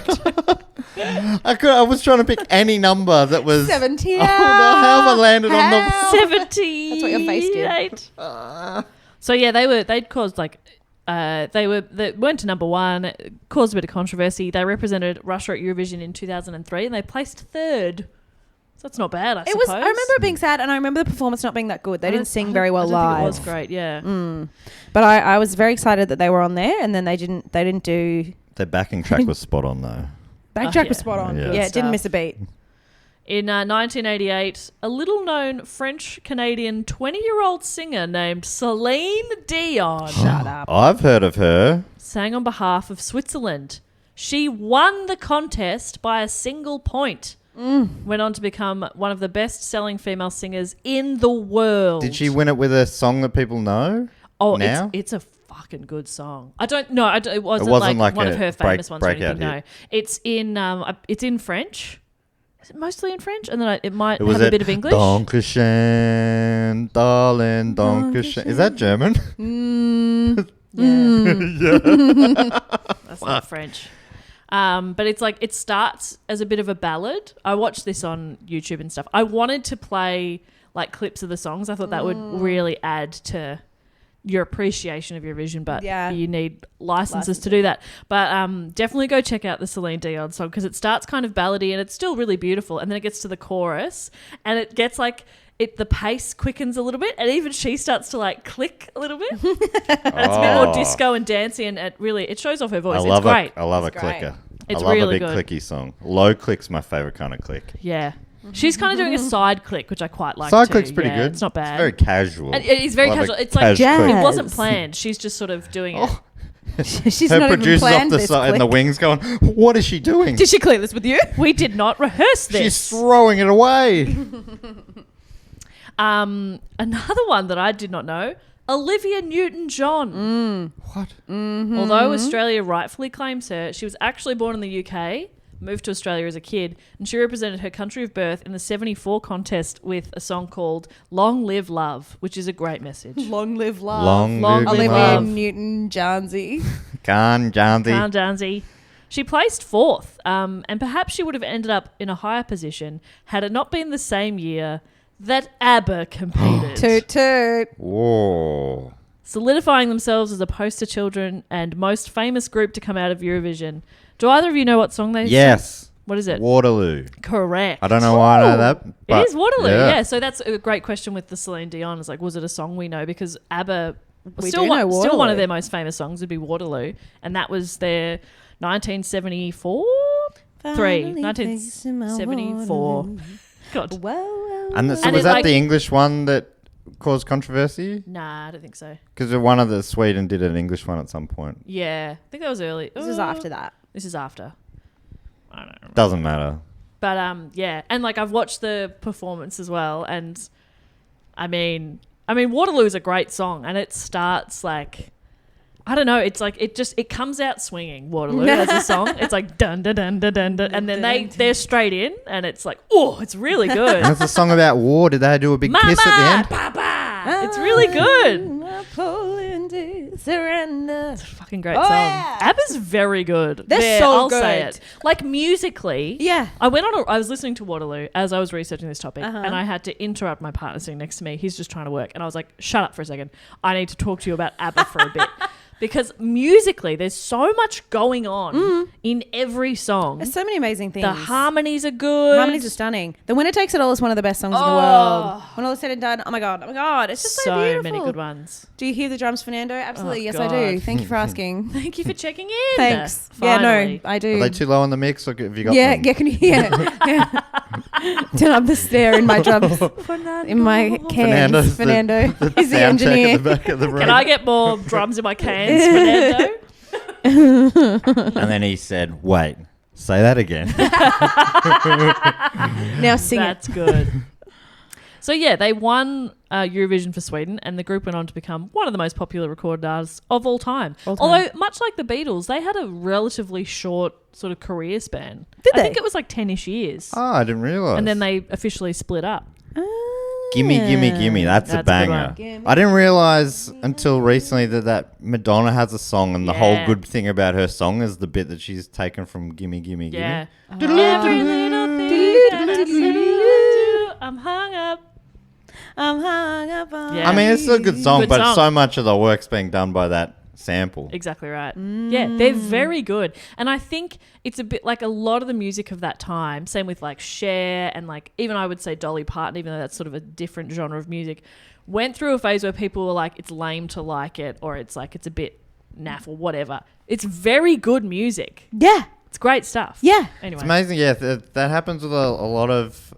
I was trying to pick any number that was... 70. Oh, no, how have I landed on the... 78. That's what your face did. So yeah, they'd caused like they went to number one, it caused a bit of controversy. They represented Russia at Eurovision in 2003 and they placed third. So that's not bad, I suppose. I remember it being sad, and I remember the performance not being that good. They didn't sing very well live. Think it was great, yeah. But I was very excited that they were on there, and then they didn't do. Their backing track was spot on though. Backtrack was spot on. Yeah. Yeah, it didn't miss a beat. In 1988, a little-known French-Canadian 20-year-old singer named Celine Dion Shut up. I've heard of her. sang on behalf of Switzerland. She won the contest by a single point. Went on to become one of the best-selling female singers in the world. Did she win it with a song that people know? Oh, now? it's a fucking good song. I don't know. It wasn't like one of her famous ones or anything. No, it's in French. Is it mostly in French? And then it might have a bit of English. Dankeschön, darling, Dankeschön. Is that German? Yeah. That's not French. But it's like it starts as a bit of a ballad. I watched this on YouTube and stuff. I wanted to play like clips of the songs. I thought that would really add to your appreciation of Eurovision, but you need licenses to do that. But definitely go check out the Celine Dion song because it starts kind of ballady and it's still really beautiful, and then it gets to the chorus and it gets like the pace quickens a little bit, and even she starts to like click a little bit. And it's a bit more disco and dancey, and it shows off her voice. It's great. I love a clicker. It's I love really a big good. clicky song. Low click's my favorite kind of click. Yeah. She's kind of doing a side click, which I quite like Side too. click's pretty good. It's not bad. It's very casual. And it is very Love casual. a It's like cash click. it wasn't planned. She's just sort of doing it. She's Her not even producer's off planned the this side in click. the wings going, what is she doing? Did she clear this with you? We did not rehearse this. She's throwing it away. Another one that I did not know, Olivia Newton-John. What? Although Australia rightfully claims her, she was actually born in the UK, moved to Australia as a kid, and she represented her country of birth in the 74 contest with a song called Long Live Love, which is a great message. Long live love. Long live Olivia love. Newton-Johnsy. Can't Janzi. She placed fourth, and perhaps she would have ended up in a higher position had it not been the same year that ABBA competed. Toot toot. Whoa. Solidifying themselves as a poster children and most famous group to come out of Eurovision. Do either of you know what song they Yes. sing? What is it? Waterloo. Correct. I don't know why I know that. It But is Waterloo, yeah. So that's a great question with the Celine Dion. Is like, was it a song we know? Because ABBA, We still do know one of Waterloo. their most famous songs would be Waterloo. And that was their 1974? 1974. God. Whoa. And so And was it, that like- the English one that caused controversy? Nah, I don't think so. Because one of the Sweden did an English one at some point. Yeah. I think that was early. This is after that. This is after. I don't know. Doesn't matter. But yeah, and like I've watched the performance as well, and I mean Waterloo is a great song, and it starts like, I don't know, it's like it comes out swinging. Waterloo as a song, it's like dun dun dun dun dun, dun and then they're straight in, and it's like, oh, it's really good. And it's a song about war. Did they do a big kiss at the end? Papa, it's really good. Surrender. It's a fucking great Oh, song. yeah. ABBA's very good. They're so I'll good. say it. Like musically, Yeah. I was listening to Waterloo as I was researching this topic, and I had to interrupt my partner sitting next to me. He's just trying to work, and I was like, "Shut up for a second. I need to talk to you about ABBA for a bit." Because musically, there's so much going on in every song. There's so many amazing things. The harmonies are good. Harmonies are stunning. The Winner Takes It All is one of the best songs in the world. When all is said and done, oh my god, it's just so beautiful. many good ones. Do you hear the drums, Fernando? Absolutely, Oh, yes I do. God. Thank you for asking. Thank you for checking in. Thanks. Finally. Yeah, no, I do. Are they too low on the mix, or have you got yeah, them? yeah, can you hear? Yeah. Turn up the snare in my drums, in my cans. Fernando's Fernando, he's the Sound check engineer. at the back of the room. Can I get more drums in my cans, Fernando? And then he said, wait, say that again. Now sing That's good. So yeah, they won Eurovision for Sweden, and the group went on to become one of the most popular recorded artists of all time. Although, much like the Beatles, they had a relatively short sort of career span. Did I they? think it was like 10-ish years. Oh, I didn't realise. And then they officially split up. it. Gimme, gimme, gimme. That's a That's a good banger. one. Gimme. I didn't realise until recently that Madonna has a song, and the whole Yeah. good thing about her song is the bit that she's taken from Gimme, Gimme, Yeah. Gimme. Every little thing that I see you do, I'm hung up. I'm hung up on. Yeah. I mean, it's still a good song, Good but song. so much of the work's being done by that sample. Exactly right. Yeah, they're very good. And I think it's a bit like a lot of the music of that time, same with like Cher and like even I would say Dolly Parton, even though that's sort of a different genre of music, went through a phase where people were like, it's lame to like it, or it's like it's a bit naff or whatever. It's very good music. Yeah. It's great stuff. Yeah. Anyway. It's amazing, yeah. That happens with a lot of.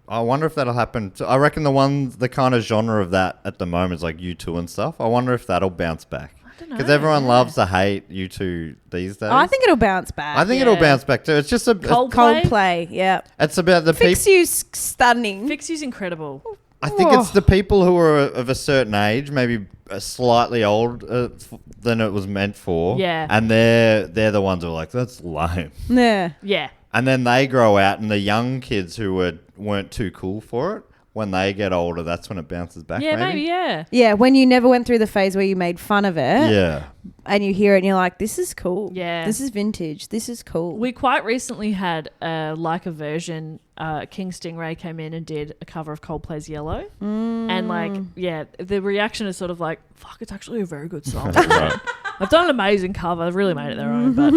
I wonder if that'll happen. I reckon the kind of genre of that at the moment is like U2 and stuff. I wonder if that'll bounce back. I don't know. Because everyone loves to hate U2 these days. I think it'll bounce back. I think Yeah. it'll bounce back too. It's just Coldplay, yeah. it's about the people. Fix You's stunning. Fix You's incredible. I think it's the people who are of a certain age, maybe slightly old than it was meant for. Yeah. And they're the ones who are like, that's lame. Yeah. Yeah. And then they grow out, and the young kids who weren't too cool for it, when they get older, that's when it bounces back. Yeah, maybe, yeah. Yeah, when you never went through the phase where you made fun of it. Yeah. And you hear it and you're like, this is cool. Yeah. This is vintage. This is cool. We quite recently had like a version. King Stingray came in and did a cover of Coldplay's Yellow, and like, yeah, the reaction is sort of like, "Fuck, it's actually a very good song." Right. They've done an amazing cover. They've really made it their own, but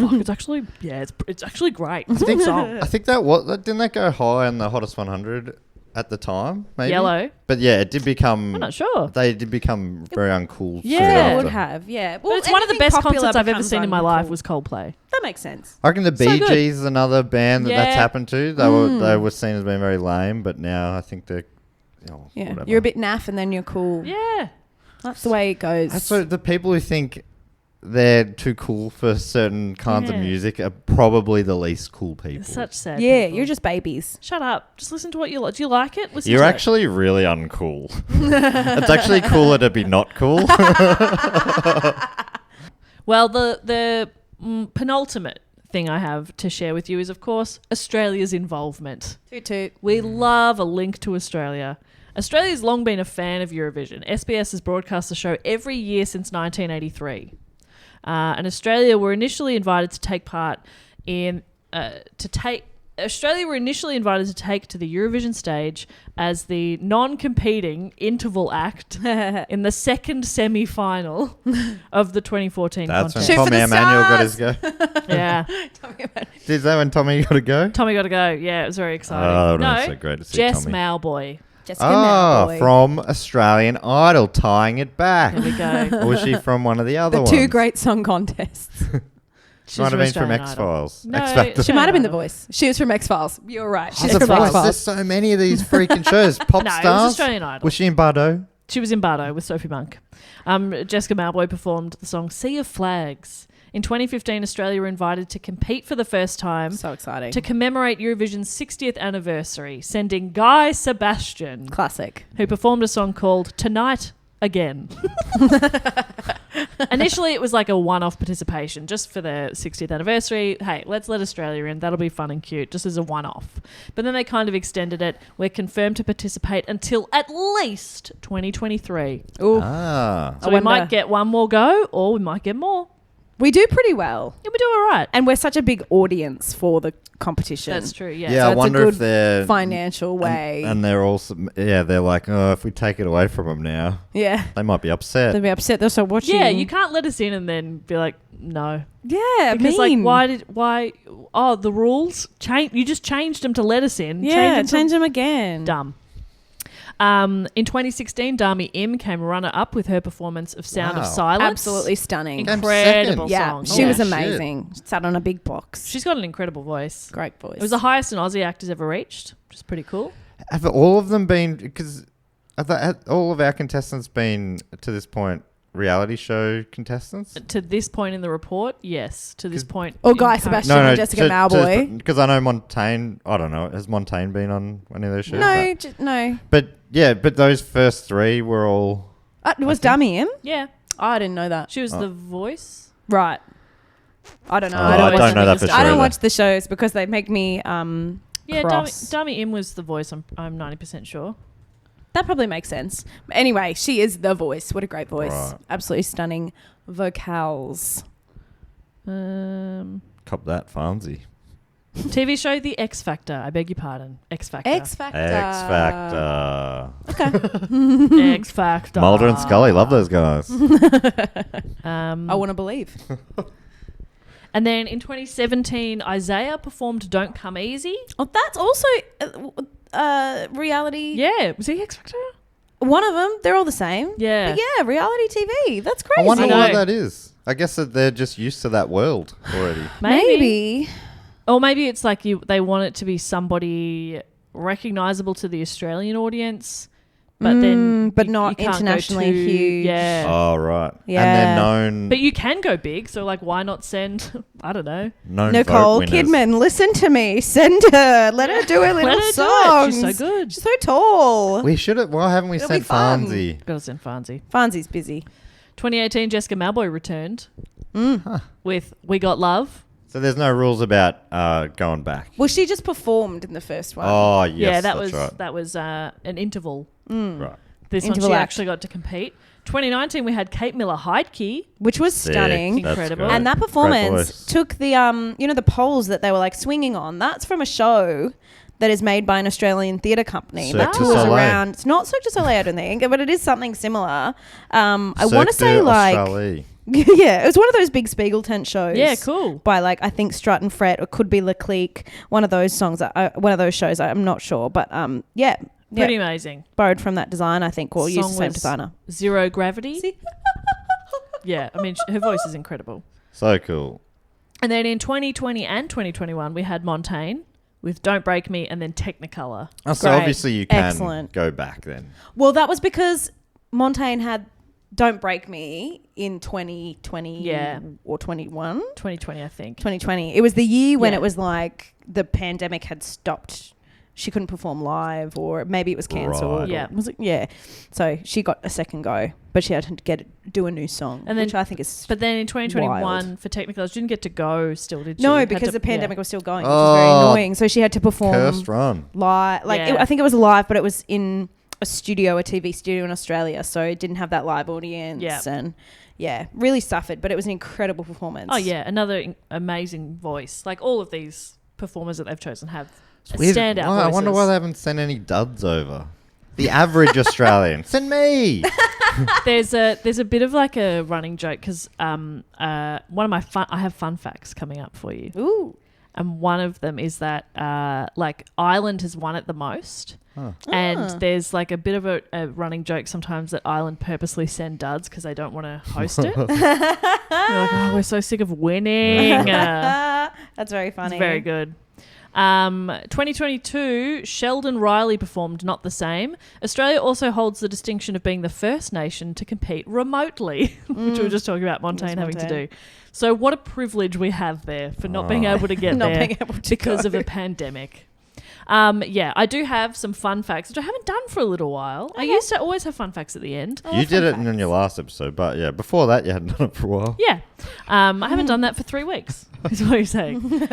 fuck, it's actually, yeah, it's actually great. It's a good song. I think didn't that go high in the Hottest 100 at the time? Maybe? Yellow. But yeah, it did become. I'm not sure. They did become very uncool. soon Yeah. It after. would have, yeah. But it's one of the best concerts I've ever seen in my life was Coldplay. That makes sense. I reckon the So Bee good. Gees is another band that's Yeah. happened to. They were seen as being very lame, but now I think they're. Yeah. Whatever. You're a bit naff and then you're cool. Yeah. That's the way it goes. That's so the people who think they're too cool for certain kinds of Yeah. music are probably the least cool people. It's such sad. yeah, people. you're just babies. Shut up. Just listen to what you like. Do you like it? Listen You're to actually really uncool. It's actually cooler to be not cool. Well, the penultimate thing I have to share with you is, of course, Australia's involvement. Toot toot. We love a link to Australia. Australia's long been a fan of Eurovision. SBS has broadcast the show every year since 1983. And Australia were initially invited to take part in Australia were initially invited to take to the Eurovision stage as the non-competing interval act in the second semi-final of the 2014 That's when contest. Shoot for Tommy the Emmanuel got his stars. go. Yeah, Is that when Tommy got to go? Tommy got to go. Yeah, it was very exciting. Oh, that no, was so great to see Jess Tommy. Mowboy. Jessica Oh, Mowboy. from Australian Idol, tying it back. There we go. Or was she from one of the other the ones? two great song contests. She's Might have been from Australian X Idol. Files. No, X Factor. She might have been the Idol. voice. She was from X Files. You're right. Oh, She's the from voice. X There's Files. so many of these freaking shows. Pop No, it was stars. Australian Idol. Was she in Bardo? She was in Bardo with Sophie Monk. Jessica Mowboy performed the song Sea of Flags. In 2015, Australia were invited to compete for the first time So exciting. to commemorate Eurovision's 60th anniversary, sending Guy Sebastian, Classic. who performed a song called Tonight Again. Initially, it was like a one-off participation just for the 60th anniversary. Hey, let's let Australia in. That'll be fun and cute, just as a one-off. But then they kind of extended it. We're confirmed to participate until at least 2023. Ooh. Ah. So I we might wonder- get one more go, or we might get more. We do pretty well. Yeah, we do all right. And we're such a big audience for the competition. That's true, yeah. Yeah, So I it's a wonder good if they're Financial way. And they're also they're like, oh, if we take it away from them now, yeah. they might be upset. They'll be upset. They'll start watching. Yeah, you can't let us in and then be like, no. Yeah, Because, mean. the rules? You just changed them to let us in. Yeah, Change them change them again. Dumb. In 2016, Dami Im came runner-up with her performance of Sound of Wow. Silence. Absolutely stunning. Incredible Yeah, song. she Oh, was shit. amazing. Sat on a big box. She's got an incredible voice. Great voice. It was the highest an Aussie actor's ever reached, which is pretty cool. Have all of them been? Because all of our contestants been to this point reality show contestants. To this point in the report, yes. To this point. Or in Guy current- Sebastian. and Jessica Mowboy. Because I know Montaigne. I don't know. Has Montaigne been on any of those shows? No, no. But yeah, but those first three were all. It was think- Dami Im? Yeah. Oh, I didn't know that. She was the voice. Right. I don't know. Oh, I I don't, don't watch, know that for I sure. I don't either. watch the shows because they make me Yeah, cross. Dami Im was the voice, I'm 90% sure. That probably makes sense. But anyway, she is the voice. What a great voice. Right. Absolutely stunning vocals. Cop that, Farnsey. TV show The X Factor. I beg your pardon. X Factor. X Factor. X Factor. X Factor. Mulder and Scully, love those guys. I want to believe. And then in 2017, Isaiah performed Don't Come Easy. Oh, that's also reality. Yeah. Was he X Factor? One of them. They're all the same. Yeah. But yeah, reality TV. That's crazy. I wonder I why know. that is. I guess that they're just used to that world already. Maybe. Or maybe it's like they want it to be somebody recognisable to the Australian audience, but then but you not can't go internationally too- huge. Yeah. Oh, right. Yeah. And they're known, But you can go big, so like why not send I don't know. known Nicole vote winners. Kidman, listen to me. Send her. Let her do her little Let her songs. do it. She's so good. She's so tall. We should have. Why haven't we It'll sent be fun. Farnsey? Gotta send Farnsey. Farnsey's busy. 2018 Jessica Malboy returned with We Got Love. So there's no rules about going back. Well, she just performed in the first one. Oh, yes, yeah, that's right. that was an interval. Right. This Interval one she act. actually got to compete. 2019 we had Kate Miller-Heidke. Which was Sick. stunning. That's Incredible. great. And that Great performance voice. took the the poles that they were like swinging on. That's from a show that is made by an Australian theatre company Cirque that du tours Soleil. around. It's not Cirque du Soleil, I don't think, but it is something similar. I want Cirque to say du like Australie. yeah, it was one of those big Spiegel tent shows. Yeah, cool. By like I think Strut and Fret, or could be Leclerc. One of those songs, one of those shows. I'm not sure, but yeah. Pretty amazing. Borrowed from that design, I think, or used Song the same was designer. Zero Gravity. See? Yeah, I mean her voice is incredible. So cool. And then in 2020 and 2021 we had Montaigne with Don't Break Me and then Technicolor. Oh, so Great. obviously you can Excellent. go back then. Well, that was because Montaigne had Don't Break Me in 2020 Yeah. or 21. 2020 I think. 2020. It was the year when Yeah. it was like the pandemic had stopped. She couldn't perform live, or maybe it was cancelled. Right. Yeah. Was it? Yeah. So she got a second go, but she had to do a new song, And then- which I think is But then in 2021 Wild. for Technicolor she didn't get to go still, did she? no, Had because to- the pandemic yeah. was still going, which is very Oh, annoying. So she had to perform Cursed run. live. Like Yeah. I think it was live, but it was in a TV studio in Australia, so it didn't have that live audience. Yeah. And yeah, really suffered, but it was an incredible performance. Oh yeah, another amazing voice. Like all of these performers that they've chosen have Weird. standout Why- I wonder why voices. they haven't sent any duds over. The average Australian. Send me. There's a bit of like a running joke because one of my I have fun facts coming up for you, Ooh. and one of them is that like Ireland has won it the most, and there's like a bit of a running joke sometimes that Ireland purposely send duds because they don't want to host it. They're like, oh, we're so sick of winning. That's very funny. It's very good. 2022, Sheldon Riley performed Not the Same. Australia also holds the distinction of being the first nation to compete remotely, which we were just talking about Montaigne having to Montaigne. do. So what a privilege we have there for not being able to get Not there being able to because go. of a pandemic. Yeah, I do have some fun facts, which I haven't done for a little while. I used to always have fun facts at the end. You did it in your last episode, but yeah, before that you hadn't done it for a while. Yeah. I haven't done that for 3 weeks, is what you're saying.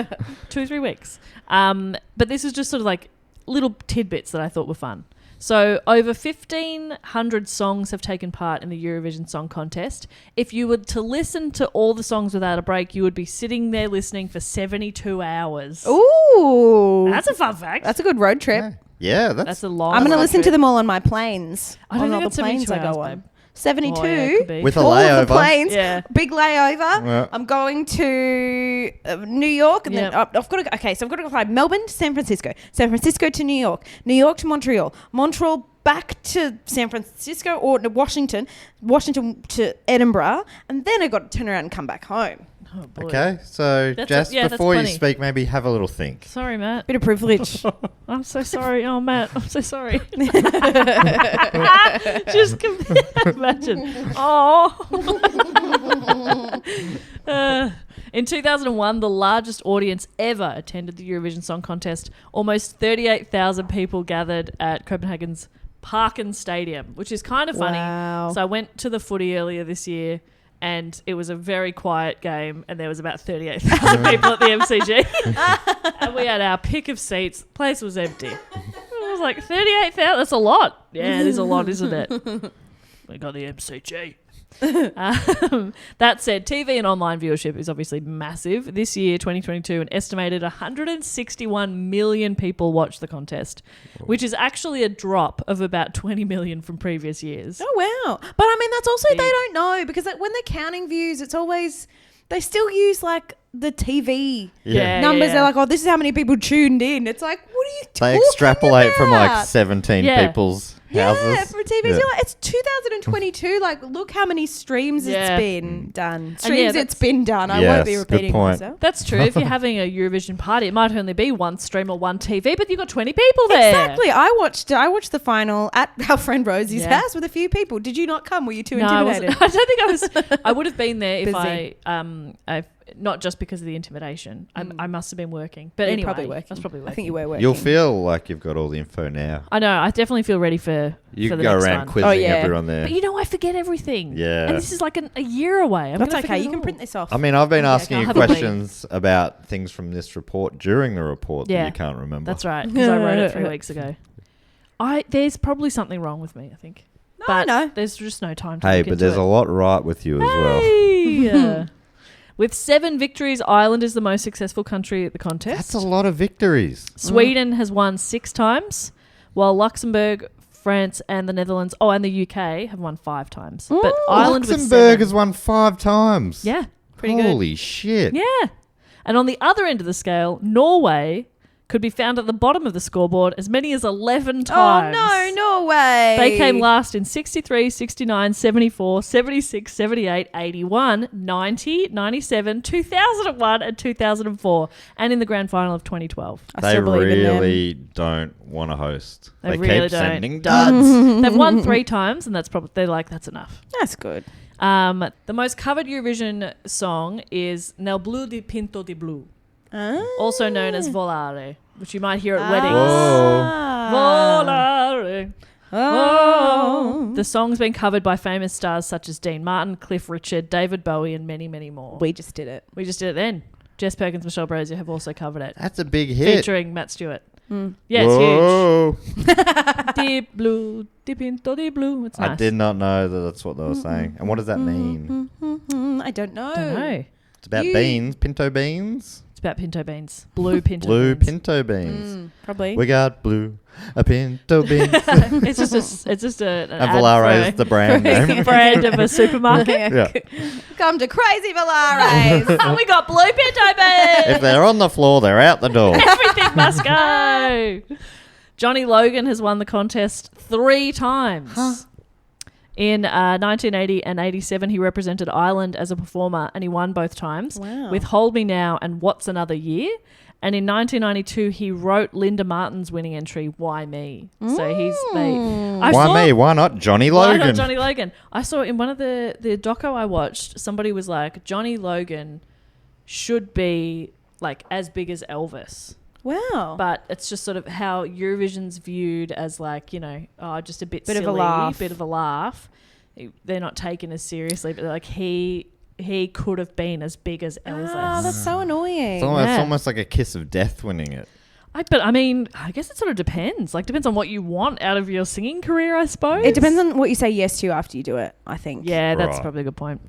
2 or 3 weeks. But this is just sort of like little tidbits that I thought were fun. So over 1,500 songs have taken part in the Eurovision Song Contest. If you were to listen to all the songs without a break, you would be sitting there listening for 72 hours. Ooh. That's a fun fact. That's a good road trip. Yeah, That's a long I'm going to road listen to trip. them all on my planes. I don't on think all the it's planes 72 I go hours, on. babe. 72? Oh, yeah, it could be. with a all layover. of the planes. Yeah. Big layover. Yeah. I'm going to New York, and Yep. then I've got to go. Okay, so I've got to fly Melbourne to San Francisco, San Francisco to New York, New York to Montreal, Montreal back to San Francisco or to Washington, Washington to Edinburgh, and then I got to turn around and come back home. Oh, boy. Okay, so That's Jess, that's before you plenty. speak, maybe have a little think. Sorry, Matt. Bit of privilege. I'm so sorry. Oh, Matt, I'm so sorry. Just imagine. Oh. In 2001, the largest audience ever attended the Eurovision Song Contest. Almost 38,000 people gathered at Copenhagen's Parken Stadium, which is kind of funny. Wow. So I went to the footy earlier this year, and it was a very quiet game, and there was about 38,000 people at the MCG. And we had our pick of seats. The place was empty. I was like, 38,000? That's a lot. Yeah, it is a lot, isn't it? We got the MCG. That said, TV and online viewership is obviously massive. This year, 2022, an estimated 161 million people watched the contest, which is actually a drop of about 20 million from previous years. Oh, wow. But I mean, that's also, they don't know because like, when they're counting views, it's always, they still use like the TV numbers. Yeah. They're like, oh, this is how many people tuned in. It's like, what are you talking They extrapolate from like about? 17 people's houses. Yeah, for TVs, you're like, it's 2022. Like, look how many streams it's been done. Streams it's been done. I won't be repeating myself. That's true. If you're having a Eurovision party, it might only be one stream or one TV, but you've got 20 people there. Exactly. I watched the final at our friend Rosie's house with a few people. Did you not come? Were you too intimidated? I don't think I was. I would have been there if Busy. I not just because of the intimidation. I must have been working. But anyway, probably working. I was probably working. I think you were working. You'll feel like you've got all the info now. I know. I definitely feel ready for You for can the go next around one. quizzing everyone there. But you know, I forget everything. Yeah. And this is like a year away. That's okay. You can print this off. I mean, I've been asking I'll you have a read. questions about things from this report during the report that you can't remember. That's right. Because I wrote it 3 weeks ago. There's probably something wrong with me, I think. No. There's just no time to Hey, look but into there's it. a lot right with you as well. Hey! With 7 victories, Ireland is the most successful country at the contest. That's a lot of victories. Sweden has won 6 times, while Luxembourg, France, and the Netherlands, and the UK have won 5 times. But Ireland with Luxembourg 7. has won 5 times. Yeah, pretty good. Holy shit. Yeah. And on the other end of the scale, Norway could be found at the bottom of the scoreboard as many as 11 times. Oh, no, Norway. They came last in 63, 69, 74, 76, 78, 81, 90, 97, 2001 and 2004, and in the grand final of 2012. They really don't want to host. They really keep don't. sending duds. They've won 3 times, and they're like, that's enough. That's good. The most covered Eurovision song is Nel blu di pinto di blu, also known as Volare, which you might hear at weddings. Volare. Oh. The song's been covered by famous stars such as Dean Martin, Cliff Richard, David Bowie, and many, many more. We just did it. We just did it then. Jess Perkins, Michelle Brasier have also covered it. That's a big hit. Featuring Matt Stewart. Yeah, it's huge. Whoa. Di blu, di pinto di blu. It's nice. I did not know that that's what they were saying. And what does that mean? I don't know. Don't know. It's about beans, pinto beans. It's about pinto beans. Blue pinto Blue beans. pinto beans. Probably. We got blue pinto beans. It's just an And Volare is the brand name. brand of a supermarket. Yeah. Come to Crazy Valares. Oh, we got blue pinto beans. If they're on the floor, they're out the door. Everything must go. Johnny Logan has won the contest 3 times. In 1980 and 87, he represented Ireland as a performer, and he won both times with Hold Me Now and What's Another Year. And in 1992, he wrote Linda Martin's winning entry, Why Me? So he's... Why me? Why not Johnny Logan? Why not Johnny Logan? I saw in one of the doco I watched, somebody was like, Johnny Logan should be like as big as Elvis. Wow. But it's just sort of how Eurovision's viewed as like, you know, just a bit Bit silly, of a laugh. bit of a laugh. They're not taken as seriously, but like he could have been as big as Elvis. Oh, that's so annoying. It's almost like a kiss of death winning it. But I mean, I guess it sort of depends. Like, depends on what you want out of your singing career, I suppose. It depends on what you say yes to after you do it, I think. Yeah, that's Right. probably a good point.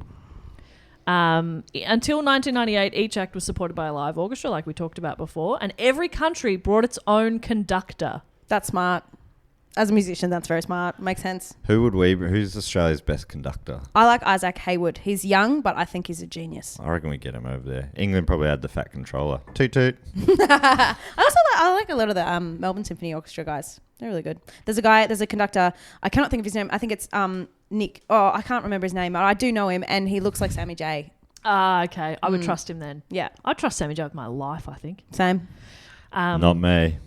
Until 1998, each act was supported by a live orchestra, like we talked about before, and every country brought its own conductor. That's smart. As a musician, that's very smart. Makes sense. Who's Australia's best conductor? I like Isaac Hayward. He's young, but I think he's a genius. I reckon we get him over there. England probably had the fat controller. Toot toot. I like a lot of the Melbourne Symphony Orchestra guys. They're really good. There's a conductor. I cannot think of his name. I think it's Nick. Oh, I can't remember his name. But I do know him, and he looks like Sammy J. Okay. I would trust him then. Yeah. I'd trust Sammy J with my life, I think. Same. Not me.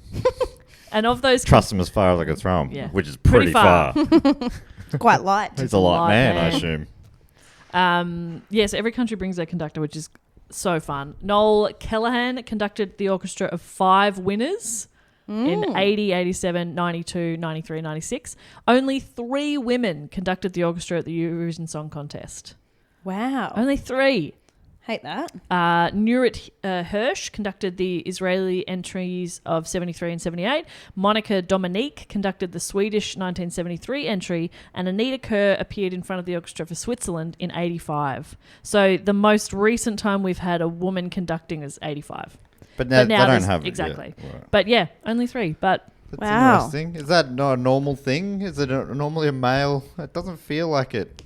And of those... Trust him as far as I can throw him, Yeah. which is pretty far. Quite light. He's a light Light man, I man. assume. Yes, every country brings their conductor, which is so fun. Noel Callaghan conducted the orchestra of 5 winners in 80, 87, 92, 93, 96. Only 3 women conducted the orchestra at the Eurovision Song Contest. Wow. Only 3. Hate that. Nurit Hirsch conducted the Israeli entries of 73 and 78. Monica Dominique conducted the Swedish 1973 entry. And Anita Kerr appeared in front of the orchestra for Switzerland in 85. So the most recent time we've had a woman conducting is 85. But now they don't there's- have it exactly. yet. Right. But yeah, only 3. But That's Wow. interesting. Is that not a normal thing? Is it normally a male? It doesn't feel like it.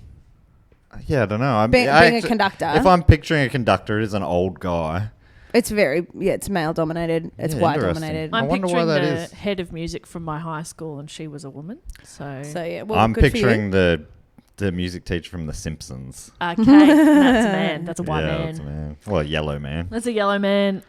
Yeah, I don't know. Being a conductor. If I'm picturing a conductor, it is an old guy. It's it's male dominated. It's Yeah, white interesting. dominated. I I'm wonder why picturing that the is. head of music from my high school, and she was a woman. So So yeah, well, I'm good for you. picturing the music teacher from The Simpsons. okay, that's a man. That's a white yeah, man. that's a man. Well, a yellow man. That's a yellow man.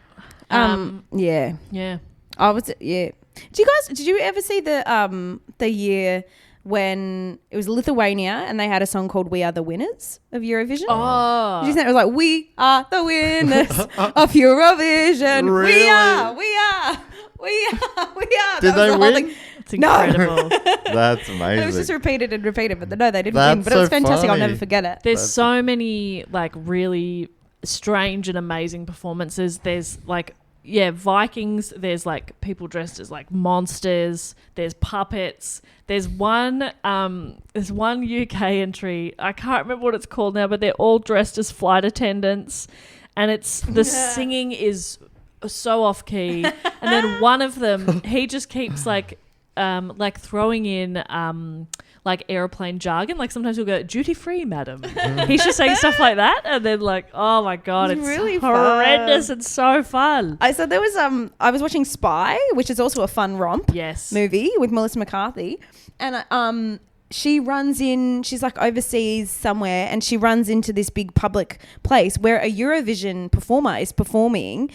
Yeah. Yeah. I was Did you ever see the year when it was Lithuania and they had a song called "We Are the Winners" of Eurovision? Oh. Did you think it was like "We are the winners of Eurovision"? Really? We are. Did That was they the whole win? thing. It's incredible. That's And it was just amazing. repeated and repeated, but no, they didn't That's win. But it was so fantastic. I'll funny. never forget it. There's That's- so many like really strange and amazing performances. There's like Vikings. There's like people dressed as like monsters. There's puppets. There's one UK entry. I can't remember what it's called now, but they're all dressed as flight attendants, and it's the singing is so off key. And then one of them, he just keeps like throwing in like airplane jargon. Like sometimes he'll go, "Duty free, madam." He's just saying stuff like that, and then like, oh my god, It's it's really horrendous and so fun. So there was I was watching Spy, which is also a fun romp Yes. movie with Melissa McCarthy, and she runs in. She's like overseas somewhere, and she runs into this big public place where a Eurovision performer is performing.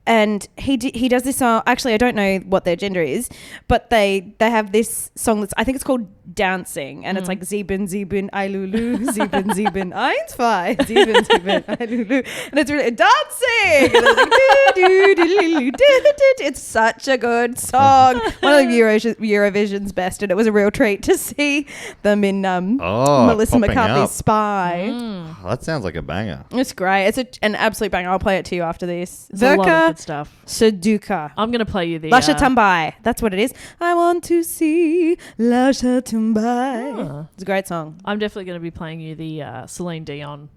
And he does this song. Actually, I don't know what their gender is, but they have this song that's, I think it's called Dancing, and it's like Sieben, Sieben, I Lulu, Sieben, Sieben, Eins, Zwei, Sieben, Sieben, I Lulu, and it's really dancing. And it's like, do, do, do, do, do, do. It's such a good song. One of Eurovision's best, and it was a real treat to see them in Melissa popping McCarthy's up. Spy. Oh, that sounds like a banger. It's great. It's an absolute banger. I'll play it to you after this. There's a lot of Verka good stuff. Suduka. I'm gonna play you the Lascia Tambai. That's what it is. I want to see Lascia Tambai. Ah. It's a great song. I'm definitely going to be playing you the Celine Dion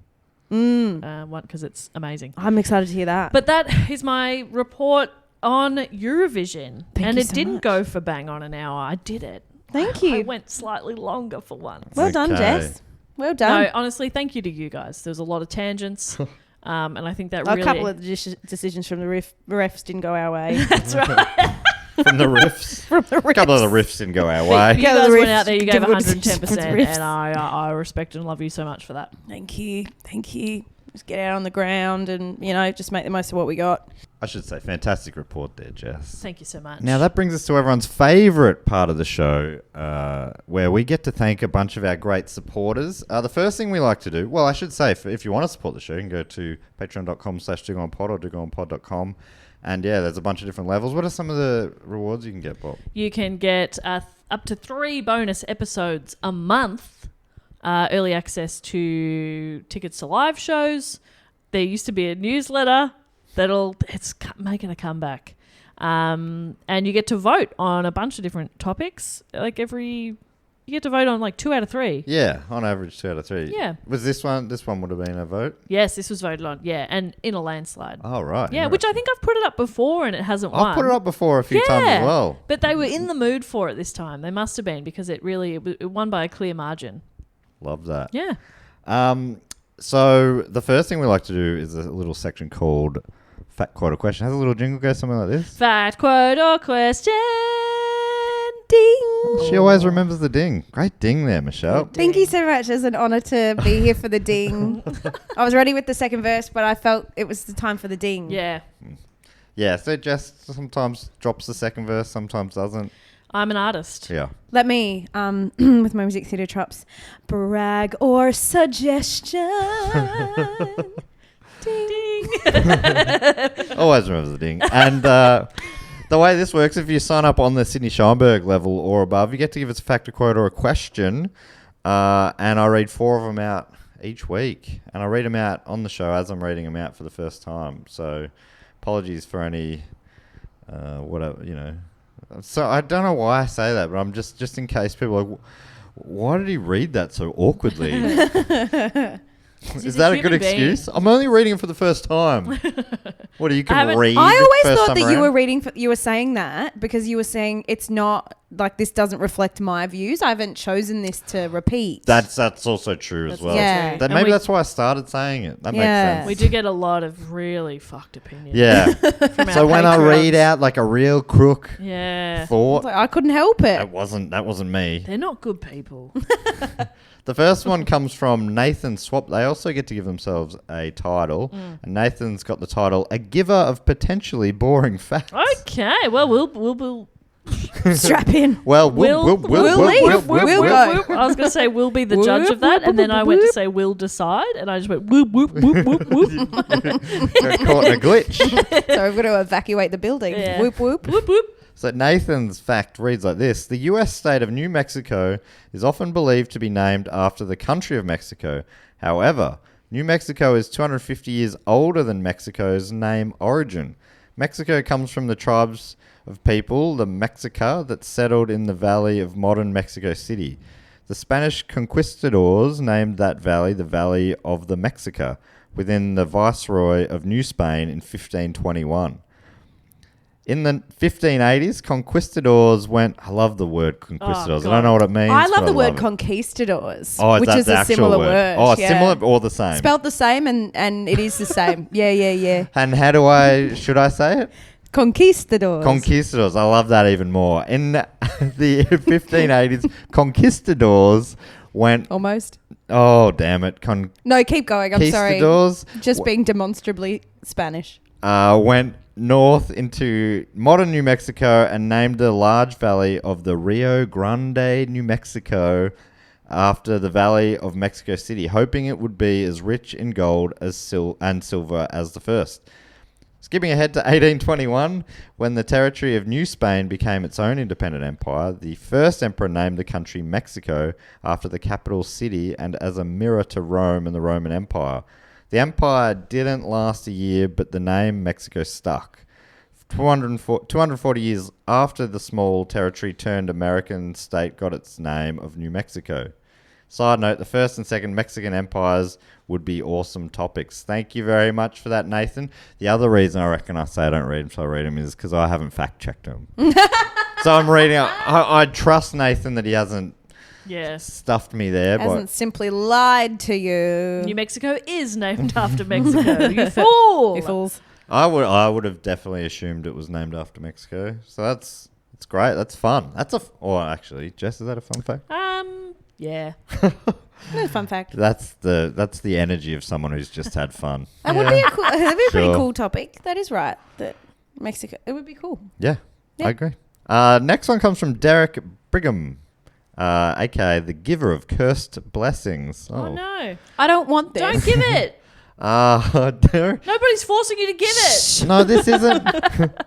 one because it's amazing. I'm excited to hear that. But that is my report on Eurovision. Thank And you it so didn't much. go for bang on an hour. I did it. Thank I you. went slightly longer for once. Well done, Okay. Jess. Well done. No, honestly, thank you to you guys. There was a lot of tangents. And I think that A really... couple of decisions from the refs didn't go our way. That's right. From the riffs. From the refs. A couple of the riffs didn't go our You way. Yeah, the guys went riffs out there, you gave give good decisions for the 110%, refs. and I respect and love you so much for that. Thank you. Thank you. Just get out on the ground and, just make the most of what we got. I should say, fantastic report there, Jess. Thank you so much. Now that brings us to everyone's favourite part of the show, where we get to thank a bunch of our great supporters. The first thing we like to do, well, I should say, if you want to support the show, you can go to patreon.com/dogonpod or dogonpod.com. And yeah, there's a bunch of different levels. What are some of the rewards you can get, Bob? You can get up to 3 bonus episodes a month, early access to tickets to live shows. There used to be a newsletter it's making a comeback. And you get to vote on a bunch of different topics. You get to vote on like 2 out of 3. Yeah, on average 2 out of 3. Yeah. Was this one? This one would have been a vote. Yes, this was voted on. Yeah, and in a landslide. Oh right. Yeah, which I think I've put it up before and it hasn't won. I've put it up before a few times as well. But they were in the mood for it this time. They must have been because it won by a clear margin. Love that. Yeah. So the first thing we like to do is a little section called Fat Quote or Question. Has a little jingle go something like this? Fat quote or question. Ding. She always remembers the ding. Great ding there, Michelle. Good Thank you so much. It's an honour to be here for the ding. I was ready with the second verse, but I felt it was the time for the ding. Yeah. Yeah, so Jess sometimes drops the second verse, sometimes doesn't. I'm an artist. Yeah. Let me, with my music theatre chops, brag or suggestion. Ding. Always remembers the ding. And the way this works, if you sign up on the Sydney Scheinberg level or above, you get to give us a fact, a quote, or a question. And I read 4 of them out each week, and I read them out on the show as I'm reading them out for the first time. So apologies for any whatever, you know. So I don't know why I say that, but I'm just in case people are like, why did he read that so awkwardly? Is that a good excuse? I'm only reading it for the first time. What, you can read? I always first thought time that around? you were reading. You were saying that because you were saying it's not like this doesn't reflect my views. I haven't chosen this to repeat. That's also true as well. Yeah. That maybe that's why I started saying it. That makes sense. We do get a lot of really fucked opinions. Yeah. From So our when I patrons. read out like a real crook Yeah. thought, I couldn't help it. that wasn't me. They're not good people. The first one comes from Nathan Swap. They also get to give themselves a title. And Nathan's got the title, A Giver of Potentially Boring Facts. Okay. Well, we'll Strap in. Well, we'll leave. We'll go. I was going to say we'll be the judge of that, and then I went to say we'll decide, and I just went whoop, whoop, whoop, whoop, whoop. Got caught in a glitch. So we've got to evacuate the building. Yeah. Whoop, whoop. Whoop, whoop. So Nathan's fact reads like this. The US state of New Mexico is often believed to be named after the country of Mexico. However, New Mexico is 250 years older than Mexico's name origin. Mexico comes from the tribes of people, the Mexica, that settled in the valley of modern Mexico City. The Spanish conquistadors named that valley the Valley of the Mexica, within the Viceroy of New Spain in 1521. In the 1580s, conquistadors went... I love the word conquistadors. I don't know what it means. I love but the word it. conquistadors, Oh, which is the a actual similar word. Oh, yeah. similar or the same? Spelt the same, and it is the same. Yeah. And how should I say it? Conquistadors. Conquistadors. I love that even more. In the 1580s, conquistadors went... Almost. Oh, damn it. No, keep going. I'm sorry. Conquistadors Just being demonstrably Spanish. went north into modern New Mexico and named the large valley of the Rio Grande, New Mexico, after the Valley of Mexico City, hoping it would be as rich in gold and silver as the first. Skipping ahead to 1821, when the territory of New Spain became its own independent empire, the first emperor named the country Mexico after the capital city and as a mirror to Rome and the Roman Empire. The empire didn't last a year, but the name Mexico stuck. 240 years after the small territory turned American state got its name of New Mexico. Side note, the first and second Mexican empires would be awesome topics. Thank you very much for that, Nathan. The other reason I reckon I say I don't read them, so I read them, is because I haven't fact-checked them. So I'm reading... I trust Nathan that he hasn't stuffed me there. Hasn't simply lied to you. New Mexico is named after Mexico. You fool! You fools. I would have definitely assumed it was named after Mexico. So that's great. That's fun. Or actually, Jess, is that a fun fact? Yeah. No fun fact. That's the energy of someone who's just had fun. That would be that'd be a pretty Sure. cool topic. That is right. That Mexico. It would be cool. Yeah, Yeah. I agree. Next one comes from Derek Brigham, aka the giver of cursed blessings. Oh, no. I don't want this. Don't give it. Derek. Nobody's forcing you to give it. No, this isn't.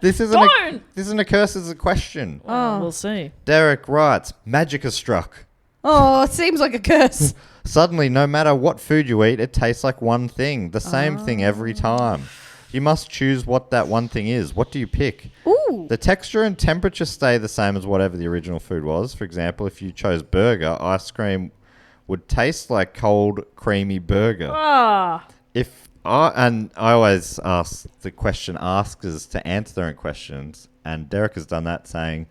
This isn't. Don't. This isn't a curse. It's a question. Oh. We'll see. Derek writes, "Magic has struck. Oh, it seems like a curse. Suddenly, no matter what food you eat, it tastes like one thing, the same thing every time. You must choose what that one thing is. What do you pick? Ooh. The texture and temperature stay the same as whatever the original food was. For example, if you chose burger, ice cream would taste like cold, creamy burger. Ah. I always ask the question askers to answer their own questions, and Derek has done that, saying,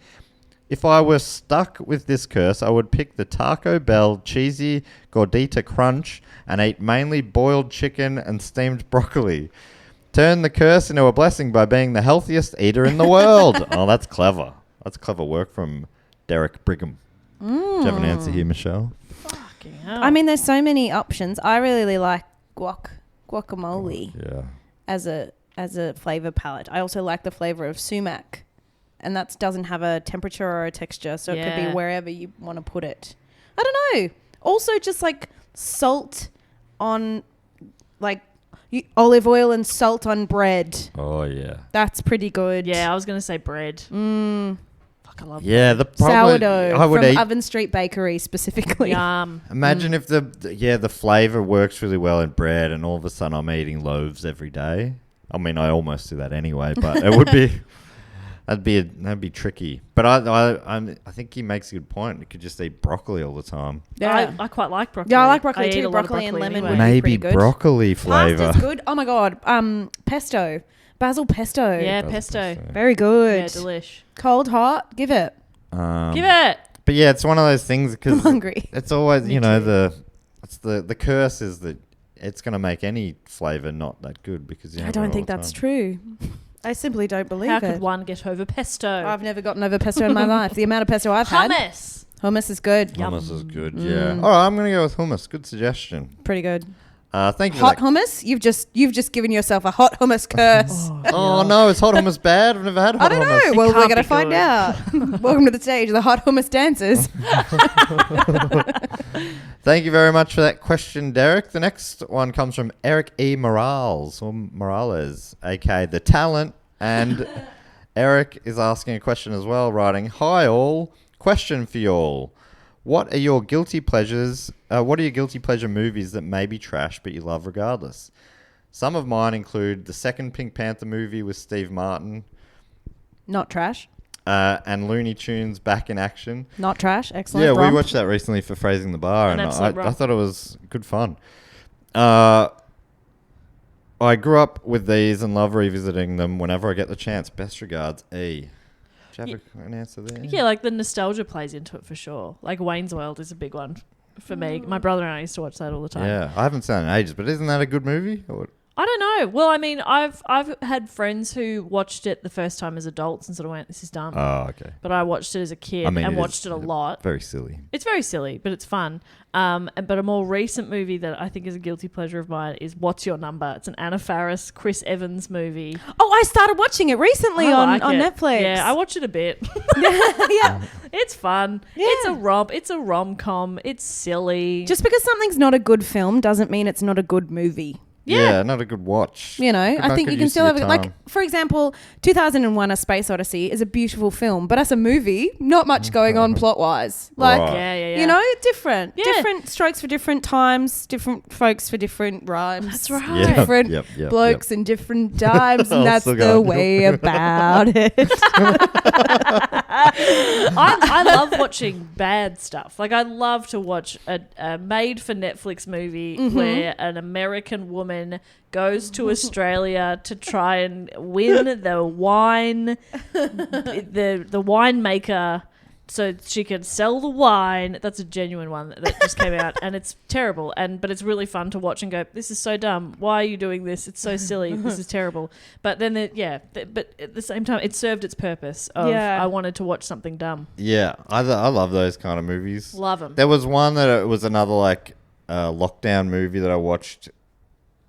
if I were stuck with this curse, I would pick the Taco Bell cheesy gordita crunch and eat mainly boiled chicken and steamed broccoli. Turn the curse into a blessing by being the healthiest eater in the world." Oh, that's clever. That's clever work from Derek Brigham. Do you have an answer here, Michelle? Fucking hell. I mean, there's so many options. I really like guacamole Yeah. as a flavor palette. I also like the flavor of sumac, and that doesn't have a temperature or a texture, so it could be wherever you want to put it. I don't know. Also, just like salt on, like olive oil and salt on bread. Oh, yeah. That's pretty good. Yeah, I was going to say bread. Fuck, I love Yeah, the problem Sourdough I would from eat. Oven Street Bakery specifically. Yum. Imagine if the flavor works really well in bread, and all of a sudden I'm eating loaves every day. I mean, I almost do that anyway, but it would be that'd be tricky. But I think he makes a good point. You could just eat broccoli all the time. Yeah. I quite like broccoli. Yeah, I like broccoli eat too. a lot of Broccoli and lemon anyway. would be Maybe pretty good. broccoli flavor. Pasta's good. Oh my god. Pesto. Basil pesto. Yeah, That's pesto. Very good. Yeah, delish. Cold, hot. Give it. Give it. But yeah, it's one of those things I'm because hungry. it's always Me too. the curse is that it's going to make any flavor not that good because I don't think that's true. I simply don't believe How it. could one get over pesto? I've never gotten over pesto in my life. The amount of pesto I've had. Hummus. Hummus is good. Hummus is good. Yeah. All right, I'm going to go with hummus. Good suggestion. Pretty good. Thank you. Hot for that. hummus? You've just given yourself a hot hummus curse. Oh no, is hot hummus bad? I've never had hot I don't hummus. know. Well, we're can't going to be find good. out. Welcome to the stage, the hot hummus dancers. Thank you very much for that question, Derek. The next one comes from Eric E. Morales, aka The Talent. And Eric is asking a question as well, writing, "Hi all, question for y'all. What are your guilty pleasures? What are your guilty pleasure movies that may be trash but you love regardless? Some of mine include the second Pink Panther movie with Steve Martin, Not trash. and Looney Tunes Back in Action. Not trash. Excellent. Yeah, we romp. watched that recently for Phrasing the Bar, An and absolute I romp. thought it was good fun. I grew up with these and love revisiting them whenever I get the chance. Best regards, E. Do you have an answer there? Yeah, like the nostalgia plays into it for sure. Like Wayne's World is a big one for me. My brother and I used to watch that all the time. Yeah, I haven't seen it in ages, but isn't that a good movie? Or I don't know. Well, I mean, I've had friends who watched it the first time as adults and sort of went, "This is dumb." Oh, okay. But I watched it as a kid I mean, and it watched is it a lot. Very silly. It's very silly, but it's fun. But a more recent movie that I think is a guilty pleasure of mine is What's Your Number? It's an Anna Faris, Chris Evans movie. Oh, I started watching it recently I on like it. Netflix. Yeah, I watch it a bit. yeah. It's fun. Yeah. It's a romp. It's a rom-com. It's silly. Just because something's not a good film doesn't mean it's not a good movie. Yeah. Not a good watch. You know, Could I not think get you can used to still your have it. Like, time. for example, 2001: A Space Odyssey is a beautiful film, but as a movie, not much going on plot-wise. Like, Right. Yeah. you know, different. Yeah. Different strokes for different times, different folks for different rhymes. That's right. Yeah. Different Yep. blokes in different times, I and was that's still the going. way about it. I love watching bad stuff. Like I love to watch a made-for-Netflix movie where an American woman goes to Australia to try and win the wine, the winemaker, so she can sell the wine. That's a genuine one that just came out, and it's terrible. But it's really fun to watch and go, "This is so dumb. Why are you doing this? It's so silly. This is terrible." But then, but at the same time, it served its purpose. Of Yeah. I wanted to watch something dumb. Yeah, I love those kind of movies. Love them. There was one that it was another like lockdown movie that I watched.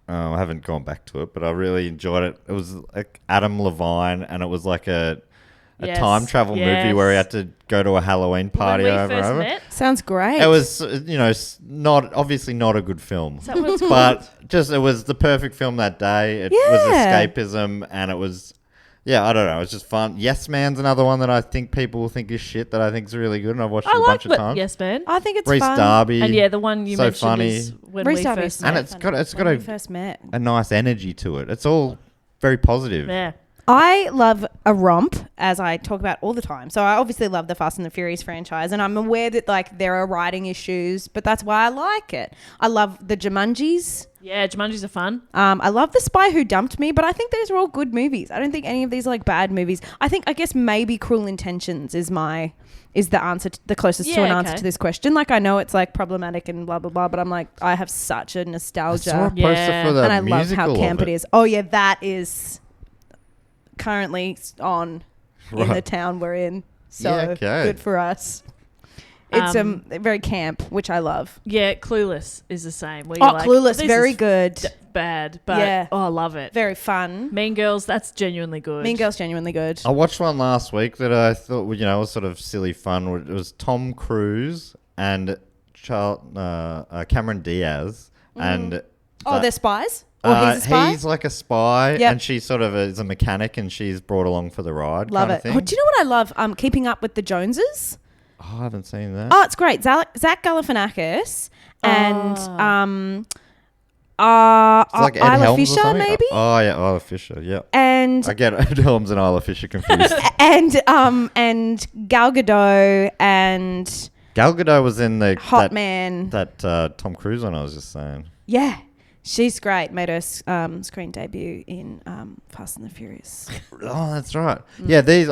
I haven't gone back to it, but I really enjoyed it. It was like Adam Levine, and it was like a Yes, time travel movie where he had to go to a Halloween party when we over and first over. met, Sounds great. It was, obviously not a good film, is that what it's called? but it was the perfect film that day. It was escapism, and it was, I don't know, it was just fun. Yes Man's another one that I think people will think is shit that I think is really good, and I've watched it I a like bunch of times. Yes Man. I think it's Reese fun. Darby, And yeah, the one you so mentioned funny. is when Reese we Darby first is And met. it's got When we a first met. nice energy to it. It's all very positive. Yeah. I love a romp, as I talk about all the time. So I obviously love the Fast and the Furious franchise, and I'm aware that like there are writing issues, but that's why I like it. I love the Jumanjis. Yeah, Jumanji's are fun. I love The Spy Who Dumped Me, but I think those are all good movies. I don't think any of these are like bad movies. I guess maybe Cruel Intentions is the answer, the closest to an answer to this question. Like I know it's like problematic and blah blah blah, but I'm like I have such a I saw a nostalgia, poster Yeah. for the and I love how musical camp of it is. Oh yeah, that is currently on in the Right. town we're in. So Yeah, okay. good for us. It's very camp, which I love. Yeah, Clueless is the same. Where Oh, you're like, Clueless, this very is good. bad, but Yeah. I love it. Very fun. Mean Girls, that's genuinely good. Mean Girls, genuinely good. I watched one last week that I thought, was sort of silly fun. It was Tom Cruise and Cameron Diaz, and Oh, they're spies? Or he's a spy? He's like a spy, Yep. and she sort of is a mechanic, and she's brought along for the ride. Love kind it. Of thing. Oh, do you know what I love? Keeping Up with the Joneses. Oh, I haven't seen that. Oh, it's great. Zach Galifianakis and It's like Ed Isla Helms or Fisher, something? maybe. Oh yeah, Isla Fisher. Yeah. And I get Ed Helms and Isla Fisher confused. and Gal Gadot and Gal Gadot was in the Hot Man. That Tom Cruise one I was just saying. Yeah, she's great. Made her screen debut in Fast and the Furious. Oh, that's right. Yeah, these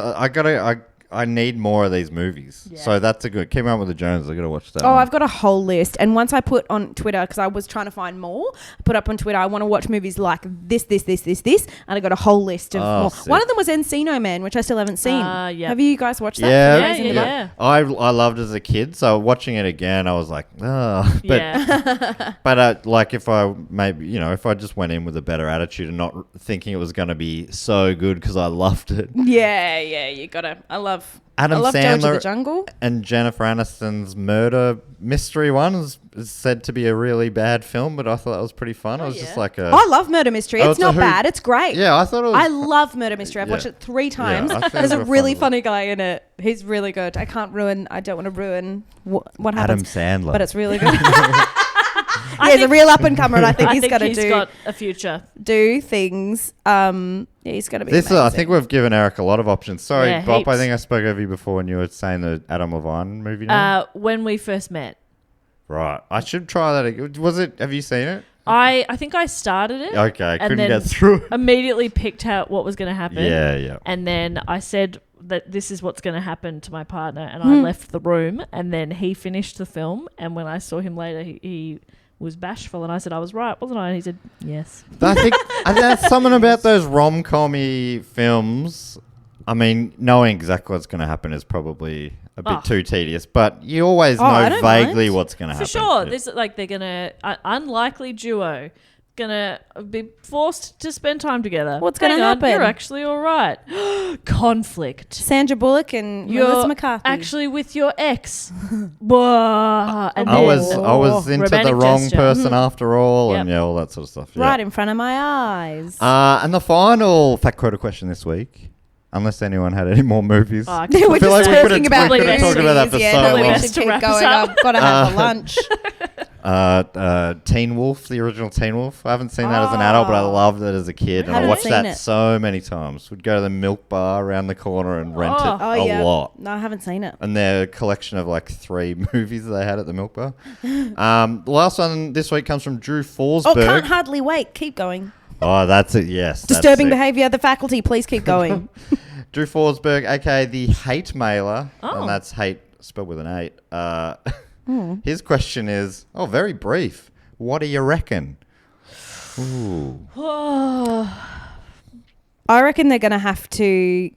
I need more of these movies. Yeah. So that's a good. Keep Up with the Joneses. I got to watch that. Oh, one. I've got a whole list. And once I put on Twitter, because I was trying to find more, I put up on Twitter, I want to watch movies like this. And I got a whole list of more. Sick. One of them was Encino Man, which I still haven't seen. Yeah. Have you guys watched that? Yeah, Yeah. I loved it as a kid. So watching it again, I was like, oh. But Yeah. But like if I if I just went in with a better attitude and not thinking it was going to be so good because I loved it. Yeah, you gotta. I love Adam George of Sandler the Jungle. and Jennifer Aniston's murder mystery one is said to be a really bad film, but I thought that was pretty fun. It was just like a I love Murder Mystery. Oh, It's not bad. It's great. yeah. I thought it was. I love Murder Mystery. I've Yeah. watched it 3 times. I think There's it a was a really fun funny guy in it. He's really good. I don't want to ruin what Adam happens. Sandler. But it's really good. He's a real up and comer, and I think he's got to he's got a future. do things. He's got to be. this is, I amazing. think we've given Eric a lot of options. Sorry, Yeah, Bob. I heaps. think I spoke over you before when you were saying the Adam Levine movie name. When we first met, Right. I should try that again. Was it? Have you seen it? I think I started it. Okay. I and couldn't then get through it. Immediately picked out what was going to happen. Yeah. And then I said that this is what's going to happen to my partner, and I left the room. And then he finished the film, and when I saw him later, he was bashful, and I said I was right, wasn't I? And he said yes. I think there's something about those rom-com-y films. I mean, knowing exactly what's going to happen is probably a bit too tedious, but you always I know don't vaguely mind. what's going to happen. For sure. Yeah. This like they're gonna unlikely duo gonna be forced to spend time together. What's gonna Hang on, happen? You're actually all right. Conflict. Sandra Bullock and You're Melissa McCarthy. actually with your ex. Blah. And I then- was into the romantic wrong gesture. person after all, and Yep. all that sort of stuff. Yeah. right in front of my eyes. And the final fact quota question this week, unless anyone had any more movies. Oh, I We're feel just like we could've- talking about we could've movies. talked about that for yeah, so no, we long. should Best to keep wrap us going. up. I've got to have a lunch. Teen Wolf, the original Teen Wolf. I haven't seen that as an adult, but I loved it as a kid, and I Haven't watched seen that it. so many times. We'd go to the Milk Bar around the corner and rent it a lot. No, I haven't seen it. And their collection of like 3 movies they had at the Milk Bar. The last one this week comes from Drew Oh, Forsberg. can't hardly wait. Keep going. Oh, that's it. Yes, that's Disturbing it. behaviour. The faculty, please keep going. Drew Forsberg, aka the Hate Mailer, Oh. and that's hate spelled with an 8. His question is, very brief. What do you reckon? Ooh. I reckon they're going to have to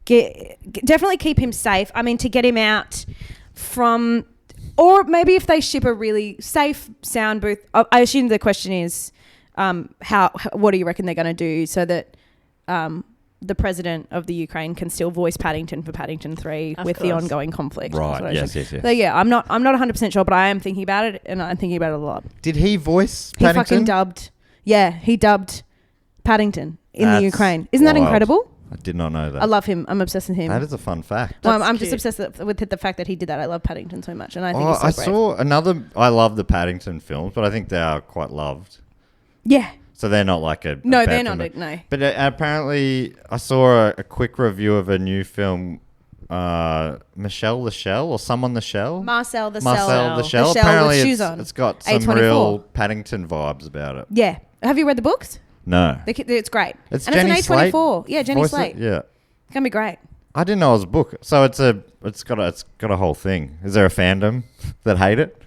definitely keep him safe. I mean, to get him out from, or maybe if they ship a really safe sound booth. I assume the question is, what do you reckon they're going to do so that the president of the Ukraine can still voice Paddington for Paddington 3 Of with the course. ongoing conflict? That's what I Right. Yes. assume. So yeah, I'm not 100% sure, but I am thinking about it, and I'm thinking about it a lot. Did he voice He Paddington? fucking dubbed. Yeah, he dubbed Paddington in the That's Ukraine. Isn't that wild. incredible? I did not know that. I love him. I'm obsessed with him. That is a fun fact. Well, That's I'm just cute. obsessed with the fact that he did that. I love Paddington so much, and I think he's so I brave. saw another. I love the Paddington films, but I think they are quite loved. Yeah. So they're not like a No, bad they're not. film. No. But apparently, I saw a quick review of a new film, Michelle the Shell or Someone the Shell. Marcel the Marcel Shell. the Shell. The Shell Apparently, with shoes it's, on. it's got some A24. real Paddington vibes about it. Yeah. Have you read the books? No, It's great. it's and Jenny it's an A24. Slate. Yeah, Jenny Voice Slate. it? Yeah, It's gonna be great. I didn't know it was a book. So it's got a whole thing. Is there a fandom that hate it?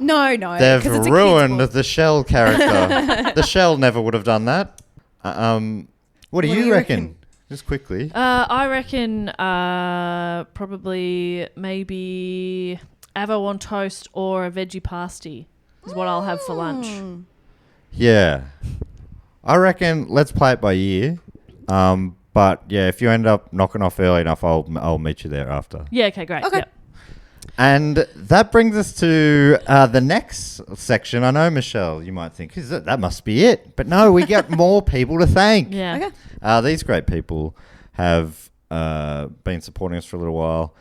No, They've 'cause it's a ruined kid's book. the Shell character. The Shell never would have done that. What do you reckon? Just quickly. I reckon probably maybe avo on toast or a veggie pasty is what I'll have for lunch. Yeah. I reckon let's play it by ear. But yeah, if you end up knocking off early enough, I'll meet you there after. Yeah, okay, great. Okay. Yep. And that brings us to the next section. I know, Michelle, you might think, that must be it. But no, we got more people to thank. Yeah. Okay. These great people have been supporting us for a little while.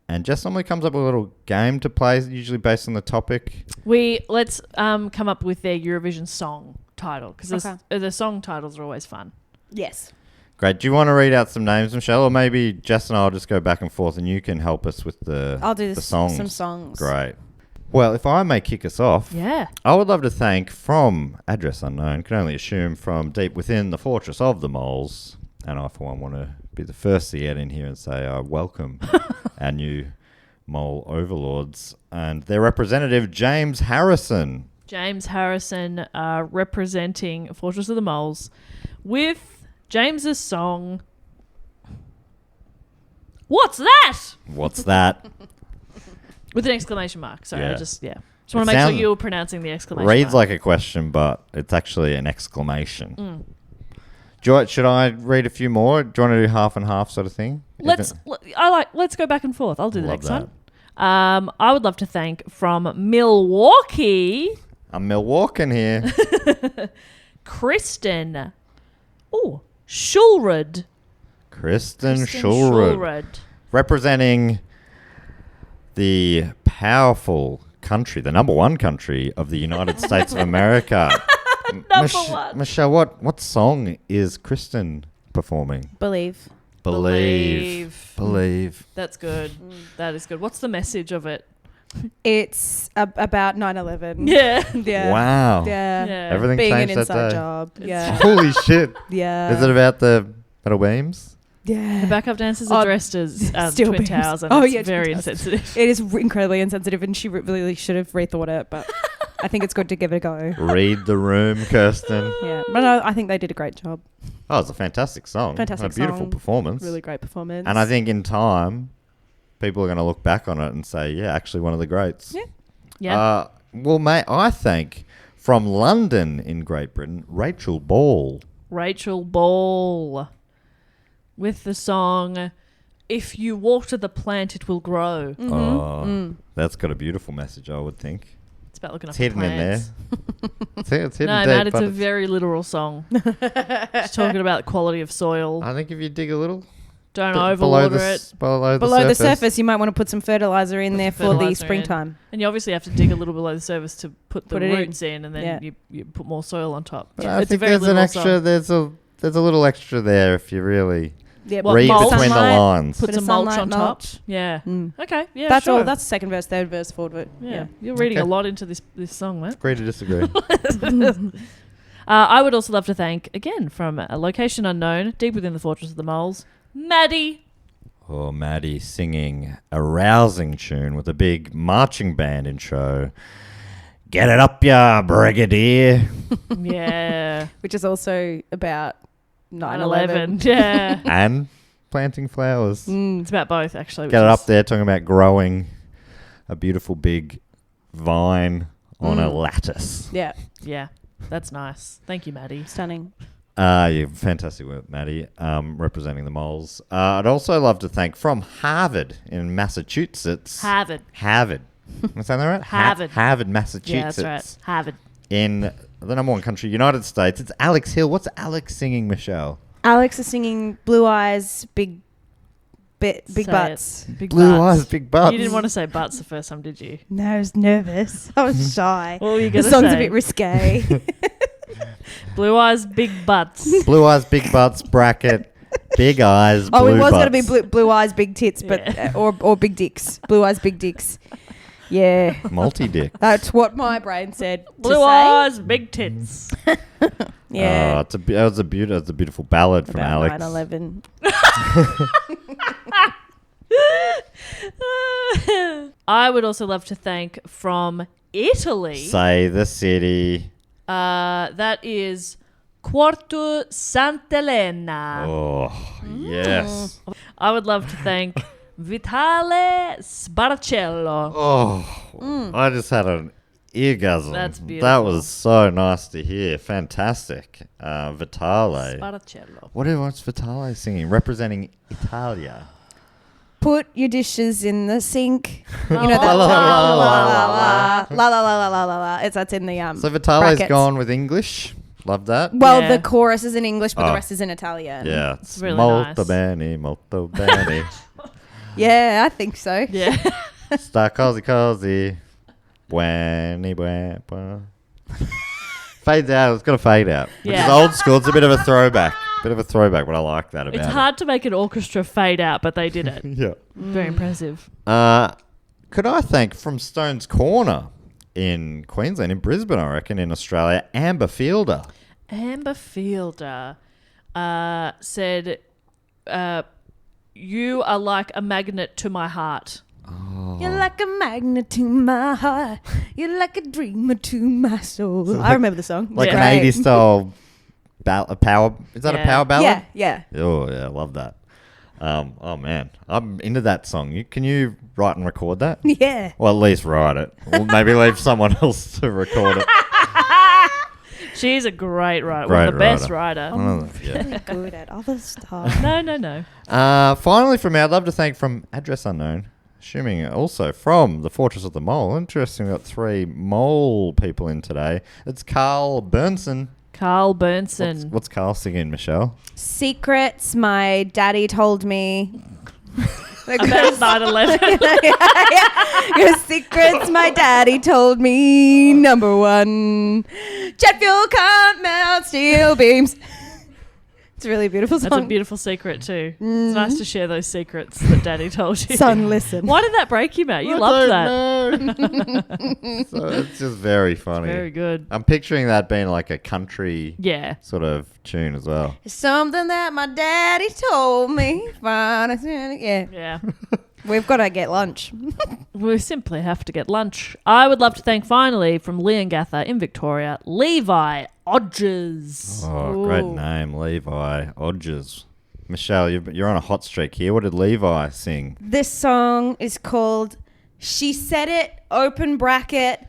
And Jess normally comes up with a little game to play, usually based on the topic. Let's come up with their Eurovision song title, because the song titles are always fun. Yes. Great. Do you want to read out some names, Michelle? Or maybe Jess and I will just go back and forth and you can help us with I'll do the songs. some songs. Great. Well, if I may kick us off, Yeah. I would love to thank from address unknown, can only assume from deep within the fortress of the moles, and I for one want to be the first to get in here and say welcome our new mole overlords and their representative James Harrison. James Harrison representing Fortress of the Moles with James's song, What's That? What's that? With an exclamation mark. Sorry, Yeah. I just want to make sure you're pronouncing the exclamation Reads mark. like a question, but it's actually an exclamation. Should I read a few more? Do you want to do half and half sort of thing? Let's go back and forth. I'll do the Love next that. one. I would love to thank from Milwaukee, I'm Milwaukee here. Kristen. Oh, Schulrud. Kristen Schulrud. Representing the powerful country, the number one country of the United States of America. Number one. Michelle, what song is Kristen performing? Believe. Believe. That's good. That is good. What's the message of it? It's about 9/11. Yeah. Yeah. Wow. Yeah. Yeah. Everything Being an changed that inside day. job. Yeah. Holy shit. Yeah. Is it about the metal beams? Yeah. The backup dancers are dressed as steel Twin beams. Towers, and Oh, it's yeah, very Twin Towers. insensitive. It is incredibly insensitive, and she really should have rethought it, but I think it's good to give it a go. Read the room, Kirsten. Yeah. But no, I think they did a great job. Oh, it's a fantastic song. Fantastic A beautiful song. performance. Really great performance. And I think in time, people are going to look back on it and say, yeah, actually one of the greats. Yeah. Yeah. Well, mate, I thank from London in Great Britain, Rachel Ball. Rachel Ball with the song If You Water the Plant, It Will Grow. That's got a beautiful message, I would think. It's about looking It's after hidden in there. plants. It's hidden No, deep. Matt, it's but a very literal song. It's talking about the quality of soil. I think if you dig a little Don't below overwater it. below the surface, you might want to put some fertilizer in there for the fertilizer in. springtime. And you obviously have to dig a little below the surface to put the Put it in. roots in, and then Yeah. you put more soil on top. But I It's a think very there's an literal extra. song. There's a little extra there if you really Yeah, What, read mulch? between the Sunlight. lines. Put Bit some of mulch sunlight, on top. mulch. Yeah. Okay. Yeah. that's sure. all. That's second verse, third verse, fourth verse. Yeah. You're reading Okay. a lot into this song, Matt. Agree to disagree. I would also love to thank, again, from a location unknown, deep within the Fortress of the Moles, Maddie. Oh, Maddie singing a rousing tune with a big marching band intro. Get it up, ya brigadier. Yeah. Which is also about 9/11. 9/11. Yeah. And planting flowers. It's about both, actually. Get it up there, talking about growing a beautiful big vine on a lattice. Yeah, Yeah. That's nice. Thank you, Maddie. stunning. Yeah, fantastic work, Maddie, representing the moles. I'd also love to thank from Harvard in Massachusetts. Harvard. Am I saying that right? Harvard. Harvard, Yeah, Massachusetts. that's right. Harvard. In the number one country, United States. It's Alex Hill. What's Alex singing, Michelle? Alex is singing Blue Eyes, Big Say Butts. it. Big Blue butts. eyes, big butts. You didn't want to say butts the first time, did you? No, I was nervous. I was shy. What were you The going to song's say? a bit risque. Blue eyes, big butts. Blue eyes, big butts, bracket, big eyes, Oh, blue it was going to be butts. blue eyes, big tits, but Yeah. or big dicks. Blue eyes, big dicks. Yeah, Multi-dick. that's what my brain said. Blue to eyes, big tits. Say. Yeah, It's a beautiful ballad from about Alex. 9/11. I would also love to thank from Italy. Say the city. That is Quarto Sant'Elena. Oh, yes. I would love to thank Vitale Sbarcello. Oh, I just had an eargasm. That's That beautiful. was so nice to hear. Fantastic. Vitale. Sbarcello. What's Vitale singing? Representing Italia. Put your dishes in the sink. You know that La, la, la, la la, la la la la la la la. That's in the So Vitale's brackets. gone with English. Love that. Well, Yeah. the chorus is in English, but Oh. the rest is in Italian. Yeah, it's really molto nice. bene, molto bene. Yeah, I think so. Yeah. Sta così così. Buoni, buoni. Fades out. It's got to fade out. Which Yeah. is old school. It's a bit of a throwback. But I like that about It's it. hard to make an orchestra fade out, but they did it. Yeah. Very impressive. Could I thank from Stone's Corner in Queensland, in Brisbane, I reckon, in Australia, Amber Fielder. Amber Fielder said, "You are like a magnet to my heart." You're like a magnet to my heart. You're like a dreamer to my soul. I remember the song. Like Yeah. an 80s style power. Is that a Yeah. power ballad? Yeah, yeah. Oh, yeah, I love that. Oh, man. I'm into that song. Can you write and record that? Yeah. Well, at least write it. Or maybe leave someone else to record it. She's a great writer. Great The best writer. writer. One of the- yeah. Really good at other stuff. No. Finally, from me, I'd love to thank from Address Unknown, assuming also from the Fortress of the Mole. Interesting, we've got 3 mole people in today. It's Carl Bernson. Carl Bernson. What's Carl singing, Michelle? Secrets my daddy told me. About 9/11. Your secrets my daddy told me. Number 1. Jet fuel can't melt steel beams. It's a really beautiful song. That's a beautiful secret too. It's nice to share those secrets that Daddy told you. Son, listen. Why did that break you, Matt? You I loved don't that. know. So it's just very funny. Very good. I'm picturing that being like a country Yeah. sort of tune as well. It's something that my daddy told me. Yeah. Yeah. We've got to get lunch. We simply have to get lunch. I would love to thank finally from Leongatha in Victoria, Levi Odges. Oh, great Ooh. name, Levi Odges. Michelle, you're on a hot streak here. What did Levi sing? This song is called She Said It, open bracket,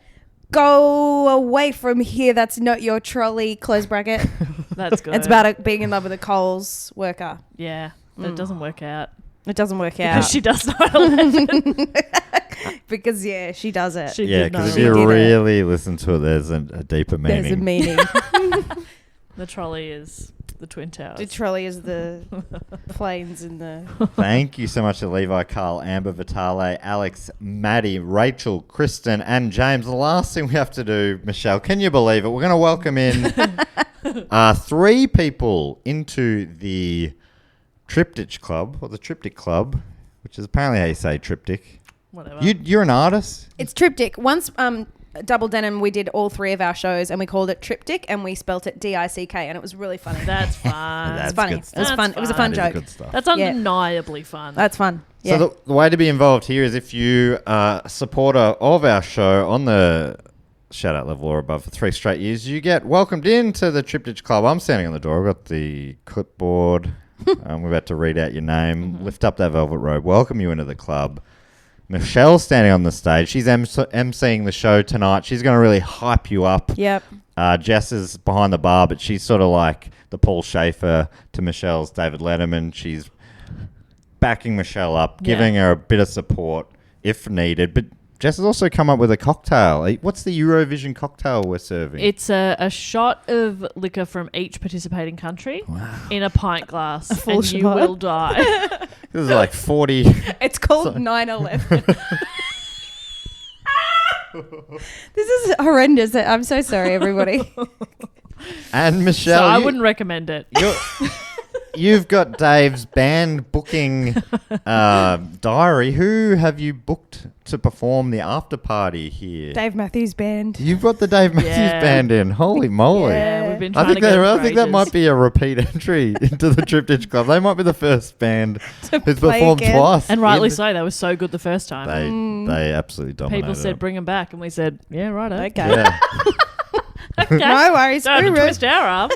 go away from here, that's not your trolley, close bracket. That's good. It's about being in love with a Coles worker. Yeah. But it doesn't work out. It doesn't work out. Because she does 9/11. Because, yeah, she does it. She Yeah, did because if know. She you did it. really listen to it, there's a deeper meaning. There's a meaning. The trolley is the Twin Towers. The trolley is the planes in the... Thank you so much to Levi, Carl, Amber, Vitale, Alex, Maddie, Rachel, Kristen, and James. The last thing we have to do, Michelle, can you believe it? We're going to welcome in 3 people into the Triptych Club, or the Triptych Club, which is apparently how you say triptych. Whatever. You're an artist? It's Triptych. Once, Double Denim, we did all 3 of our shows and we called it Triptych and we spelt it D-I-C-K and it was really funny. That's fun. That's It's funny. good It was stuff. fun. It was a fun That is joke. good stuff. That's undeniably fun. That's fun. Yeah. So the way to be involved here is if you are a supporter of our show on the shout out level or above for 3 straight years, you get welcomed into the Triptych Club. I'm standing on the door. I've got the clipboard. We're about to read out your name. Lift up that velvet robe. Welcome you into the club. Michelle's standing on the stage. She's emceeing the show tonight. She's going to really hype you up. Yep. Jess is behind the bar, but she's sort of like the Paul Schaefer to Michelle's David Letterman. She's backing Michelle up, giving her a bit of support if needed. But Jess has also come up with a cocktail. What's the Eurovision cocktail we're serving? It's a shot of liquor from each participating country in a pint glass, full and you shot? will die. This is like 40. It's called 9/11. This is horrendous. I'm so sorry, everybody. And Michelle, So I wouldn't recommend it. you've got Dave's band booking diary. Who have you booked to perform the after party here? Dave Matthews Band. You've got the Dave Matthews Yeah. Band in. Holy moly. Yeah, we've been I trying think to get I think that might be a repeat entry into the Triptych Club. They might be the first band who's play performed again. twice. And rightly in the- so, they were so good the first time. They absolutely dominated. People said, it. bring them back. And we said, yeah, right. Okay. Yeah. Okay. No worries. Don't have to Screw it. twist our arm.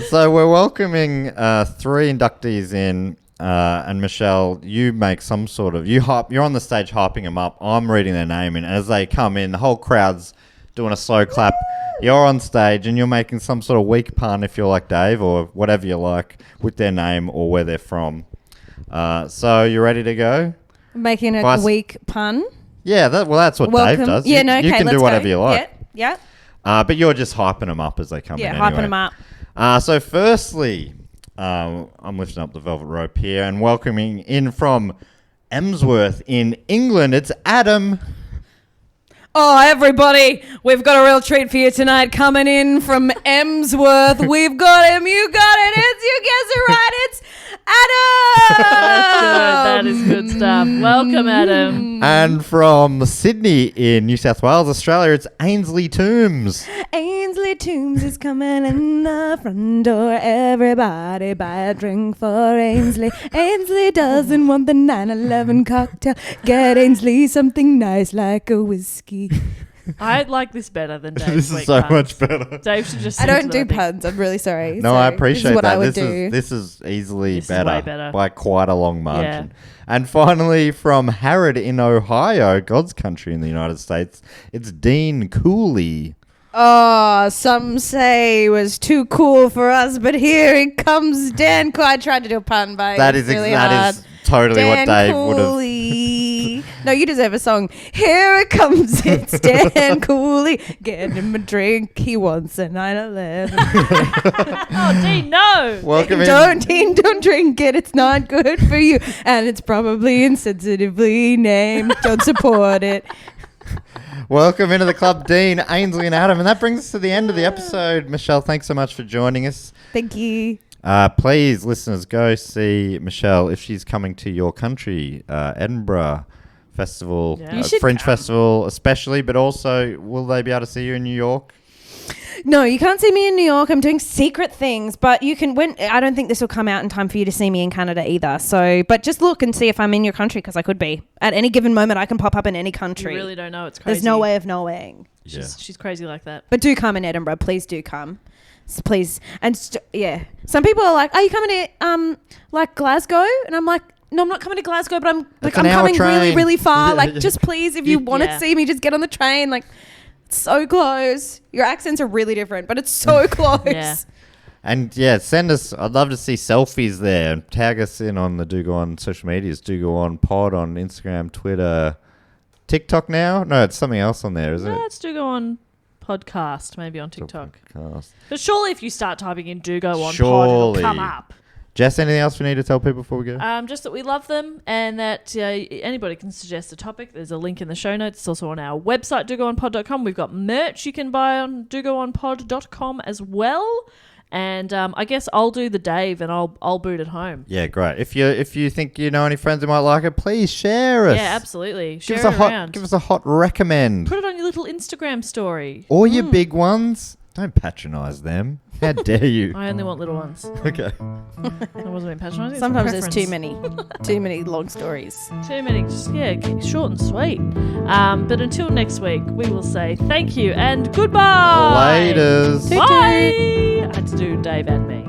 So we're welcoming 3 inductees in. And Michelle, you make some sort of you're on the stage hyping them up. I'm reading their name, and as they come in, the whole crowd's doing a slow clap. You're on stage, and you're making some sort of weak pun, if you're like Dave, or whatever you like, with their name or where they're from. So you ready to go? Making a Vice- weak pun. Yeah, that's what Welcome. Dave does. Yeah, no, okay, you can let's do whatever go. you like. Yeah. But you're just hyping them up as they come in. Yeah, anyway. hyping them up. So firstly, I'm lifting up the velvet rope here and welcoming in from Emsworth in England. It's Adam. Oh, everybody, we've got a real treat for you tonight. Coming in from Emsworth, we've got him. You got it. You guessed it right. It's Adam. That's good. That is good stuff. Welcome, Adam. And from Sydney in New South Wales, Australia, it's Ainsley Toombs. Ainsley Toombs is coming in the front door. Everybody buy a drink for Ainsley. Ainsley doesn't want the 9/11 cocktail. Get Ainsley something nice like a whiskey. I like this better than Dave's This is weak so puns. much better. Dave should just. I sing don't to do that thing. puns. I'm really sorry. No, So I appreciate this is what that. I would do. This is easily This is better, way better. by quite a long margin. Yeah. And finally, from Harrod in Ohio, God's country in the United States, it's Dean Cooley. Oh, some say it was too cool for us, but here it comes Dan. I tried to do a pun, but That it's is really that hard. is totally Dan what Dave would have. Cooley. No, you deserve a song. Here it comes, it's Dan Cooley. Get him a drink, he wants a 9/11. Oh, Dean, no. Welcome in. Don't drink it, it's not good for you. And it's probably insensitively named. Don't support it. Welcome into the club, Dean, Ainsley, and Adam. And that brings us to the end of the episode. Michelle, thanks so much for joining us. Thank you. Please, listeners, go see Michelle if she's coming to your country, Edinburgh Festival, Yeah. You should Fringe come. Festival especially, but also will they be able to see you in New York? No, you can't see me in New York. I'm doing secret things, but you can. I don't think this will come out in time for you to see me in Canada either. So, but just look and see if I'm in your country because I could be at any given moment. I can pop up in any country. You really don't know. It's crazy. There's no way of knowing. She's crazy like that. But do come in Edinburgh, please. Do come, please. And yeah, some people are like, "Are you coming to like Glasgow?" And I'm like, "No, I'm not coming to Glasgow, but I'm It's I'm an hour coming really, train." really far. Yeah. Like, just please, if you want to Yeah. see me, just get on the train. Like, it's so close. Your accents are really different, but it's so close." Yeah. And yeah, send us. I'd love to see selfies there. And tag us in on the Do Go On social medias. Do Go On Pod on Instagram, Twitter, TikTok now. No, it's something else on there, isn't No, it? let's do go on podcast, maybe on TikTok. Podcast. But surely if you start typing in do go on pod, Surely. it'll come up. Jess, anything else we need to tell people before we go? Just that we love them and that anybody can suggest a topic. There's a link in the show notes. It's also on our website, dogoonpod.com. We've got merch you can buy on dogoonpod.com as well. And I guess I'll do the Dave and I'll boot it home. Yeah, great. If you think you know any friends who might like it, please share us. Yeah, absolutely. Give Share us a it around. give us a hot recommend. Put it on your little Instagram story. Or your big ones. Don't patronise them. How dare you? I only want little ones. Okay. I wasn't being patronising. Sometimes there's too many long stories. Too many, just, short and sweet. But until next week, we will say thank you and goodbye. Laters. Bye. I had to do Dave and me.